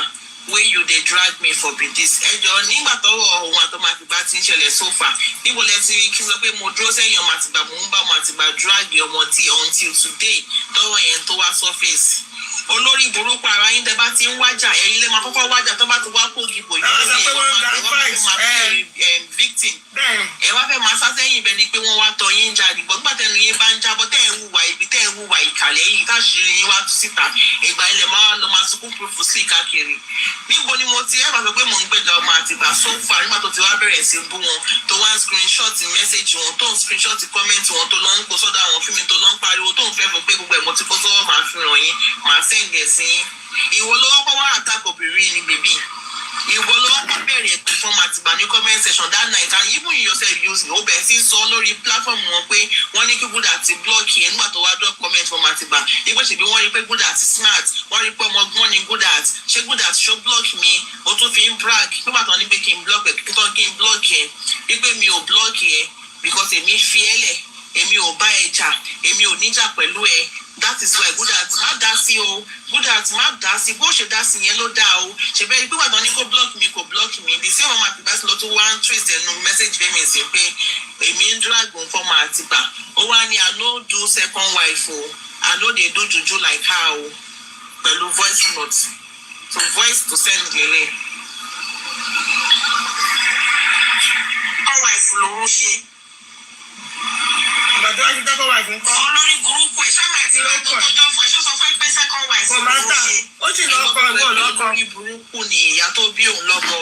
wey you dey drag me for be this ẹjọ nígbà tọ́wọ́ ohun àtọmọ Àtìbà ti ń ṣẹlẹ̀ sófà níbo lẹ ti kí sọ pé mo dúró sẹ́yìn ọmọ Àtìbà mo ń bá ọmọ Àtìbà drag ọmọ tí until today tọ́wọ́ yẹn tó wá surface olórí burúkú ara yín tẹ́ bá ti ń wájà ẹ̀yin lè máa kọ́kọ́ wájà tó bá ti wá kógi pò yín lórí máa victim ẹ wá fẹ́ máa sá sẹ́yìn ibẹ̀ ni pé wọ́n wá tọ́ yín jà dìbò nígbà tẹ́nu yín bá ń jábọ́ tẹ́ ẹ̀ ń hùwà ibi tẹ́ ẹ̀ ń hùwà ìkàlẹ̀ yìí káṣírí yín wá tú síta ìgbà ilẹ̀ máa lọ máa sunkún púrúfù sí káàkiri níbo ni mo ti ẹ̀ bá sọ pé mò ń gbèjà ọmọ Àtìbà sófà nígbà tó ti wá bẹ̀rẹ̀ sí bú wọn tó wá screenshot message wọn tó ń screenshot comment wọn tó lọ ń kó sọ́dọ̀ àwọn fíìmù tó lọ ń pariwo tó ń fẹ́ fún pé gbogbo ẹ̀ mo ti kó sọ́wọ́ máa fi ràn yín máa sẹ́ǹdẹ̀ sí yín ìwọ ló wọ́pọ̀ wá àtàkù obìnrin ni bèbí ìwọ ló wọ́pọ̀ bẹ̀rẹ̀ pé fún Àtìbà ní comment section that night and even you yourself use ó bẹ̀rẹ̀ sí sọ lórí platform wọn pé wọ́n ní kí Gúdà ti block yẹn nígbà tó wá drop comment fún Àtìbà nígbà ṣèbí wọ́n rí pé Gúdà ti smart wọ́n rí pé ọmọ ọgbọ́n ni Gúdà ṣé Gúdà ti ṣó block mi ó tún fi ń brag nígbà tó ní pé kí n block ẹ̀ kí n block yẹn wípé mi ò block yẹn because èmi fi ẹ́ lẹ̀ èmi ò bá ẹ jà èmi ò níjà pẹ̀lú ẹ that is why Gúdà má dá sí o Gúdà má dá sí bó ṣe dá sí yẹn ló dá o ṣe bẹ́ẹ̀ pé wàdán ní kó block mi the same ọmọ Àtìbà ló tún wá ń trace ẹnu message fẹ́mi sí pé èmi ń drag fọmọ Àtìbà ó wá ní I no do second wife o I no dey do juju like her o pẹ̀lú voice note so voice to send lele. Ọwọ́ ìfúnlówó ṣe. Ìgbàdúrà ti dẹ́kọ̀ wà fún kọ́. Olórí burúkú ẹ̀ sábà ti lọ tó tọjọ́ fún ẹ ṣó sọ fún ẹ pé second wife. Kò máa ń tà ó sì lọ́kọ̀ ìwọ lọ́kọ̀. Olórí burúkú ni ìyá tó bí òun lọ́kọ̀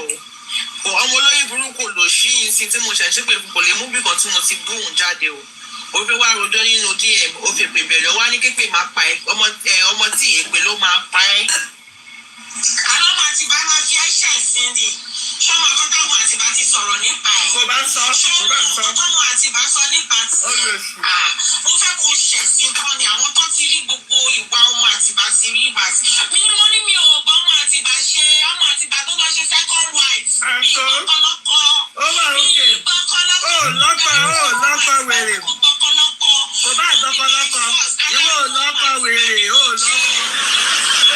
o. Ọmọ olórí burúkú lò sí yín sí tí mo ṣẹ̀ṣẹ̀ pé kò lè mú bí kan tí mo ti gbóhùn jáde o. Ó fẹ́ wá rojọ́ nínú DM ó fi pè bẹ̀rẹ̀ wá ní képe máa pa ẹ́ ọmọ tí èpè ló máa pa ẹ́. Àlọ́ máa ti bá máa fi ẹ̀ṣẹ̀ sí ni. Ṣọ́mọ kan táwọn Àtìbà ti sọ̀rọ̀ nípa ẹ̀. Kò bá ń sọ. Ṣọ́mọ táwọn Àtìbà sọ nípa tiẹ̀. Ó fẹ́ kó ṣẹ̀sìn kan ni àwọn tó ti rí gbogbo ìwà ọmọ Àtìbà ti rí ìwà sí. Mi ni mo ní mi ò bá ọmọ Àtìbà ṣe ọmọ Àtìbà tó lọ ṣe second wife. Mi ìgbọ́kọlọ́kọ. Ó wà òkè. Ó lọ́kọ̀ wèrè. Kò bá àgbọ́kọlọ́kọ. Ìwọ ò lọ́kọ̀ wèrè. Ó lọ́kọ̀.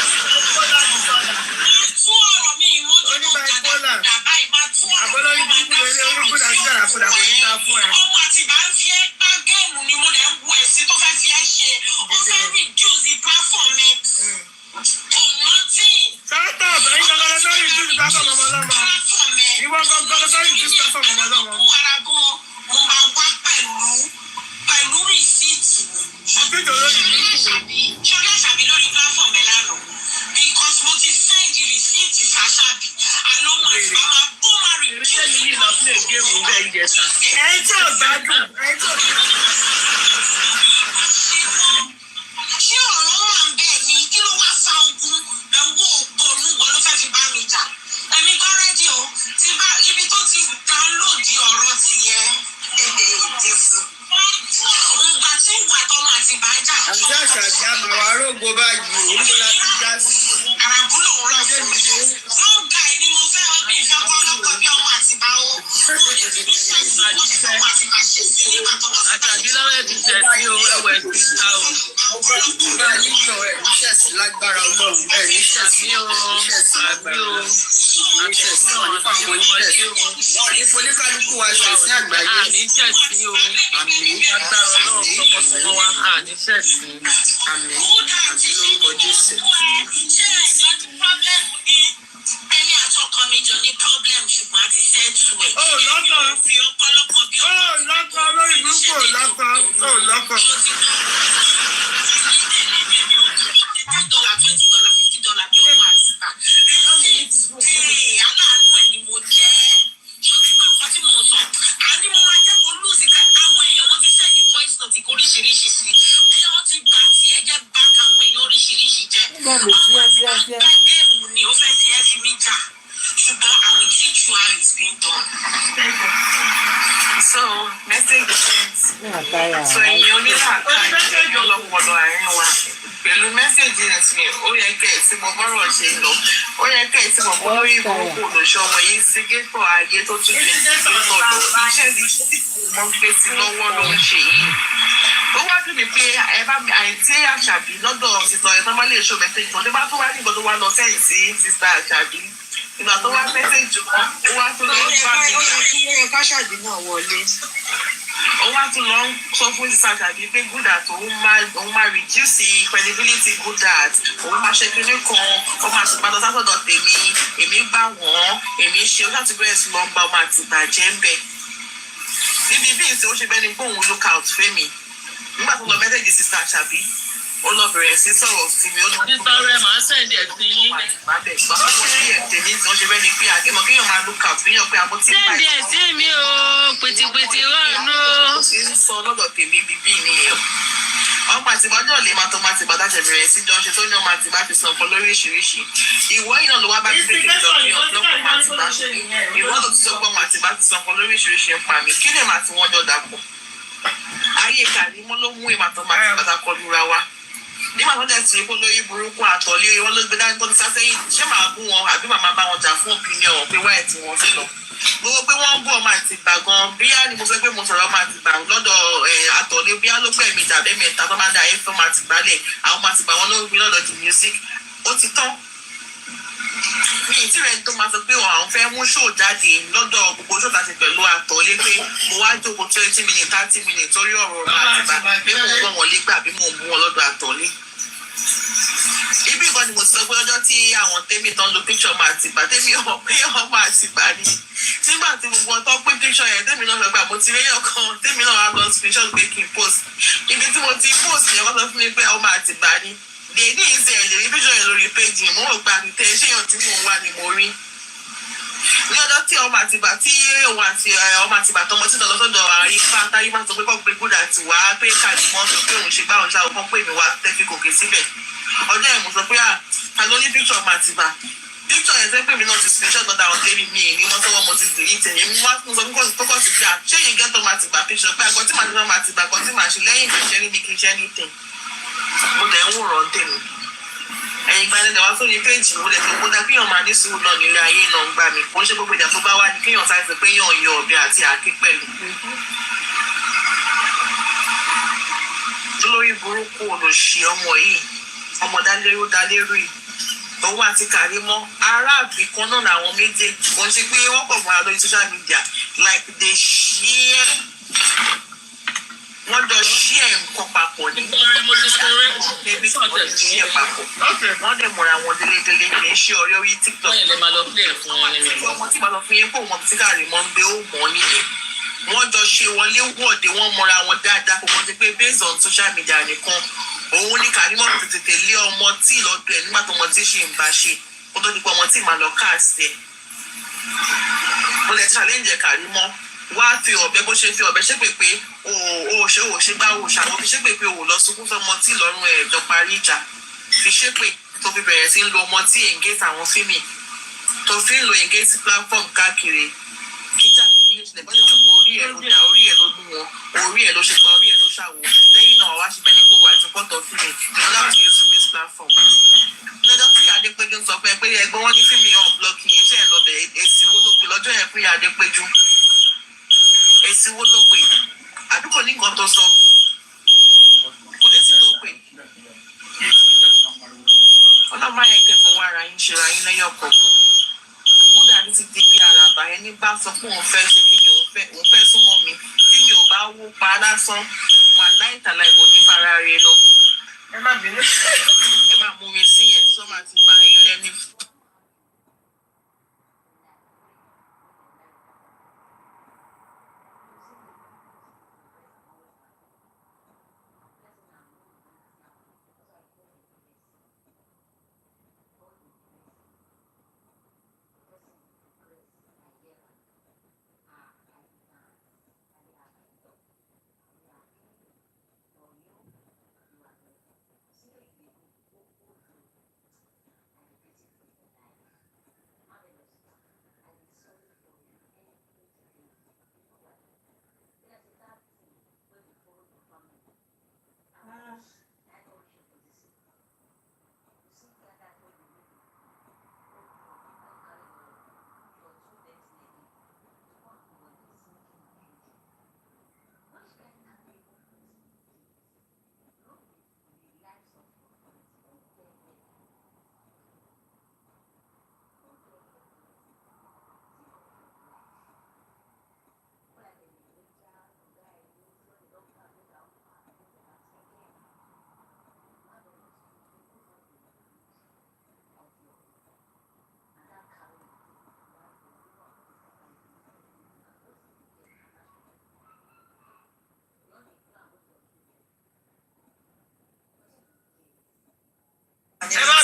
Àbọ̀lọ́rí bíbí lórí orúkú láti dára fúnra kò ní ta fún ẹ. Ọmọ Àtìbà ń fi ẹ́ gbá géèmù ni mo lè ń wo ẹ̀sìn tó fẹ́ fi ẹ́ ṣe. Ó fẹ́ reduce the platform ẹ̀ to nothing. Sọ́tọ̀ ọ̀bẹ̀rin gangan lọ sórí ìdúró platform ọmọ ọlọ́mọ. Ìwọ gangan lọ sórí ìdúró platform ọmọ ọlọ́mọ. Mo máa wá pẹ̀lú rìsíìtì. Ṣùgbọ́n lórí ìdúró. Ṣọlá Àṣàbí lórí platform ẹ̀ lánàá. Because mo ti send rìsíìtì Àṣàbí. Àlọ́ máa ti bá máa kó máa rí. Ṣé mi yìí lọ play game bẹ́ẹ̀ ìjẹta? Ẹ̀yin tí ò gbádùn. Ṣé ọ̀rọ̀ wà ń bẹ̀ ni kí ló wá fa ogun ẹ̀wọ́ ògbónú wọn ló fẹ́ fi bá mi jà? Ẹ̀mí gbọ́ rédíò ti bá ibi tó ti download ọ̀rọ̀ tiẹ̀ èdè fún. Ìgbà tí ìwà tọmọ Àtìbà jà. Àti Àṣàbí àmàwà arógbó báyìí òun ló láti já sí. Àràbù lòun rà fún mi. Wọ́n ga ẹ̀ ni mo fẹ́ ọ́ bí ìfẹ́ kọ́ lọ́kọ̀ bí ọmọ Àtìbà o. Àṣàbí lọ́wọ́ ẹ̀ ti tẹ̀ sí o ẹ̀wẹ̀ sí ta o. Bá a níjọ ẹ̀ níṣẹ́ sí lágbára Ọlọ́run ẹ̀ níṣẹ́ sí àgbà o. Níṣẹ́ sí wọn nípa àwọn oníṣẹ́ sí wọn. Wọ́n ní políkálukú wa ṣẹ̀ sí àgbáyé. Níṣẹ́ sí o. Àmín. Agbára Ọlọ́run tọmọtọmọ wa. Níṣẹ́ sí. Àmín. Àmín lórúkọ Jésù. Ṣé ẹ̀jọ́ ti pọ́blẹ́mù ní ẹni àtọkọ mi jọ ní pọ́blẹ́mù ṣùgbọ́n a ti ṣẹ́ẹ̀tù ẹ̀. Ó lọ́kọ̀. Fi ọ̀pọ̀lọpọ̀ bí Ó lọ́kọ̀ lórí burúkú ò lọ́kọ̀. Ó lọ́kọ̀. $10, $20, $50 bí ọmọ Àtìbà. Aláàánú ẹ̀ ni mo jẹ́. Ṣòtúbà kan tí mo sọ, àní mo máa jẹ́ kó lùsì ká àwọn èèyàn wọn ti sẹ́ni voice note oríṣiríṣi sí. Bí wọ́n ti bá tiẹ̀ jẹ́ bá káwọn èèyàn oríṣiríṣi jẹ́. Àwọn géèmù ni ó fẹ́ fi ẹ́ fi mí jà. Ṣùgbọ́n I will teach you how it's been done. So, message is so you only have time to look for the pẹ̀lú mẹ́sẹ̀gì ẹ̀sìn ó yẹ kẹ́ ẹ̀ tí mo bọ́rọ̀ ṣe lọ ó yẹ kẹ́ ẹ̀ tí mo bọ́ lórí ìbúrúkú olùṣọ́ ọmọ yìí sí gẹ́tọ̀ ayé tó tún lè sí gẹ́tọ̀ lọ iṣẹ́ tí mo gbé sí lọ́wọ́ ló ń ṣe yìí. Ó wá dùn mí pé ẹ bá mi àìtí àṣàbí lọ́dọ̀ sísọ ẹ̀ tó bá lè ṣó mẹ́sẹ̀gì kan tó bá tó wá ní ìgbà tó wá lọ sẹ́yìn sí sísá àṣàbí ìgbà tó wá mẹ́sẹ̀gì kan ó wá tó lọ bá mi. Ó yẹ kí káṣàbí náà wọlé. Ó wá tún lọ sọ fún sísá àṣàbí pé good at òun máa reduce credibility good at òun máa ṣe kinní kan ó máa sì padà sátọ̀dọ̀ tèmi èmi gbà wọ́n èmi ṣe ó láti bẹ̀rẹ̀ sí lọ gba ọmọ àti ìbàjẹ́ ń bẹ̀. Níbi bí ìsìn ó ṣe bẹ́ẹ̀ ni pé òun look out fẹ́mi nígbà tó lọ mẹ́tẹ̀ẹ̀dì sísá àṣàbí ó lọ bẹ̀rẹ̀ sí sọ̀rọ̀ sí mi ó lọ. Sísá rẹ̀ máa ń sẹ̀ǹdì ẹ̀ sí yín. Bàbá mo ṣe yẹ tèmi tí wọ́n ṣe bẹ́ẹ̀ ni pé àgẹ́mọ̀ kéèyàn máa look out kéèyàn pé àbótí ń bá sẹ́ǹdì ẹ̀ sí mi o pìtìpìtì rọ̀nù. ó sì ń sọ lọ́dọ̀ tèmi bíbí nìyẹn. Ọmọ àtìgbàjọ́ lè máa tọ́ máa ti bàtà ṣẹ̀bẹ̀rẹ̀ sí jọ ṣe tó ní ọmọ àtìgbà ti sàn fún lóríṣiríṣi. Ìwọ yìí náà ló wá bá mi pé kí n lọ kí ọ̀pọ̀lọpọ̀ ọmọ àtìgbà ṣe. Ìwọ ló ti sọ pé ọmọ àtìgbà ti sàn fún lóríṣiríṣi ń pa mí kí lè máa ti wọ́n jọ dàpọ̀. Ayé Kàrímọ́ ló mú ìmàtọ́ máa ti bàtà kọlu ra wa. Nígbà tó dẹ̀ ti kó lórí burúkú àtọ̀lé wọn ló gbé dání tó ti sásẹ́yìn ṣé màá bú wọn àbí màmá bá wọn jà fún opinion pé wáyé tí wọ́n fi lọ. Gbogbo pé wọ́n bú ọmọ àtìgbà gan bíyá ni mo sọ pé mo sọ̀rọ̀ ọmọ àtìgbà lọ́dọ̀ àtọ̀lé bíyá ló pẹ̀ mí tàbí mẹ́ta tó máa ń da ayé fún ọmọ àtìgbà lẹ̀ àwọn ọmọ àtìgbà wọn ló ń gbé lọ́dọ̀ the music ó ti tán. Mi ì tí rẹ̀ tó máa sọ pé àwọn fẹ́ mú ṣó jáde lọ́dọ̀ gbogbo ṣó tàti pẹ̀lú àtọ̀lé pé mo wá jókòó 20 minutes 30 minutes torí ọ̀rọ̀ ọmọ àtìgbà pé mo gbọ́ wọn lé gbà bí mo mú wọn lọ́dọ̀ àtọ̀lé. Ibi ìkan ni mo sọ pé ọjọ́ tí àwọn tèmi tán lo picture ọmọ àtìgbà tèmi ọmọ àtìgbà ni nígbà tí gbogbo ọtọ́ pé picture yẹn tèmi náà fẹ́ gbà mo ti réyàn kan tèmi náà wá lọ screenshot pé kí n post ibi tí mo ti post yẹn wọ́n sọ fún mi pé ọmọ àtìgbà ni dèédé ìṣe ẹ̀ lè rí picture yẹn lórí page mo rò pé àtìtẹ́ ṣéyàn tí mò ń wá ni mo rí ní ọjọ́ tí ọmọ àtìgbà tí òun àti ọmọ àtìgbà tọmọ tí lọ sọ́dọ̀ àrífà táyé máa sọ pé kọ́ pé good àti wá pé Kàrímọ́ sọ pé òun ṣe gbá òun ṣáà kọ́ pé mi wá tẹ́fí gòkè síbẹ̀ ọjọ́ yẹn mo sọ pé ta ló ní picture ọmọ àtìgbà picture yẹn sẹ́ pé mi náà ti screenshot lọ́dọ̀ àwọn tẹ́mi mi ní wọ́n tọ́wọ́ mo ti delete ẹ̀ mi wá fún sọ fún kọ́sì tó kọ́sì pé ṣé yìí gẹ́tọ̀ ọmọ àtìgbà picture pé àgọ́ tí màá ti fẹ́ ọmọ àtìgbà kan tí màá ṣe lẹ́yìn ìgbésẹ̀ ní mi kì í ṣe anything mo dẹ̀ ń wòrán tèmi ẹ̀yin gba ẹ̀dẹ̀ wá sórí péjì mo lè fi kó dá kéèyàn máa ní sùúrù náà nílé ayé náà ń gbà mí kò ń ṣe gbogbo ìjà tó bá wá ní kéèyàn sáré sọ pé yàn yọ ọ̀bẹ àti àáké pẹ̀lú. lórí burúkú olùṣí ọmọ yìí ọmọ dálérú yìí òun àti Kàrímọ́ aráàbí kan náà làwọn méjèèjì kò ń ṣe pé wọ́n pọ̀ mọ́ra lórí social media like they share wọ́n jọ share nǹkan papọ̀ ní ẹbí tí wọ́n ti share papọ̀ wọ́n dẹ̀ mọ̀ra wọn délédélé kì í ṣe ọ̀rẹ́ orí TikTok ọmọ tí màá lọ fún yín pé òun tí Kàrímọ́ ń gbé ó mọ̀ nìyẹn wọ́n jọ ṣe wọlé wọ̀de wọ́n mọ̀ra wọn dáadáa kò kàn ti pé based on social media nìkan òun ní Kàrímọ́ ti tètè lé ọmọ tí lọ́dọ̀ ẹ̀ nígbà tó ọmọ tí ṣe ń bá ṣe kó tó di pé ọmọ tí màá lọ káàsì ẹ̀ mo lè challenge Kàrímọ́ wá fi ọ̀bẹ bó ṣe fi ọ̀bẹ ṣépè pé o ṣe gbá o ṣàwọn fi ṣépè pé o lọ sunkún fọmọ tí lọ́rùn ẹ̀ jọ parí ìjà fi ṣépè tó fi bẹ̀rẹ̀ sí ń lo ọmọ tí engage àwọn fíìmì tó fi ń lo engage platform káàkiri kíjà kìíní ìṣẹ̀lẹ̀ bọ́lẹ̀ tó kọ orí ẹ̀ ló dá orí ẹ̀ ló lú wọn orí ẹ̀ ló ṣe pa orí ẹ̀ ló ṣàwò lẹ́yìn náà wá ṣe bẹ́ẹ̀ ní kó wà ní pọ́tọ̀ fíìmì ní láti use fíìmì platform. lọ́jọ́ tí Adépéjú sọ pé ẹgbẹ́ wọn ní fíìmì ọ̀ blọọkì yìí ṣe ń lọ bẹ̀ èsì wo ló pè lọ́jọ́ yẹn fún Adépéjú èsì wo ló pè àbí kò ní nǹkan tó sọ kò dé sí tó pè ọlọ́mọ yẹn kẹfọ́ wá ara yín ṣe ra yín lẹ́yìn ọ̀kọ̀ọ̀kan búdà ní ti di bí àràbà ẹni bá sọ pé òun fẹ́ ṣe kí ni òun fẹ́ súnmọ́ mi tí mi ò bá wó pa lásán wà láìtàláì kò ní fara rẹ lọ ẹ má bínú ẹ má mú mi sí yẹn sọ máa ti bà yín lẹ́ni.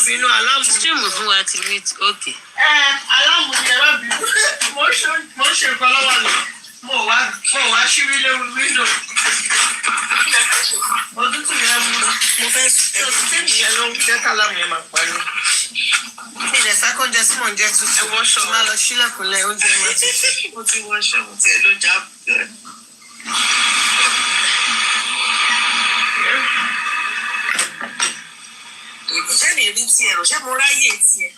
bínú aláàmù. Stream fún wa ti meet okay. Aláàmù ni ẹ̀rọ bí mo ṣe nǹkan lọ́wọ́ ni mo wá ṣírí lórí wíńdò. Òtútù yẹn mo fẹ́ sẹ́ni yẹn ló ń jẹ́ kálámù yẹn máa parí. Mi ìdẹ̀ sákọ́njẹ sí mò ń jẹ́ tuntun. Ẹ wọṣọ máa lọ sílẹ̀kùnlẹ̀ oúnjẹ máa tuntun. Mo ti wọṣọ mo tiẹ̀ ló já bẹ́ẹ̀. Ṣé mi rí tiẹ̀ rò? Ṣé mo ráyè tiẹ̀?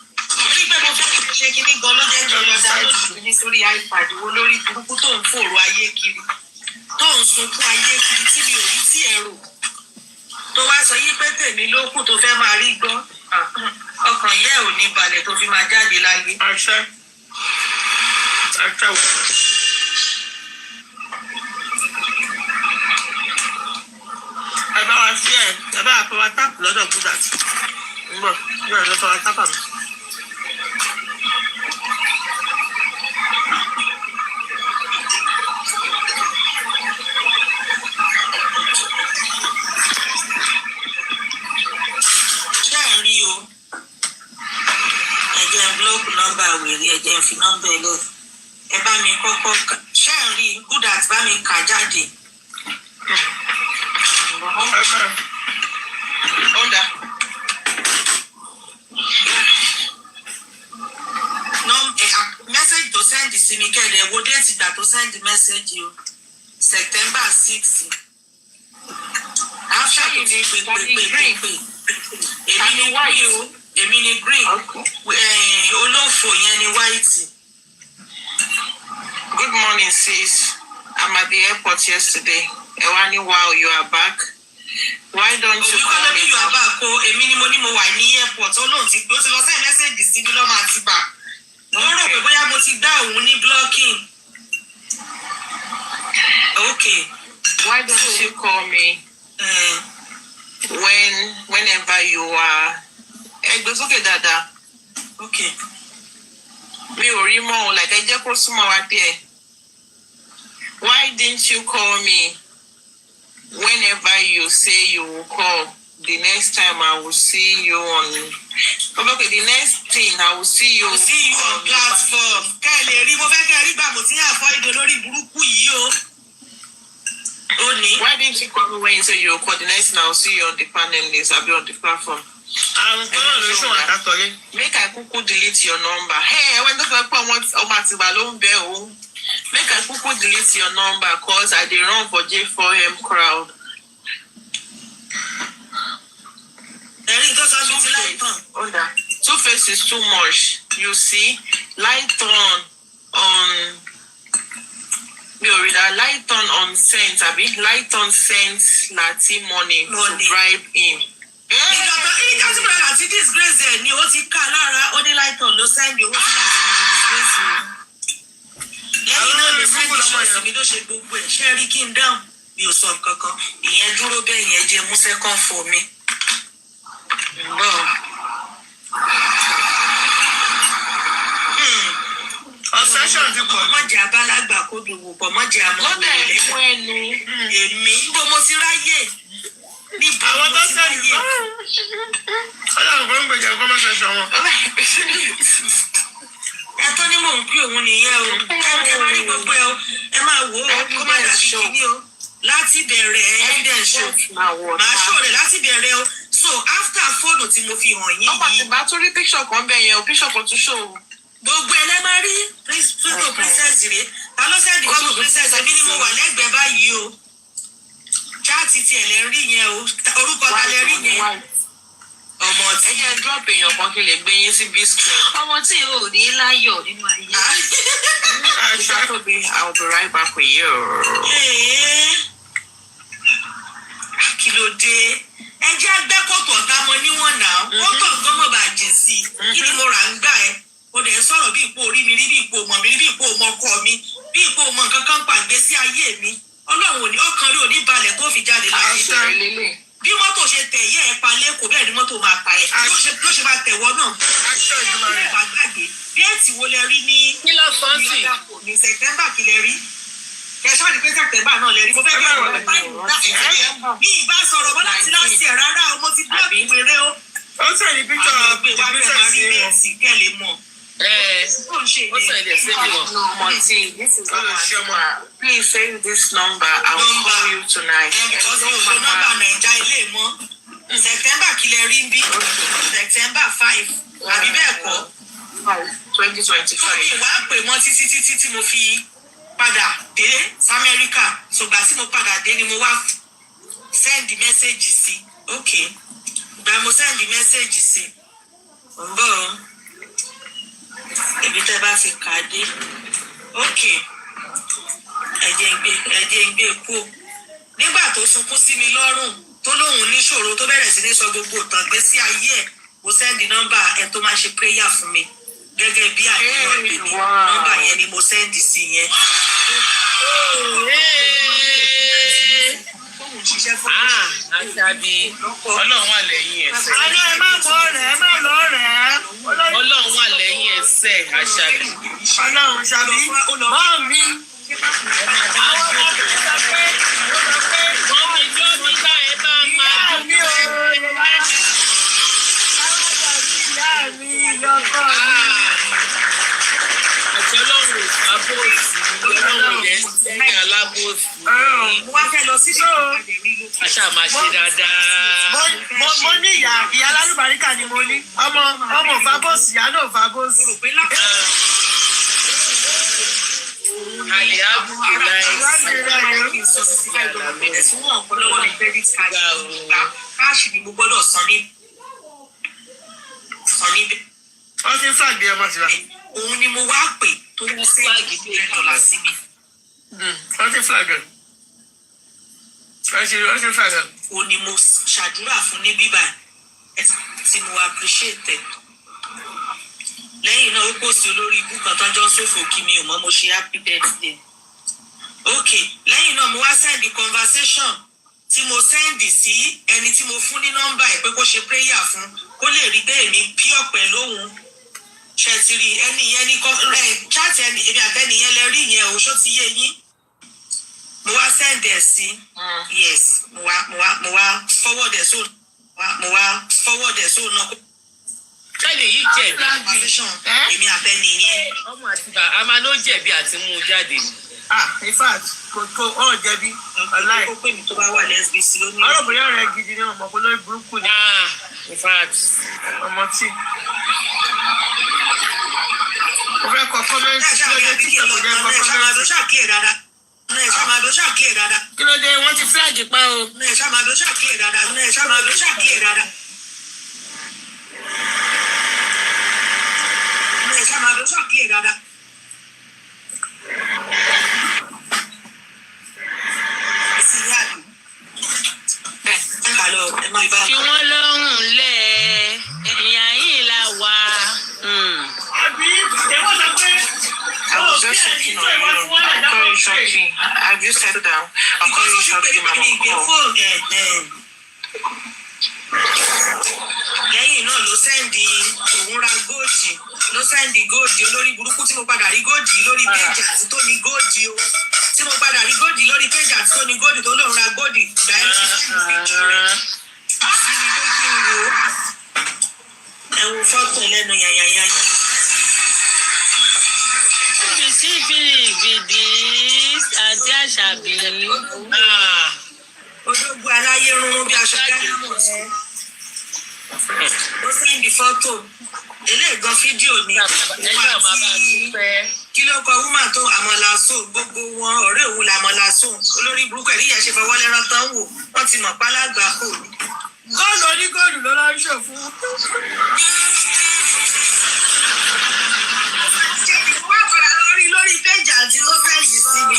Orí pé mo fẹ́ ṣe kíní gan ló jẹ́ jọlọ dáńdù ní sórí iPad wo lórí burúkú tó ń fòrò ayé kiri. Tó ń sunkún ayé kiri tí mi ò rí tiẹ̀ rò. Tó wá sọ yí pé tèmi ló kù tó fẹ́ máa rí gbọ́. Ọkàn yẹ́ ò ní balẹ̀ tó fi máa jáde láyé. Àṣẹ wò. Ẹ bá wa sí ẹ bá wa pọwọ́ táàpù lọ́dọ̀ gúdà. Ń bọ̀ ní ọ̀dọ́ pọwọ́ táàpù mi. Blọọkù nọ́mbà wèrè ẹ̀jẹ̀ fi nọ́mbà ẹ̀ lọ. Ẹ bá mi kọ́kọ́ ṣe ń rí Gúdàt bá mi kà jáde. Ọ̀dà. Mẹ́sẹ̀gì tó sẹ́ndì sí mi kẹ́ẹ̀dẹ̀ wo déètì ìgbà tó sẹ́ndì mẹ́sẹ̀gì o. September 6. After tó ti pè. Èmi ni wáyé o. Èmi ni green. Olófò yẹn ni white. Good morning sis. I'm at the airport yesterday. Ewani, wow, you are back. Why don't you call me? You are back. Èmi ni mo ní mo wà ní airport. Olóhùn ti pé ó ti lọ send message sí mi lọ́mọ àti bà. Mo rò pé bóyá mo ti dá òun ní blocking. Okay. Why don't you call me whenever you are? Ẹgbẹ́ sókè dáadáa. Okay. Mi ò rí mọ́ o, like ẹ jẹ́ kó súnmọ́ wa díẹ̀. Why didn't you call me whenever you say you will call? The next time I will see you on. Okay, the next thing I will see you. I will see you on platform. Kẹ́lẹ̀ rí mo fẹ́ kẹ́ rí gbà mo ti ń àfọ́ ìdè lórí burúkú yìí o. Why didn't you call me when you say you will call? The next thing I will see you on the panel list. I'll be on the platform. Make I kuku delete your number. Hey, when the people want make I kuku delete your number cause I dey run for J4M crowd. Two-Face is too much. You see, light on light on sense. I mean, light on sense. Lati money to bribe him. Ìjọba àti disgrace ẹ̀ ni ó ti ká lára ó ní láìpẹ́ ló sẹ́ndì owó sí láti disgrace mi. Lẹ́yìn náà ló sẹ́ndì ṣọ́ọ̀ṣì mi ló ṣe gbogbo ẹ̀ ṣe rí kí n dáhùn mi ò sọ nǹkan kan ìyẹn dúró bẹ́ẹ̀ yẹn jẹ́ mú second for mi. Obsession ti pọ̀. Mọ̀jẹ̀ abálágbà kó dùwò pọ̀ mọ̀jẹ̀ àmọ́. Lọ́dẹ̀ ẹ̀fọ́ ẹnu. Èmi bó mo ti ráyè. Àwọn tó sẹ́yìn bá ọlọ́run kò ń gbèjà kó má ṣe ṣọ wọn. Ẹ tó ní mò ń pè òun nìyẹn o. Ẹ máa rí gbogbo ẹ o. Ẹ máa wò ó kó má dàbí kíní o. Láti bẹ̀rẹ̀ evidence show. Màá ṣó rẹ̀ láti bẹ̀rẹ̀ o. So after fóònù tí mo fi hàn yín yìí. Ọ̀pọ̀ àti bá tó rí picture kan bẹ̀ yẹn o. Picture kan tún ṣó o. Gbogbo ẹ lẹ́ máa rí fídíò princess rèé. Ta ló sẹ́ẹ̀dì fídíò princess ẹbí ni mo wà lẹ́gbẹ̀ẹ́ báyìí o. Chaati ti ẹ̀lẹ́ rí yẹn o. Orúkọ ta lẹ rí yẹn. Ọmọ tí. Ẹ jẹ́ drop èèyàn kan kí lè gbé yín sí biscuit. Ọmọ tí ò ní láyọ̀ nínú ayé. Ṣàtòbí, I will be right back with you. Kí ló dé? Ẹ jẹ́ agbẹ́kọ̀tọ̀ ọ̀tá mọ níwọ̀n náà. Wọ́n kàn gbọ́n mọ̀ bàjẹ́ sí i. Kí ni mo rà ń gbà ẹ́? O dẹ̀ sọ̀rọ̀ bí ipò orí mi rí, bí ipò mọ̀ mi rí, bí ipò mọ̀ ọkọ mi, bí ipò mọ̀ nǹkan kan pàgbé sí ayé mi. Ọlọ́run òní ọkàn rí òní balẹ̀ tó fi jáde láyé. Bí mọ́tò ṣe tẹ̀ yẹ́ ẹ pa lẹ́kọ̀ọ́ bẹ́ẹ̀ ni mọ́tò máa pa ẹ́. Ló ṣe máa tẹ̀wọ́ náà. Déètì wo lẹ rí ní ní September kí lẹ rí? Kẹ̀sọ́ ni pé September náà lẹ rí. Mo fẹ́ bẹ̀rẹ̀ ọ̀rẹ́ báyìí. Mi ì bá sọ̀rọ̀ bọ́ láti láti ẹ̀ rárá o. Mo ti búlọ̀kì wèrè o. ó sẹ́ni píkítọ̀ pé wá fẹ́ máa rí bẹ́ẹ̀sì kẹ́lẹ̀ mọ̀. ó sẹ́ni dẹ̀ sí ìmọ̀. Please save this number. I will call you tonight. Nọ́mbà Nàìjà ilé mọ́. September kìlẹ̀ rí bí. September 5. Àbí bẹ́ẹ̀ kọ́. 2025. Ìwà pè wọ́n títí tí mo fi padà dé Amẹ́ríkà. Ṣùgbà tí mo padà dé ni mo wá send message sí. Okay. Ìgbà mo send message sí. Ǹbọ̀ ibi tẹ́ bá fi kà dé. Okay. Ẹ̀jẹ̀ ń gbé kú. Nígbà tó sunkún sí mi lọ́rùn tó lóhùn níṣòro tó bẹ̀rẹ̀ sí ní sọ gbogbo ìtàn gbé sí ayé ẹ̀ mo send nọ́mbà ẹ̀ tó máa ṣe prayer fún mi gẹ́gẹ́ bí àdéhùn mi nọ́mbà yẹn ni mo send sí yẹn. Àṣàbí Ọlọ́run wà lẹ́yìn ẹsẹ̀. Ẹ má mọ̀ rẹ̀ ẹ má lọ rẹ̀. Ọlọ́run wà lẹ́yìn ẹsẹ̀ Àṣàbí. Ọlọ́run ṣàbí mọ́ mi. Àṣà máa ṣe dáadáa. Mo ní ìyá alálùbáríkà ni mo ní. Ọmọ òfàbọ̀sì, ìyá náà òfàbọ̀sì. Káàṣì ni mo gbọ́dọ̀ san níbẹ̀. Wọ́n ti ń fàgbé ọmọ tiwa. Òun ni mo wá pè tó wọ́n fẹ́ẹ̀gì $100 sí mi. Wọ́n ti fàgbé. Wọ́n ti fàgbé. Òun ni mo ṣàdúrà fún ní bíbá tí mo appreciate. Lẹ́yìn náà ó pòsì olórí ibú kan tó ń jọ sófò kí mi ò mọ̀ mo ṣe happy birthday. Okay, lẹ́yìn náà mo wá send conversation tí mo send sí ẹni tí mo fún ní nọ́mbà ẹ̀ pé kó ṣe prayer fún kó lè rí bẹ́ẹ̀ mi pure pẹ̀lú òun. Ṣètìrì ẹni yẹn ní chat ẹni èmi àtẹni yẹn lẹ rí yẹn o ṣó ti yé yín. Mo wá send ẹ̀ sí yes mo wá forward ẹ̀ so náà. Ṣáìlì yìí jẹ̀bi. Èmi àtẹni yẹn. Ọmọ àti bàbá a máa ló jẹ̀bi àti mú un jáde. In fact kò ọ̀rọ̀ jẹ̀bi ọ̀láì. Ó pè mí tó bá wà lẹ́sbíìsì lónìí. Ọ̀rọ̀ bóyá rẹ̀ gidi ni ọmọ olórí burúkú ni. In fact. Ọmọ tí. Mo fẹ́ kọ kọ́mẹ́ntì kí ló dé tí kò jẹ́ kọ kọ́mẹ́ntì. Kí ló dé wọ́n ti flag pa o. Kí wọ́n lọ́rùn lẹ̀ ìyá yìí la wà. I was just checking on you. I'll call you shortly. Have you settled down? I'll call you shortly, Mama. Lẹ́yìn náà ló sẹ́ndì òun ra góòdì ló sẹ́ndì góòdì olórí burúkú tí mo padà rí góòdì lórí péjì àti tó ní góòdì o tí mo padà rí góòdì lórí péjì àti tó ní góòdì tó lóun ra góòdì dàílẹ̀ fíjì rẹ̀ sí ni pé kí n wò ó ẹ wo fọ́tò lẹ́nu yàyàyà. Bìdí àti Àṣàbí. Ológun aláyé rúnrún bí aṣọ gáàmù ẹ̀. Ó sẹ́ndì fọ́tò. Eléyìí gan fídíò ni. Kí ló kọ wúmà tó àmọ̀làsó gbogbo wọn ọ̀rẹ́ òun làmọ̀làsó. Olórí burúkú ẹ̀rí yẹn ṣe fọwọ́ lẹ́rán tán wò. Wọ́n ti mọ̀ pálágbá kò ní. Góòlù onígóòlù ló lọ ń ṣò fún. Lórí péjì àti ló fẹ́ yìí sí mi.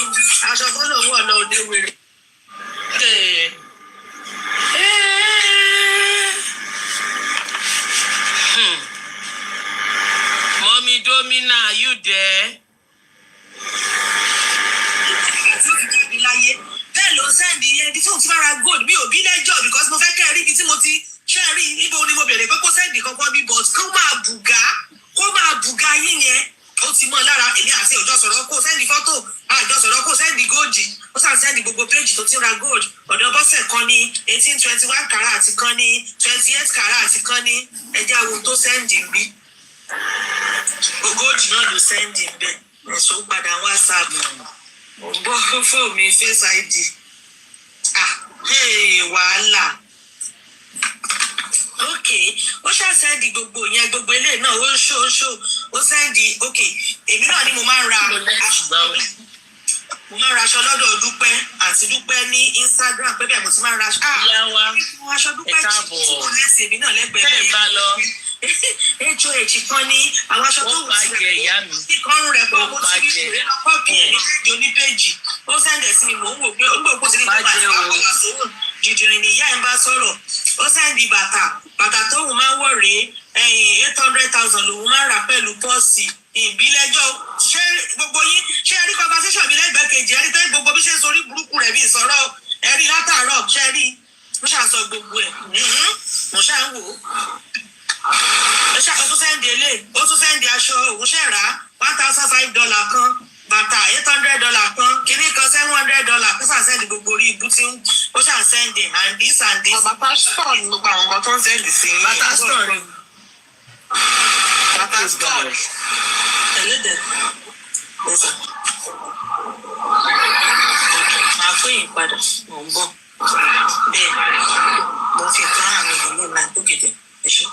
Aṣọ tó lòun ọ̀nà òde wèrè. Mommy Domina, are you there? Bẹ́ẹ̀ ló sẹ́ndì ibi tí mo ti máa ra gold mi ò bí lẹ́jọ́ because mo fẹ́ kẹ́ ẹ rí ibi tí mo ti ṣe rí níbo ni mo bèrè pé kó sẹ́ndì kankan bí but kó máa bùgá yín yẹn ó ti mọ́ lára èmi àti òjò sọ̀rọ̀ kó sẹ́ndì fọ́tò àjọ sọ̀rọ̀ kó sẹ́ndì góòdì ó sàn sẹ́ndì gbogbo péjì tó ti ra gold ọ̀dọ̀ bọ́sẹ̀ kan ní 1821 karat kan ní 28 karat kan ní ẹ̀jẹ̀ àwọn tó sẹ́ndì ń bí gold náà ló sẹ́ndì ń bẹ̀ ẹ̀sùn padà whatsapp bọ́ fóònù mi face id wàhálà ok ó ṣàṣẹ́ndì gbogbo yẹn gbogbo ilé náà ó ṣó ó sẹ́ndì ok èmi náà ni mo máa ń ra aṣọ lọ́dọ̀ Dúpẹ́ àti Dúpẹ́ ní Instagram pé bẹ́ẹ̀ mo ti máa ń ra aṣọ Dúpẹ́ tí mo lẹ́sìn èmi náà lẹ́gbẹ̀ẹ́ bẹ́ẹ̀ bá lọ HOH kan ní àwọn aṣọ tó wù sí kan rẹ̀ pọ̀ mo ti rí ìwé náà kọ́ọ̀pì ẹ̀ níjọ ní péjì ó sẹ́ndẹ̀ sí mi mò ń wò pé ó ń gbò kó ti ní kó bá ti wà kó sówó jìjìrìn ní ìyá ẹ̀ ń bá sọ̀rọ̀ ó sẹ́ndì bàtà tóun máa ń wọ̀ rèé 800,000 lòun máa ń rà pẹ̀lú pọ́ọ̀sì ìbílẹ̀jọ́ ṣé gbogbo yín ṣé ẹ rí conversation mi lẹ́gbẹ̀ẹ́ kejì ẹ rí pé gbogbo bí ṣe ń sorí burúkú rẹ̀ bí ìsọ̀rọ̀ ẹ rí látàárọ̀ ṣé rí mo ṣàṣọ gbogbo ẹ̀ mo ṣà ń wò ó ṣàkóso tó sẹ́ndì eléyìí ó tún sẹ́ndì aṣọ òun ṣẹ̀ rà $1,005 kan bàtà $800 kan kìíní kan $700 kó sàn sẹ́ndì gbogbo orí ibú tí ó ṣàn sẹ́ndì and this. bàtà store ni gbogbo àwọn nǹkan tó ń sẹ́ndì sí i. bàtà store ni. bàtà store. ẹlẹ́dẹ̀. màá pè yín padà mò ń bọ̀ bẹ́ẹ̀ mo fi tán àmì ìlú náà lókèdè ẹ̀ṣọ́.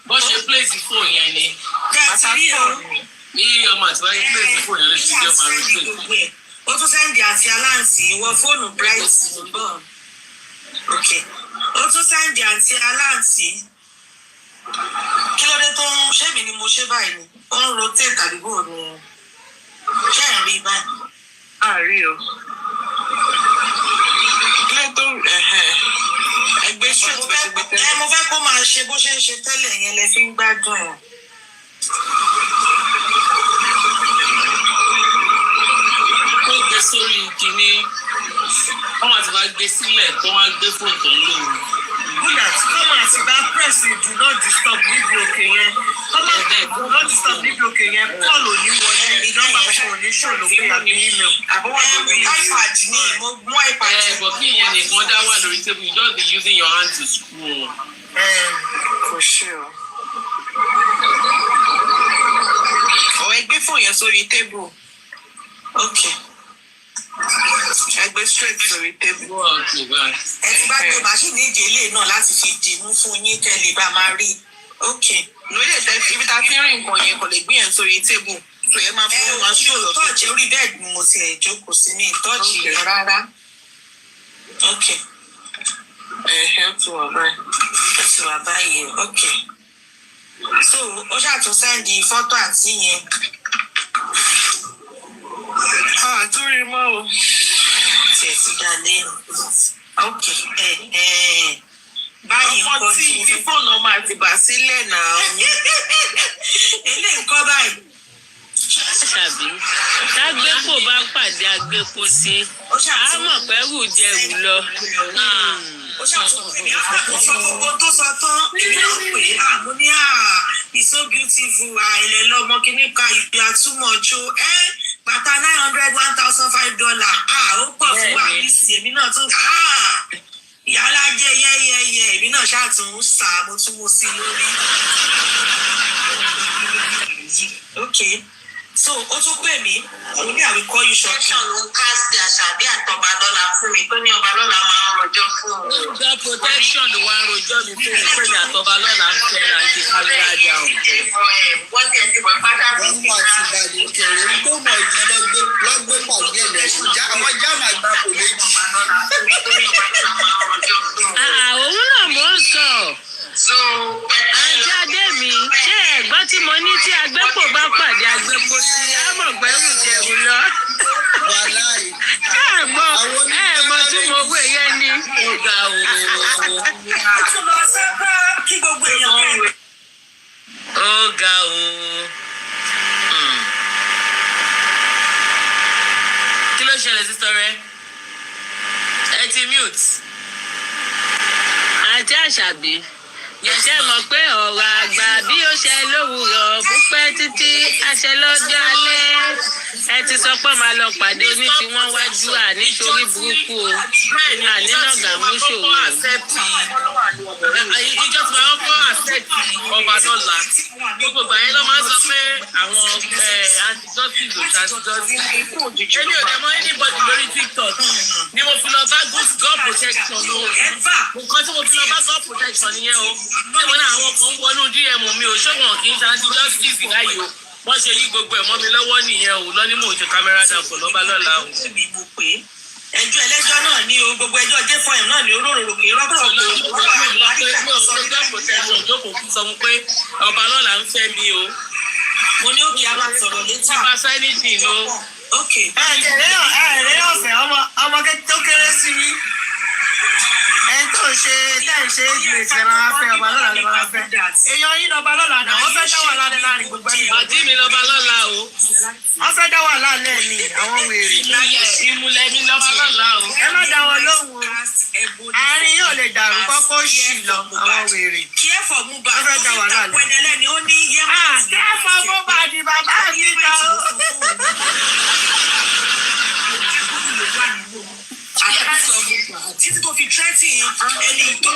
bó ṣe pléèsì fóònù yẹn ni bàtà store ní ọmọ àti báyìí pléèsì fóònù yẹn ló ti jẹ́ máa rí pléèsì. ó tún sẹ́ndì àti aláǹtì ìwọ fóònù bright bọ̀ ok ó tún sẹ́ndì àti aláǹtì kí ló dé tó ń ṣẹ́mi ni mo ṣe báyìí ni ó ń rotate tàbí bò ní ṣé ẹ̀ ń rí báyìí. àárí o kílẹ̀ tó ẹgbẹ́ straight bẹ́ẹ̀ gbé tẹ́lẹ̀. mo fẹ́ kó máa ṣe bó ṣe ń ṣe tẹ́lẹ̀ yẹn lẹ fi ń gbádùn ẹ̀. ó gbé sórí kìíní wọn àti bá gbé sílẹ̀ tó wá gbé fóònù tó ń lò ó. Búdà tí kọ́mọ àti bá press do not disturb níbi òkè yẹn kọ́mọ do not disturb níbi òkè yẹn kọ́ọ̀lù ní wọlé ìjọba fún oníṣòwò lókè àbí email. àbọ̀wọ̀ lórí iPad ni mo mú iPad. bọ̀ kí ìyẹn nìkan dá wà lórí table you just be using your hand to scroll. For sure. ọ̀rẹ́ gbé fóònù yẹn sórí table. Okay. Ẹgbẹ́ straight sórí table. Ẹ ti bá gbé màṣíìnì ìdílé náà láti fi dìmú fún yín tẹ́lẹ̀ bá máa rí. Okay. Lórí ètò ibi tá a fi ń rìn nǹkan yẹn kò lè gbé yẹn sórí table. So ẹ máa fún wọn ṣó lọ. Tọ́ọ̀jì orí bẹ́ẹ̀dì ni mo ti ẹ̀ jókòó sí ní ìtọ́ọ̀jì yẹn rárá. Okay. Ó ti wà báyìí. Ó ti wà báyìí. Okay. So ó ṣàtún sẹ́ndì fọ́tò àti yẹn. Àtúrí mọ́ o. Tiẹ̀ ti dá lẹ́nu. Ok. Báyìí nǹkan tí fóònù ọmọ àti bà sílẹ̀ náà. Ilé nǹkan báyìí. Ṣàbí tágbépo bá pàdé agbépo sí a mọ̀ pé rù jẹrù lọ. Ó ṣàtúnṣe ní àkókò tó sọ tán èmi náà pè é àmú ní it's so beautiful àìlẹ̀ lọ́mọ kìíní ka ìpè àtúmọ̀ ọjọ́ bàtà $900 $1,005 ó pọ̀ fún wa bísí èmi náà tún ìyálà jẹ́ yẹ́yẹ́yẹ́ èmi náà ṣàtún sá mo tún mú sí lórí. Okay. So ó tún pè mí òun ní àwí kọ́ iṣọ́ kí. ṣẹ́ṣọ̀n ló káàsì àṣàbí àtọba lọ́la fún mi tó ní ọba lọ́la máa ń rọjọ́ fún un. ó gba protection ló wá ń rojọ́ mi fún mi pé ní àtọba lọ́la ń fẹ́ ra ti kámẹ́rà jà o. wọ́n ti ẹ̀ ti bọ̀ pátá fún mi. wọ́n mọ̀ àti ìbàdàn kẹrẹ tó mọ̀ ìjọ lọ́gbẹ́ pàdé ẹ̀ lẹ́sìn àwọn jáàmù àgbà kò méjì. òun náà mò ń sọ. àǹtí adé mi ṣé ẹ̀gbọ́n tí mo ní tí agbépo bá pàdé agbépo sí àmọ̀ gbẹ́rù jẹ̀rù lọ. ẹ̀ẹ̀mọ̀ tí mo wé yẹn ní ọ̀gá o. ọ̀gá o. kí ló ṣẹlẹ̀ sí sọ́rẹ́? ẹ ti mute. àǹtí àṣàbí Yẹ̀ṣẹ̀ mọ̀ pé ọ̀rọ̀ àgbà bí ó ṣe lówùrọ̀ bó pẹ́ títí àṣẹ lọ́jọ́ alẹ́. Ẹ ti sọ pé máa lọ pàdé oní tí wọ́n wájú à nítorí burúkú o. Ànínàgà mú ṣòro. Ìjọ tí wọ́n kọ́ àṣẹ́kì ọba lọ́la. Gbogbo ìgbà yẹn ló máa ń sọ pé àwọn antidọ́tìs ò ṣàtidọ́tì. Èmi ò dẹ̀ mọ anybody lórí TikTok ni mo fi lọ bá God protection o. Nǹkan tí mo fi lọ bá God protection nìyẹn o. Bí wọn náà àwọn kan wọnú DM mi ò ṣọ́wọ́n kì í ṣe antidọ́tìs láyé o. Wọ́n ṣe yí gbogbo ẹ̀ mọ́ mi lọ́wọ́ nìyẹn o. Lọ́ní mò ń ṣe kámẹ́rà dàpọ̀ lọ́ba lọ́la o. Ẹjọ́ ẹlẹ́jọ́ náà ni o, gbogbo ẹjọ́ J4M náà ni olóró kì í rọ́pò ọba lọ́la ń fẹ́ mi o. mo ní òkè a máa sọ̀rọ̀ létí. Bá sẹ́ni dì ló. ẹ̀rẹ́ ọ̀fẹ́ ọmọ tó kéré sí i ẹni tó ń ṣe tẹ́ ń ṣe ìgbè tí ẹ máa fẹ́ ọba lọ́la ló máa fẹ́. èèyàn yín lọ́ba lọ́la náà wọ́n fẹ́ dá wà lálẹ́ láàrin gbogbo ẹni. Àdí mi lọ́ba lọ́la o. wọ́n fẹ́ dá wà lálẹ́ ni àwọn wèrè. Ìmùlẹ̀ mi lọ́ba lọ́la o. ẹ má dá wọn lóhùn o. àárín yóò lè dàrú kọ́kọ́ ṣì lọ àwọn wèrè. Kẹ́fọ̀ Mohbad wọ́n fẹ́ dá wà lálẹ́. pẹ̀lẹ́lẹ́ni ó ní yẹ́mọ̀. Kẹ́fọ̀ Mohbad ni bàbá mi ta o. Títí tó fi tírẹ́tì ẹni tó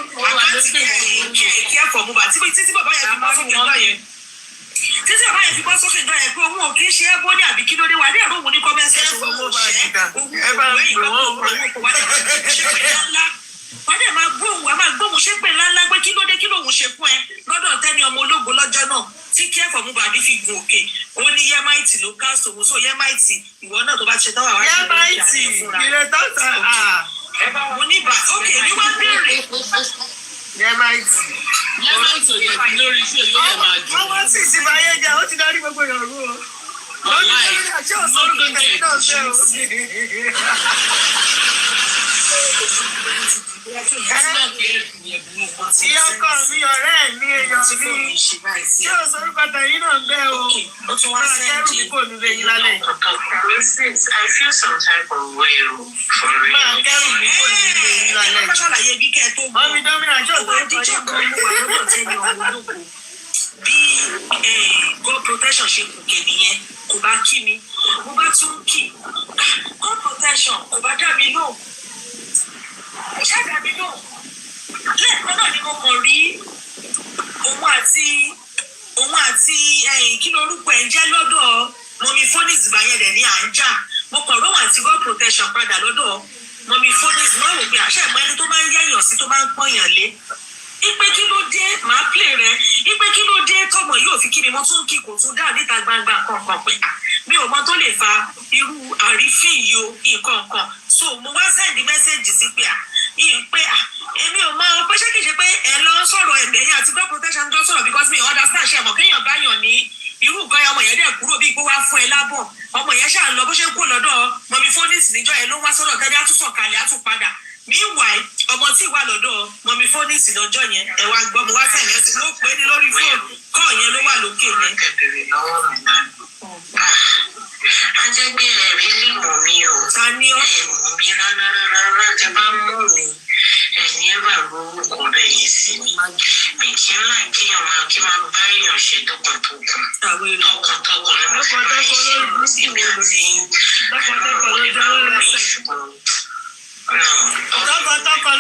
Kẹ́fọ̀ Mohbad títí bàbá yẹn fi bọ́ sókè náà yẹn. Títí bàbá yẹn fi bọ́ sókè náà yẹn pé òun ò kí ń ṣe é bóde àbí kí ló dé wà ní ẹ̀rọ òun ní kọ́mẹ́sì ẹ̀ṣọ́ òun ò ṣẹ́ wọ́n dẹ̀ máa gbóhùn ṣépè ńláńlá pé kí ló dé kí lòun ṣe fún ẹ lọ́dọ̀ tẹ́ni ọmọ ológun lọ́jọ́ náà tí Kẹ́fọ̀ Mohbad fi gun òkè ó ní yẹ́máìtì ló ká sòwò so yẹ́máìtì ìwọ náà tó bá ṣe tán wà wá yẹ́máìtì ìrè tọ́ta mo ní bá òkè ní wọ́n béèrè. yẹ́máìtì Yẹ́máìtì ò jẹ́ kí lórí iṣẹ́ yóò lè máa dùn. ọmọ sì ti bá yé jẹ ó ti darí gbogbo ìrọ̀rùn o. lọ́dún lórí àti òṣèlú kẹ̀kẹ́ náà bẹ́ẹ̀ o. Tí ọkọ mi ọ̀rẹ́ mi èèyàn mi tí ò sorúkọ tẹ̀yìn náà ń bẹ́ o. Máa kẹ́rù mi kò ní lè yín lálẹ́. I feel some type of way. Máa kẹ́rù mi kò ní lè yín lálẹ́. Ṣàlàyé bí kẹ́ tó Mọ́mí Dómìnà tí ò sorúkọ yín kò ní lè bí God protection ṣe kùkẹ́ nìyẹn kò bá kí mi mo bá tún kí God protection kò bá dá mi lóhùn kò ṣáà dá mi lóhùn lẹ́ẹ̀kan náà ni mo kàn rí òun àti kí lorúkọ ẹ̀ ń jẹ́ lọ́dọ̀ mọ̀mí phonics báyẹn dẹ̀ ní à ń jà mo kàn róhùn àti God protection padà lọ́dọ̀ mọ̀mí phonics máa wò pé àṣẹ ìmọ̀ ẹni tó máa ń yẹ̀yàn sí tó máa ń pọ̀yàn lé ipe kí ló dé màá play rẹ ipe kí ló dé tọmọ yóò fi kí ni mo tún kí kò tún dá níta gbangba kankan pé mi ò mọ tó lè fa irú àrífín yìí o nǹkan kan so mo wá send message sí pé èmi ò mọ pé ṣé kìí ṣe pé ẹ lọ sọ̀rọ̀ ẹ̀yìn àti God protection jọ sọ̀rọ̀ because mi understand ṣe mọ̀ kéèyàn báyàn ní irú nǹkan ọmọ yẹn dẹ̀ kúrò bíi pé wá fún ẹ lábọ̀ ọmọ yẹn ṣáà lọ bó ṣe kú lọ́dọ̀ mọ̀mí phonics níjọ́ yẹn ló wá sọ́dọ̀ tẹ́lẹ̀ àtúnṣọ̀kalẹ̀ àtúnpadà meanwhile ọmọ tí wà lọ́dọ̀ mọ̀mí phonics lọ́jọ́ yẹn ẹ wá gbọ́ mo wá tẹ̀lé ẹsẹ̀ ló pé ní lórí fóònù kọ́ yẹn ló wà lókè yẹn. A jẹ́ pé ẹ̀rí lè mọ̀ mí o. Ta ni ọ́? Mọ̀ mí rárá tẹ bá mọ̀ mí. Ẹ̀yin ẹ̀ bá orúkọ bẹ́ẹ̀ yẹn sí mi. Mi kì í láì kí máa bá èèyàn ṣe tọkàntọkàn. Tọkàntọkàn ni mo fi máa ń ṣe lọ sí mi àti tọkàntọkàn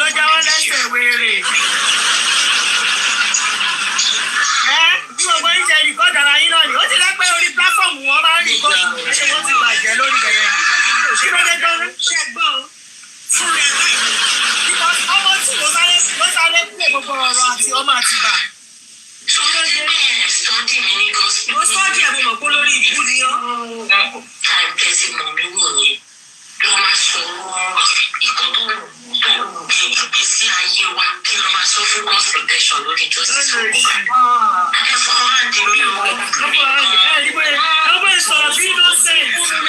ló jáwọ́ lẹ́sẹ̀ wèrè. Bí gbogbo yín ṣe rìkọ́dù ara yín náà ni ó ti lẹ́pẹ́ orí pláfọ̀mù wọn máa ń rìkọ́dù ṣé wọ́n ti bàjẹ́ lórí bẹ̀rẹ̀. Kí ló dé gan-an? Ṣé gbọ́ o? Fún rẹ̀ báyìí. Ọmọ tí ló sáré pé gbogbo ọ̀rọ̀ àti ọmọ àti bà. Mo sọ́ọ́dì ẹ̀ mo mọ̀ pé lórí ìbú ni ọ́. Tẹ̀sí mọ̀ mí nìyẹn. Lọ máa sọ̀rọ̀ ìkan tó gbé ìgbésí ayé wa kí lọ máa sọ fún God protection lórí justice for Mohbad. Akẹ́fọ́ máa ń di mí o. Ọmọ ìsọ̀rọ̀ bí innocent. Àwọn ọmọ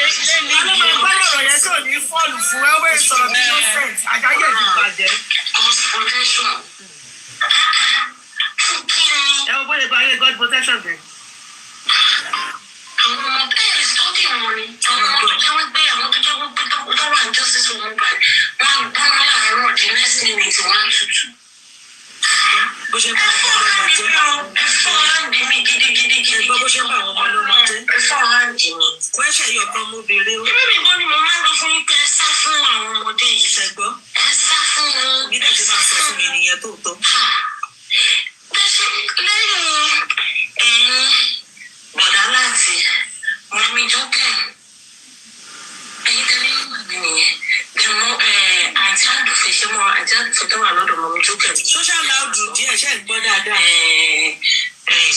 ẹgbẹ́ ọ̀rọ̀ yẹn tó ní fọ́ọ̀lù fún ẹ ọmọ ìsọ̀rọ̀ bí innocent. Àjáyé ti bàjẹ́. God protection. Fún kí ni? Ẹ wọ́n bóyá ìbáyé God protection bẹ̀. Àwọn ọmọ bẹ́ẹ̀ sọ́dí wọn ni. Àwọn ọmọ tó jẹ́ wípé tó wà ní justice for Mohbad. Wọ́n á gbọ́n láàárọ̀ the next minute wọ́n á tutù. Bó ṣe kọ́ ọ̀rọ̀ béèrè o. Ibi mi gan ni mo máa ń lọ fún yín pé ẹ sá fún àwọn ọmọdé yìí. Ṣẹ̀gbọ́n. Ẹ sá fún wọn. Bí dẹ̀ ṣe máa sọ fún mi nìyẹn tó tọ́. Bẹ́sẹ̀ lẹ́yìn ẹ̀yin bọ̀dá láti mọ̀mí jókè. Ẹ̀yin tẹ́lẹ̀ ń gbà mí nìyẹn. Dẹ̀mọ́ àti àdùfẹ́ ṣe mọ́ àti àdùfẹ́ tó wà lọ́dọ̀ mọ̀mí jókè. Social loud díẹ̀ ṣe ń gbọ́ dáadáa.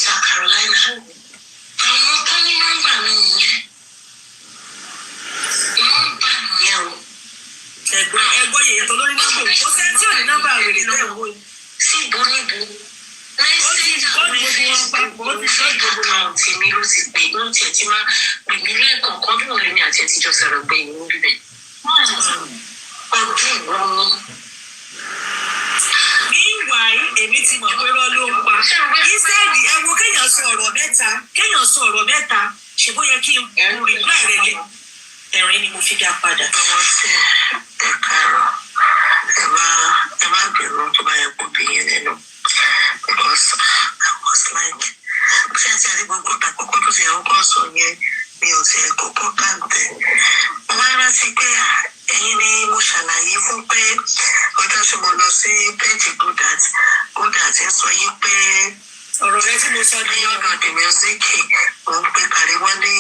South Carolina. Àwọn tó ní nọ́mbà mi nìyẹn. Nọ́mbà nìyẹn o. Ẹgbọ́n yẹ̀yẹ̀ tó lórí nọ́mbà òun. Ó sẹ́ni tí ò ní nọ́mbà rẹ̀ tẹ̀ wò. Sí ìbò níbo. Mẹ́sẹ̀jì àwọn àkáǹtì mi ló ti pè ló tiẹ̀ ti máa pè mí lẹ́ẹ̀kọ̀ọ̀kan bí wọ́n lè ní àti ẹ̀tìjọ́ sọ̀rọ̀ gbẹ̀yìn níbi bẹ̀. Ọdún ìwọ́n ní. Meanwhile, èmi ti mọ̀ pé lọ́ ló ń pa. Instead, ẹ wo kéèyàn sọ ọ̀rọ̀ mẹ́ta, ṣe bó yẹ kí n reply rẹ̀ lé. Ẹ̀rín ni mo fi dá padà. Ọwọ́ sí ẹ káàárọ̀, ẹ má bẹ̀rù tó bá yẹ kó bí yẹn nínú. Because I was like, bí ẹ ti àrí gbogbo àkọ́kọ́ tó ti àwọn kan sọ yẹn, mi ò ti ẹ̀kọ́ kọ́ káàntẹ̀. Mo máa ń rántí pé ẹ̀yin ni mo ṣàlàyé fún pé ọjọ́ tí mo lọ sí péjì Dėæth ń sọ yí pé ọ̀rọ̀ rẹ tí mo sọ ní ọ̀nà the music mo ń pe Kàrímọ́ ní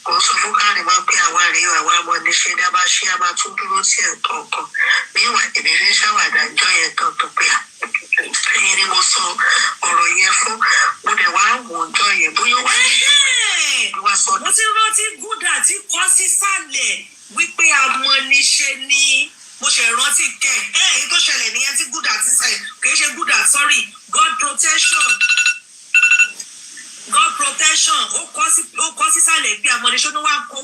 mo sọ fún Kàrímọ́ pé àwa rèé àwa ọmọ níṣẹ́ ní a máa ṣe a máa tún dúró sí ẹ̀tọ́ ọkàn níwọ̀n èmi fi ń ṣàwàdà jọ yẹn tán tó pé ẹ̀yin ni mo sọ ọ̀rọ̀ yẹn fún mo dẹ̀ wá wò ọjọ́ yẹn bóyá wá wá sọ. Mo ti rántí gúdà tí kọ́ sísàlẹ̀ wípé amọ̀niṣe ni mo ṣe rántí kẹ̀ èyí tó ṣẹlẹ̀ nìyẹn tí gúdà ti sẹ̀ kìí ṣe gúdà sorry God protection ó kọ́ sísàlẹ̀ bí amọ̀niṣe ní wá ń kọ́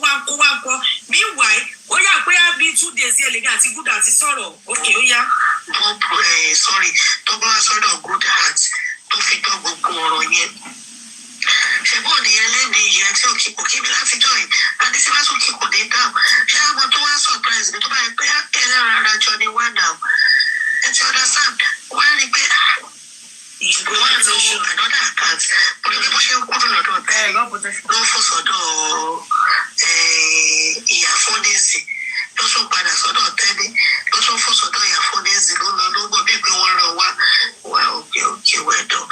meanwhile ó yà pé á bí 2 days yẹn lè ní àti gúdà ti sọ̀rọ̀ òkè ó yá. Sorry tó bá wá sọ́dọ̀ Dėæth tó fi gbọ́ gbogbo ọ̀rọ̀ yẹn ṣùgbọ́n nìyẹn lẹ́nu ìyẹn tí òkè mi láti jọ yìí àti tí wọ́n tún kí kò dé dáhùn ṣé àwọn tó wá surprise mi tó bá yẹ pé ẹlẹ́ran ara jọ ni wá náà ẹ ti understand wá rí pé wọ́n á lo another account mo ní bí bó ṣe ń kúrò lọ́dọ̀ bẹ́ẹ̀ ló fò sọ́dọ̀ ìyá fọ́nẹ́sì ló tún padà sọ́dọ̀ tẹ́lẹ̀ ló tún fò sọ́dọ̀ ìyá fọ́nẹ́sì ló lọ lọ́gbọ̀n bí pé wọ́n rán wá òkè wẹ́dọ̀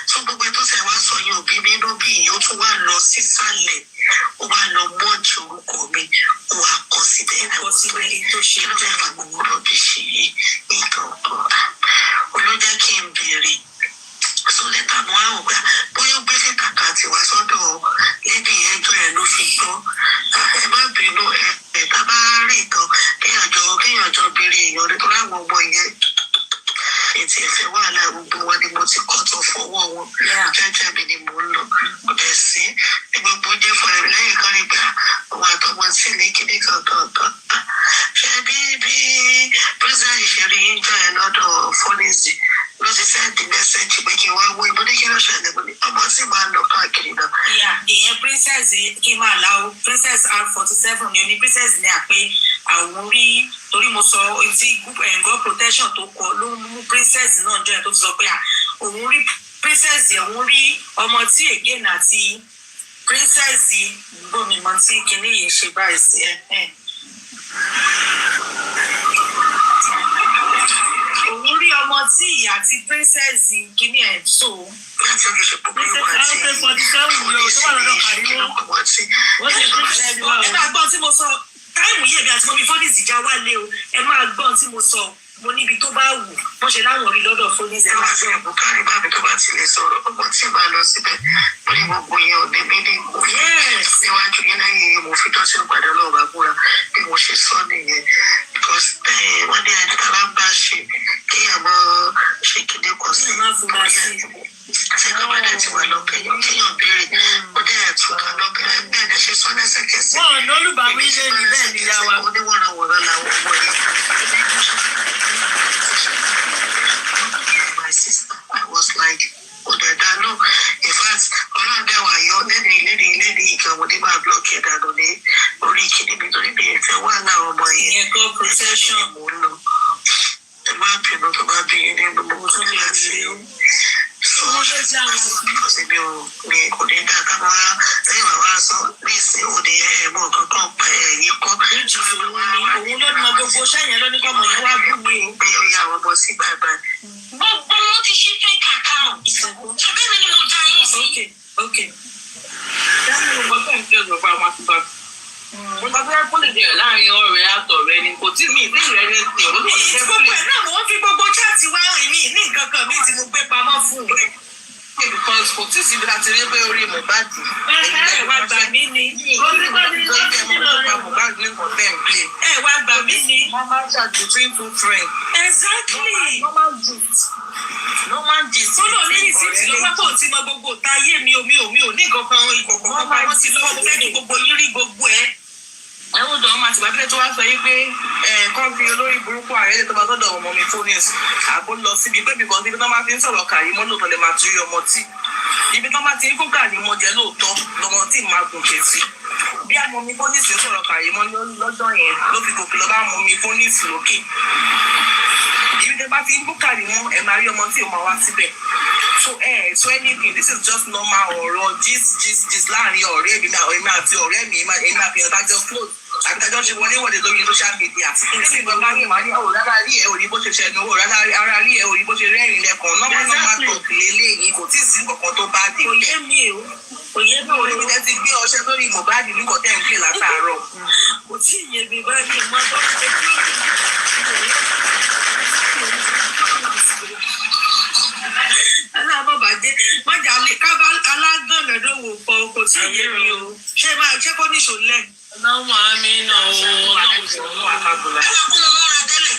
tó gbogbo tó ṣe wá sọ yín òbí mi nínú bí ìyẹn ó tún wá lọ sísàlẹ̀ ó wá lọ mọ́ọ̀jì orúkọ mi ó wá kọ síbẹ̀ tó ṣe ló fẹ́ fà gbogbo lọ́bí ṣe yìí nǹkan kan olójẹ́ kí n béèrè so lẹ́tà mọ́ àwọn gbà bóyá ó gbé fìtà kàtì wá sọ́dọ̀ lẹ́bí ẹjọ́ ẹ̀ ló fi gbọ́ ẹ má bínú ẹ̀ tá bá rí nǹkan kéèyàn jọ béèrè èèyàn nítorí àwọn ọmọ yẹn ètò ìfẹ́ wàhálà gbogbo wọn ni mo ti kọ́tọ̀ fọwọ́ wọn jẹ́jẹ́ mi ni mo ń lọ kò dẹ̀ sí ní gbogbo jẹ́ fún ẹ̀rí lẹ́yìn kan rí gbà àwọn àtọmọ sí ilé kíní kankan ṣe bí president ṣe rí yín jọ ẹ̀ lọ́dọ̀ fọ́nẹ́sì ló ti sẹ́ẹ̀dì mẹ́sẹ̀jì pé kí n wá wọ ìbọn ní kí ló ṣẹlẹ̀ mo ní ọmọ sì máa lọ káàkiri náà. ìyẹn princess kí n máa la o princess R47 ni oní princess ní àpé àwọn rí torí mo sọ ti God protection tó kọ ló mú princess náà jọ ẹ̀ tó ti sọ pé òun rí princess òun rí ọmọ tí again àti princess gbọ́mìmọ̀ tí kinní yìí ṣe báyìí sí òun rí ọmọ tí ìyá àti princess kìíní ẹ̀ so. láti ọdún ṣe pọ̀ pẹ̀lú àti ẹ máa gbọ́n tí mo sọ táìmù yìí èmi àti mọ́mí fọ́nìsì já wálé o ẹ máa gbọ́n tí mo sọ mo níbi tó bá wù wọ́n ṣe láwọn orí lọ́dọ̀ fọ́nìsì ẹ máa gbọ́n. Bùkárí bá mi tó bá ti lè sọ̀rọ̀ ọgbọ́n tí màá lọ síbẹ̀ mo ní gbogbo yẹn ò ní mí ní mo fi níwájú yín lẹ́yìn yìí mo fi tọ́sí ìpàdé ọlọ́run bá búra bí mo ṣe sọ nìyẹn because wọ́n ní ẹni tá a bá ń bá ṣe kéèyàn mọ́ ṣe kéde kan sí tí kábàdà ti wà lọ́bẹ̀ kéèyàn béèrè ó dẹ̀ tún ká lọ́bẹ̀ bẹ́ẹ̀ ni ṣe sọ lẹ́sẹ̀kẹsẹ̀. wọ́n lólùbáwí lé ní bẹ́ẹ̀ ni ìyá wa. oníwọ̀nàwọ̀nà làwọn ọmọ yẹn. My sister, I was like, ó dẹ̀ dáná in fact ọlọ́dẹ wà yọ lẹ́ni ìgbàwọ̀ ní máa blọ́ọ̀kì ẹ̀dánù ní orí kìíní mi torí mi ìfẹ́ wà láwọn ọmọ yẹn. ìyẹn God protection. mo ń lọ ẹ má bínú tó bá bí yín nínú mo tún láti so Because mi kò dé dá ká máa lẹ́yìn wá sọ bí ìsìn òde ẹ̀gbọ́n kankan pa ẹ̀yìn kọ́. Òun ló mọ gbogbo sẹ́yìn ló ní kọ́ mọ̀ ní wá bù mí o. Pé ó yà wọ́n bọ̀ sí gbàgbà. Gbogbo wọn ti ṣí fake account. Ṣebí mi ni mo já yín sí. Okay. Dáhùn ìgbọ́ tó ń tẹ̀sán fún àwọn àtúntò. Mo bá fẹ́ kó lè jẹ́ láàrin ọ̀rẹ́ àtọ̀rẹ́ ni kò tí mi ìdí rẹ̀ ní ti òun ní ìṣẹ́ kó lè. Gbogbo ẹ̀ náà mo fi gbogbo chaati wá rìn mí ní nǹkan kan mi tí mo gbé pamọ́ fún un. Because kò tí síbi láti rí pé orí Mohbad. Ẹ wá gbà mí ni. Mohbad ní kò tẹ̀ ń pè. Ẹ wá gbà mí ni. Normal chat between two friends. Exactly. Normal gist. Sọ́nà ní ìsìtì ló wápò tí mo gbogbo ta ayé mi ò ní nǹkan kan ìkọ̀kọ̀ pamọ́ sí lọ́wọ́ mo fẹ́ kí gbogbo yín rí gbogbo ẹ̀. Ẹ̀wọ̀n dọ̀ ọmọ àtìgbà bílẹ̀ tó wá sọ yí pé kán fi olórí burúkú ààrẹ tó bá tọ́dọ̀ ọmọ mi fónìs àbó lọ síbi pé bìkan níbi tó máa fi ń sọ̀rọ̀ kàrí mọ́ lóòótọ́ lè máa tún ọmọ tí ibi tó máa ti ń kó kàrí mọ́ jẹ́ lóòótọ́ lọmọ tí máa gòkè sí. Bí àmọ́ mi fónìs ń sọ̀rọ̀ kàrí mọ́ lọ́jọ́ yẹn ló fi gòkè lọ bá mọ́ mi fónìs lókè. Ibi tó bá ti ń kó kàrí mọ́ ẹ̀ máa rí ọmọ tí ò máa wá síbẹ̀. So anything, this is just normal ọ̀rọ̀ gist láàrin ọ̀rẹ́ mi àti ọ̀rẹ́ mi èmi àfihàn tájọ́ close àbítájọ́ ṣe wọlé wọlé lórí social media. Níbi ìgbà máa ní ìmọ̀ ní ọ̀rọ̀ rárá rí ẹ̀ òní bó ṣe ṣẹnu owó rárá rí ẹ̀ òní bó ṣe rẹ́rìn lẹ́kàn normal talk lélẹ́yìn kò tí ì sí nǹkan tó bá dé. Kò yé mi o. Orí mi ti gbé ọṣẹ lórí Mohbad nígbà tẹ́ ń pè látàárọ̀. Kò tí ì yé mi báyìí mọ́ alábọ̀bàjẹ́ májà lè kábà alágbọ̀nà lówó pọ̀ kò tí ì yé mi o. Ṣé kó ní ìṣòlẹ̀? Ọlọ́run àmì náà o, Ọlọ́run sì ń wà kábùlà. Ẹ máa kó wọn mọ́ra tẹ́lẹ̀.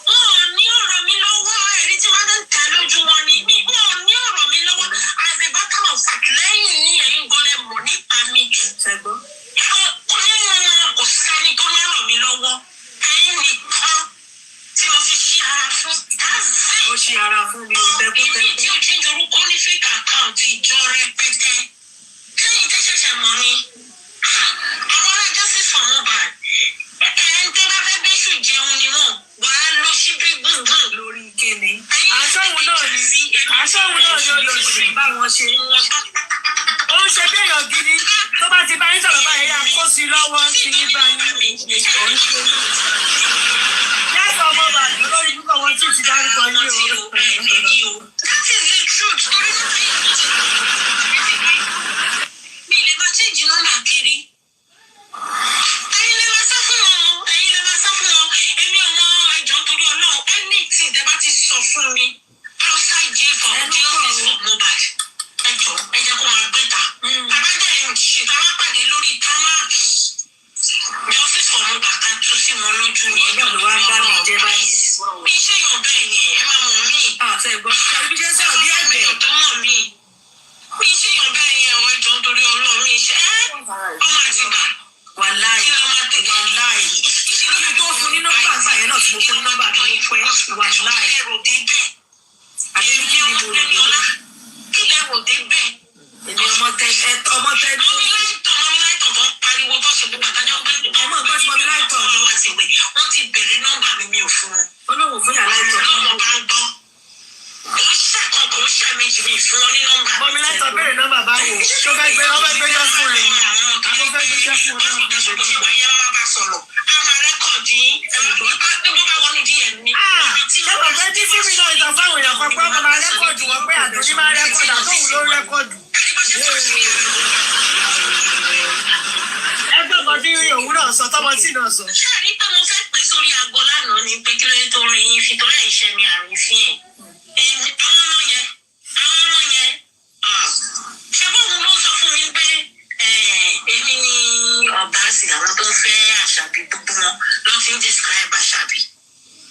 Wọn ò ní ọ̀rọ̀ mi lọ́wọ́ ẹ̀rí tí wọ́n ń tẹ̀ lójú wọn ni. Wọn ò ní ọ̀rọ̀ mi lọ́wọ́. As a matter of fact, lẹ́yìn ní ẹ̀yin gọ́lẹ̀ mọ̀ nípa mi. Ṣẹ́gbọ́n. Nínú kò sẹ́ni tó lọ́rọ̀ mi lọ́wọ́. Ẹ̀yin nìkan tí mo fi ṣí ara fún. Ó ṣí ara fún mi ò tẹ́kútẹ́kú. Èmi tí ò ti ń dorúkọ ní fake account ìjọ rẹpẹtẹ. Lẹ́yìn tẹ́ ṣẹ̀ṣẹ̀ mọ̀ ni. Àwọn ará justice for Mohbad. Ẹ̀ẹ́n tó bá fẹ́ bẹ́sù jẹun ni wọ́n wàá lọ síbí gbùngbùn. Lórí kíni. Aṣọ́hun náà ni ó lọ sí bá wọn ṣe. Ó ń ṣe béèyàn gidi tó bá ti bá yín sọ̀rọ̀ báyìí yá kó sí lọ́wọ́ sí yín bá yín. Ó ń ṣe. Yàtọ̀ Mohbad lórí púpọ̀ wọn tí ì ti dárúkọ yín o. That is the truth. Mi lè máa change nọ́mbà kiri. Ẹ̀yin lè máa sá fún wọn. Èmi ò mọ ẹjọ́ torí Ọlọ́run. Anything tẹ́ bá ti sọ fún mi outside jail for justice for Mohbad. Ẹjọ́ ẹ jẹ́ kó máa gbé ta. Àbájá ṣe tá a máa pàdé lórí tarmac. Justice for Mohbad ká tún sí wọn lójú ni. Ọ̀dọ́ ló wá bá mi jẹ́ báyìí. Bí iṣẹ́ yàn bẹ́ẹ̀ yẹn, ẹ máa mọ̀ mí. Àtẹ̀gbọ́n ibi jẹ́ sọ̀rọ̀ bí ẹ̀bẹ̀. Tó mọ̀ mí. Bí iṣẹ́ yàn bẹ́ẹ̀ yẹn, ọ̀rọ̀ ẹjọ́ torí Ọlọ́run iṣẹ́. Ọmọ àtìgbà. Wàláì. Ibi tó fún ní nọ́mbà àgbà yẹn náà tí mo fún ní nọ́mbà tó ń pẹ́. Wàláì. Àbí ní kí ni mo rò dé bẹ́ẹ̀? Kí lẹ rò dé bẹ́ẹ̀? Èmi ọmọ tẹ́lẹ̀ Mọ́mí láìtọ̀ tó ń pariwo tó ṣe gbogbo àtàjọ́ pé ọmọ nǹkan tí mọ́mí láìtọ̀ ni wọ́n ti bẹ̀rẹ̀ nọ́mbà mi ò fún wọn. olóhùn fún yàrá ìtọ̀ ní Ọlọ́run bá ń gbọ́. Kò ń ṣàkàn kò ń ṣàméjì mi fún wọn ní nọ́mbà. mọ́mí láìtọ̀ bẹ̀rẹ̀ nọ́mbà báwo tó fẹ́ gbé ọmọ ẹgbẹ́ yọ fún ẹ̀ tó fẹ́ gbé yọ fún ọ náà. Sọ̀rọ̀ a máa rẹ́kọ̀dì nígbà bá wọnú díẹ̀ ní. Ṣé bàbá tí fún mi náà ìtàn fáwọn èèyàn kan pé ọmọ máa rẹ́kọ̀dù wọn pé àdúrí máa rẹ́kọ̀dù àtọ́hùn ló rẹ́kọ̀dù. Ẹgbẹ́ kan tí òun náà sọ tọ́mọ tí náà sọ. Ṣé àrí pé mo fẹ́ pè sórí aago lánàá ni pé kí ló dé tó rin yín fi torí àìṣẹ́ mi àrùn fi ẹ̀. Àwọn ọmọ yẹn ṣé bóun ló sọ fún mi pé èmi ni ọ̀gá sí àwọn tó ń fẹ́ Àṣàbí gbogbo wọn ló fi ń describe Àṣàbí.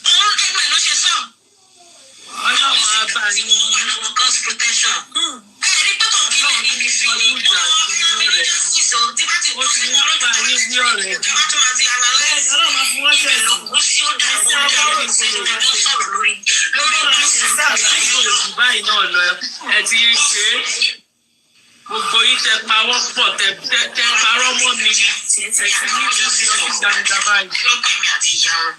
Òun ẹgbẹ́ ló ṣe sọ. Ọlọ́run á bá yín. Àwọn girls protection. Ẹ̀rí pé kò kí lè rí mi fi ni. Tí bá ti gbó sí wọn lójú tó ní tí bá tó máa di analyze. Ọlọ́run máa fi wọ́n ṣe ló kú sí ó dá ìwọ́n ìṣẹ̀lẹ̀ tó sọ̀rọ̀ lórí. Báyìí náà lọ ẹ ti ṣe é. Gbogbo yìí tẹ pawọ́ pọ̀ tẹ parọ́ mọ́ mi. Ẹ̀sìn ní ìdíje ọdún gbangba báyìí. Lọ́kẹ́mi àti ìyá wọn.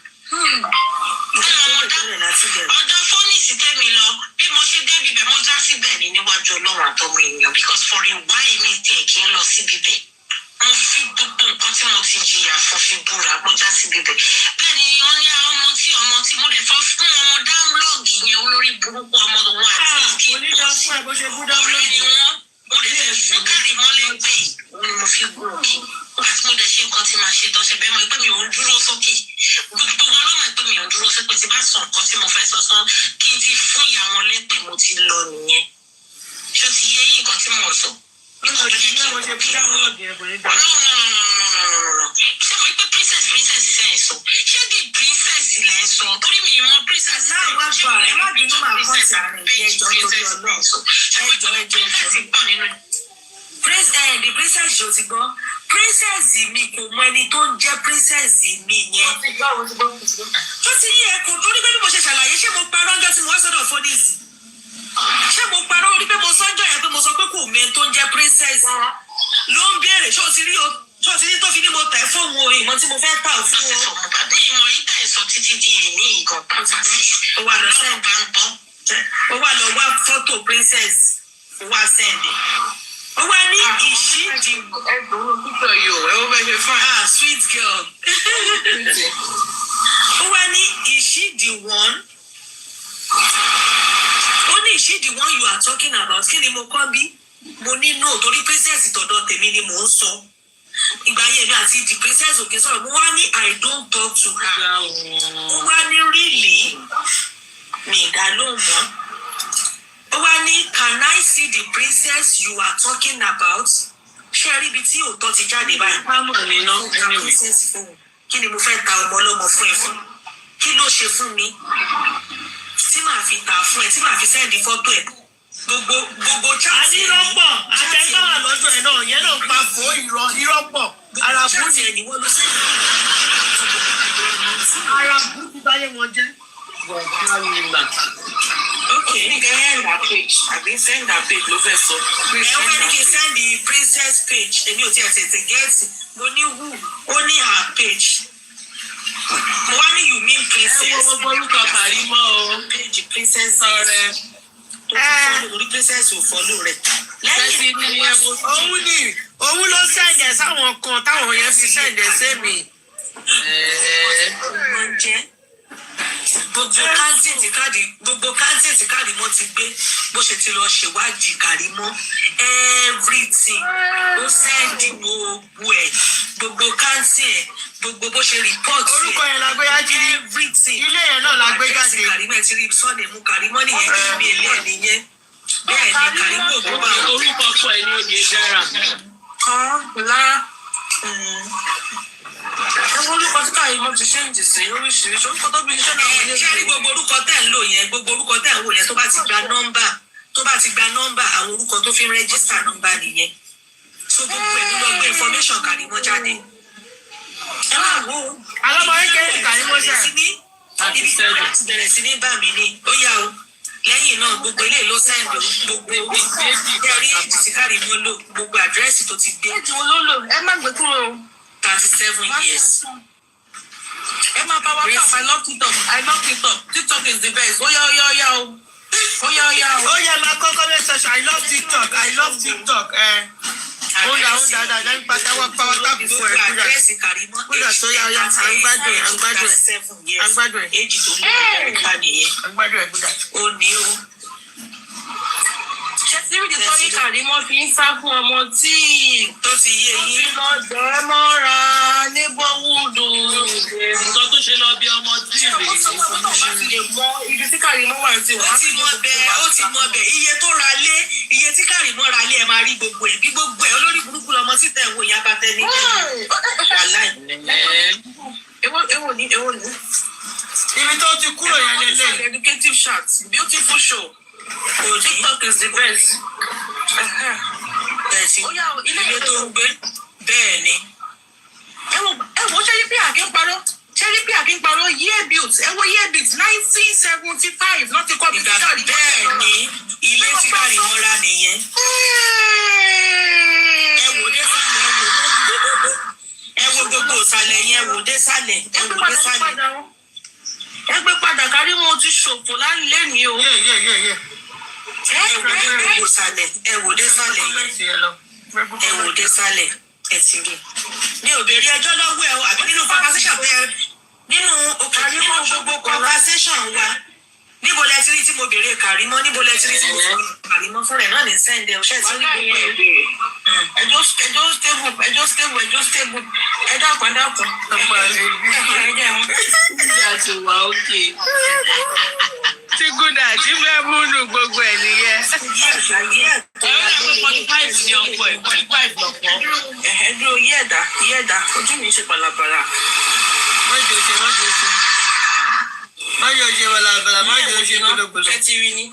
Ọjọ́ fónísì tẹ́mi lọ bí mo ṣe débi bẹ́ẹ̀ mo já síbẹ̀ ní níwájú Ọlọ́run àtọmọ ènìyàn because for a while mi tiẹ̀ kí n lọ síbi bẹ́ẹ̀ mo fi gbogbo nǹkan tí mo ti jìyà fún fi búra mo já síbi bẹ́ẹ̀ bẹ́ẹ̀ ni wọ́n ní àwọn ọmọ tí mo lè fọ́ fún ọmọ dáńlọ́ọ̀gì yẹn olórí burúkú ọmọ wọn àti ìkí orí ni wọ́n mo lè fún Kàrímọ́ lẹ́gbẹ̀ẹ́ òun ni mo fi gún òkè àti mo dẹ̀ ṣe nǹkan tí màá ṣe tọ́ṣẹ̀ bẹ́ẹ̀ mọ̀ pé mi ò ń dúró sókè gbogbo wọn lọ́mọ pé mi ò ń dúró sókè tí bá sọ nǹkan tí mo fẹ́ sọ sán kí n ti fún ìyá wọn lépè mo ti lọ nìyẹn ṣó ti yé yín nǹkan tí mo sọ. ṣé mo pé princess sẹ́yìn sọ ṣé di princess lẹ́ ń sọ torí mi mọ princess náà wá gbà ẹ má bínú màá kọ́ sí àárín ẹjọ́ torí Ọlọ́run the princess yóò ti gbọ́ princess mi kò mọ ẹni tó ń jẹ́ princess mi yẹn. tó ti yí ẹ kò torí pé bí mo ṣe ṣàlàyé ṣé mo parọ́ ọjọ́ tí mo wá sọ́dọ̀ fọ́nìsì ṣé mo parọ́ orí pé mo sọ́jọ́ yẹn pé mo sọ pé kò mọ ẹni tó ń jẹ́ princess ló ń béèrè ṣé o ti rí tó fi ní mo tẹ̀ fóun o ìmọ̀ tí mo fẹ́ tà fún o. ní ìmọ̀ yìí tẹ̀ sọ títí di èmi ìgàn pàtàkì ó wà lọ wá fọ́tò princess ó wá sẹ́ndì. Ó wá ní ìṣídìí. Sweet girl. Ó wá ní ìṣídìí one. Ó ní ìṣídìí one you are talking about. Kí ni mo kọ́ bí? Mo ní no torí princess tọ̀dọ̀ tèmi ni mò ń sọ. Ìgbà yẹn mi àti the princess òkè sọ̀rọ̀. Mo wá ní I don't talk to her. Ó wá ní really mi ìdálóhùn mọ́. Ó wá ní can I see the princess you are talking about? Ṣé ẹ rí ibi tí òótọ́ ti jáde báyìí? Kí ni mo fẹ́ ta ọmọ ọlọ́mọ fún ẹ fún? Kí ló ṣe fún mi? Tí màá fi tà fún ẹ, tí màá fi sẹ́ndì fọ́tò ẹ̀. Gbogbo chaati ẹ̀ ní. Àdírọ́pọ̀ àtẹ̀sáwà lọ́jọ́ ẹ̀ náà yẹn náà pa fún ìrọ́pọ̀. Arabu ẹ̀ ní wọ́n ló sẹ́yìn. Arabu ti báyé wọn jẹ́. Okay, ní kẹ́ send that page. Àbí send that page ló fẹ́ sọ. Ẹ wọ́n ní kí n send the princess page. Èmi ò tiẹ̀ tètè gẹ́ẹ̀tì. Mo ní who? Ó ní her page. Mo wá ní you mean princess. Ẹ wo gbogbo orúkọ Kàrímọ́ o. Page princess ọ̀rẹ́. Tó ti fọ́lù lórí princess ò fọ́lù rẹ̀. Lẹ́yìn òun ló sẹ̀ǹdẹ̀ sáwọn kan táwọn yẹn fi sẹ̀ǹdẹ̀ sẹ́mi. Gbogbo káńtìtì Kàrímọ́ ti gbé bó ṣe ti lọ ṣèwádìí Kàrímọ́ everything ó sẹ́ndì gbogbo ẹ̀ gbogbo káńtì ẹ̀ gbogbo bó ṣe report ẹ̀ orúkọ yẹn la gbé jáde everything ilé yẹn náà la gbé jáde Kàrímọ́ ẹ̀ ti rí sọ́ọ̀nì mú Kàrímọ́ nìyẹn kí mi èlé ẹ̀ nìyẹn bẹ́ẹ̀ ni Kàrímọ́ ògbó bá orúkọ ọkọ ẹ̀ ní oyè dára. orúkọ tí Kàrímọ́ ti ṣéǹjì sí oríṣiríṣi orúkọ tó bí iṣẹ́ náà wọlé. ṣé rí gbogbo orúkọ tẹ̀ ń lò yẹn gbogbo orúkọ tẹ̀ ń wò yẹn tó bá ti gba nọ́mbà àwọn orúkọ tó fi ń rẹ́gísítà nọ́mbà nìyẹn so gbogbo ẹ̀ ló gbé information Kàrímọ́ jáde. ẹ máa wo alábọ̀ kékeré Kàrímọ́ ṣe ibi tí wọ́n ti bẹ̀rẹ̀ sí ní bà mí ní ó yá o lẹ́yìn náà gbogbo eléyìí ló sẹ́ndì gbogbo ẹ̀rí èjì tí Kàrímọ́ lò gbogbo àdírẹ́sì tó ti gbé. èjì wo ló lò ẹ má gbé kúrò o. 37 years. Emma Power Cup, I love TikTok. TikTok is the best. Oh yeah. ó yẹ máa kọ́kọ́ lè sọ̀ṣọ̀ I love TikTok. ó dáadáa lẹ́yìn pàtàkì power tap fún ẹ̀ kúrò tó yá à ń gbádùn ẹ̀. Èjì tó ní ọ̀gá nìyẹn. Ó ní o. Ṣé síbi tó yí Kàrímọ́ fi ń sá fún ọmọ tí tó ti yé yín. fi lọ jẹ́ mọ́ra níbọ̀wúdù. nǹkan tó ṣe lọ bí ọmọ tí rèé. lè mọ ibi tí Kàrímọ́ wà sí ó ti mọ bẹ́ẹ̀ iye tó ra lé iye tí Kàrímọ́ ra lé ẹ máa rí gbogbo ẹ̀ bí gbogbo ẹ̀ olórí burúkú lọmọ tí tẹ̀ ń wò yá bá tẹ́ ní Èwo ni. ibi tó ti kúrò yẹn lélẹ̀. Educative chat, beautiful show. TikTok is the best. ilé tó ń gbé bẹ́ẹ̀ ni. Ẹ wo ṣé yí pé àkínparọ́ year built ẹ wo year built 1975 náà ti kọ́ bí ìgbà bẹ́ẹ̀ ni ilé tí Kàrímọ́ ra nìyẹn. ẹ wò dé sálẹ̀ ẹ wo gbogbo ìsàlẹ̀ yẹn ẹ wò dé sálẹ̀ ẹ gbé padà Kàrímọ́ ti ṣòfò lálẹ́ ní o. ẹ wò dé sálẹ̀ ẹ ti rí mi ò béèrè ẹjọ́ lọ́wọ́ ẹ o àbí nínú conversation bẹ́ẹ̀ nínú gbogbo conversation wa níbo lẹ ti rí tí mo béèrè Kàrímọ́ níbo lẹ ti rí tí mo béèrè Kàrímọ́ fúnra ẹ̀ náà ní sẹ́ńdẹ̀ ọ̀ṣẹ́ tí ó ní gbogbo ẹ̀ ẹjọ́ stable ẹ dákun àti wà òkè tí gúdà tí fẹ́ múnú gbogbo ẹ̀ nìyẹn. ẹ̀rọ náà pé 45 ní ọkọ̀ ẹ̀ 45 lọ́pọ̀. ẹ̀ẹ́dúró yẹ̀dá ojú mi ṣe balabala. mọ́jọ ṣe balabala mọ́jọ ṣe gbọdọ̀gbọdọ̀. ẹ ti rí ní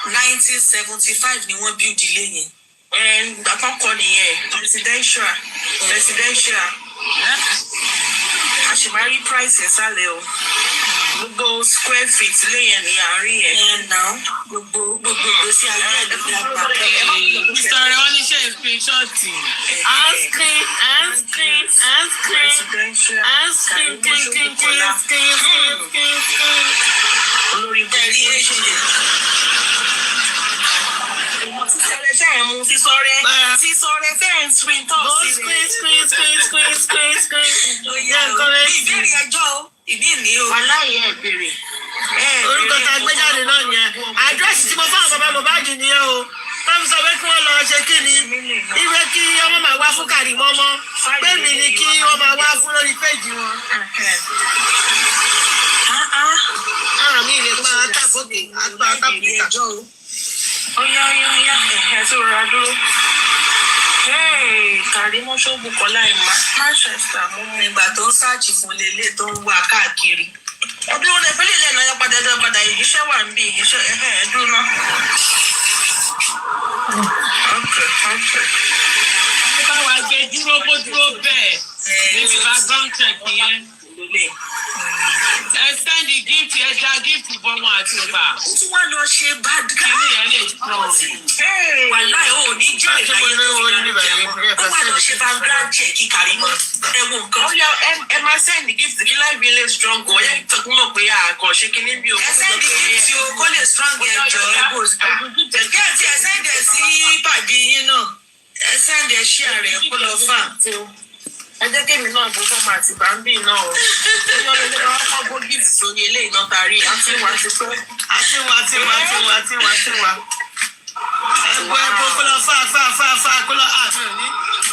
1975 ni wọ́n build ilé yẹn. àkọ́kọ́ nìyẹn residential a ṣì máa rí price ẹ̀ sálẹ̀ o gbogbo square feet léyìn ní àárín ẹ̀ náà gbogbo sí ayé ẹ̀ ló ń pa. ìsọ̀rọ̀ wọn ní ṣe ìfíṣọ́ọ̀tì olórí bẹ́ẹ̀rí ẹ̀ṣẹ̀ fẹ́ẹ̀ mú sísọ̀rẹ́ fẹ́ẹ̀ ń screen top sí rẹ̀. ìbéèrè ẹjọ́ o ìbí mi o. wàláyé ẹ béèrè. orúkọ tá a gbé jáde náà yẹn àdírẹ́sì tí mo fáwọn bàbá Mohbad nìyẹn o tọ́mù sọ pé kí wọ́n lọ ṣe kí ni ìwé kí ọmọ máa wá fún Kàrímọ́ mọ́ pé mi ni kí wọ́n máa wá fún lórí péjì wọn. mi lè pa àtàkùnkè àtàkùnkè. ọ̀yá ẹ̀ tó rọra dúró. Kàrímọ́ ṣọ́ọ̀bù kọ́lá ìmọ̀ Manchester mú ìgbà tó ń sáàjì fún lélẹ̀ tó ń wá káàkiri. ọdún ó lè pélé lẹ́nu ọyọ́ padà iṣẹ́ wà ń bí iṣẹ́ ẹ̀ẹ́dún náà. báwa gbé dúró kó dúró bẹ́ẹ̀ níbi bá ground check yẹn. ẹ sẹ́ndì gíftì ẹ dá gíftì bọ́mọ àti ọba. ó tún wá lọ ṣe bad guy. kí ni ẹ lè strong. wàláì ò ní jẹ́ ìdáyé tó fi ó wá lọ ṣe bad guy check Kàrímọ́ ẹ wo nǹkan. ó yá ẹ máa sẹ́ndì gíftì kí láì bí lè strong o ẹ tẹkun mọ̀ pé àkànṣe kí ní bí o. ẹ sẹ́ndì gíftì o kó lè strong ẹ jọ ẹ bò kí ẹ ti ẹ sẹ́ndì ẹ sí pàdé yín náà ẹ sẹ́ndì ẹ ṣí ààrẹ kó lọ fà ẹ jẹ́ kémi náà bó fọ́ máa ti bá ń bì náà o. ó yọ lórí wọn kọ́ bó gift sórí eléyìí náà tarí àtiwá ti pẹ́. àtiwá. ẹ̀gbọ́n kó lọ fà kó lọ àti òní.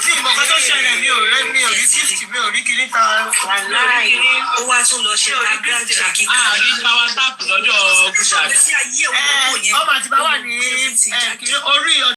tí ìmọ̀kan tó ṣẹlẹ̀ mi ò rí gift mi ò rí kiri ta. ó wá tún lọ ṣe background check. ní power tap lọ́dọ̀ gúdà. ọmọ àti bá wà ní orí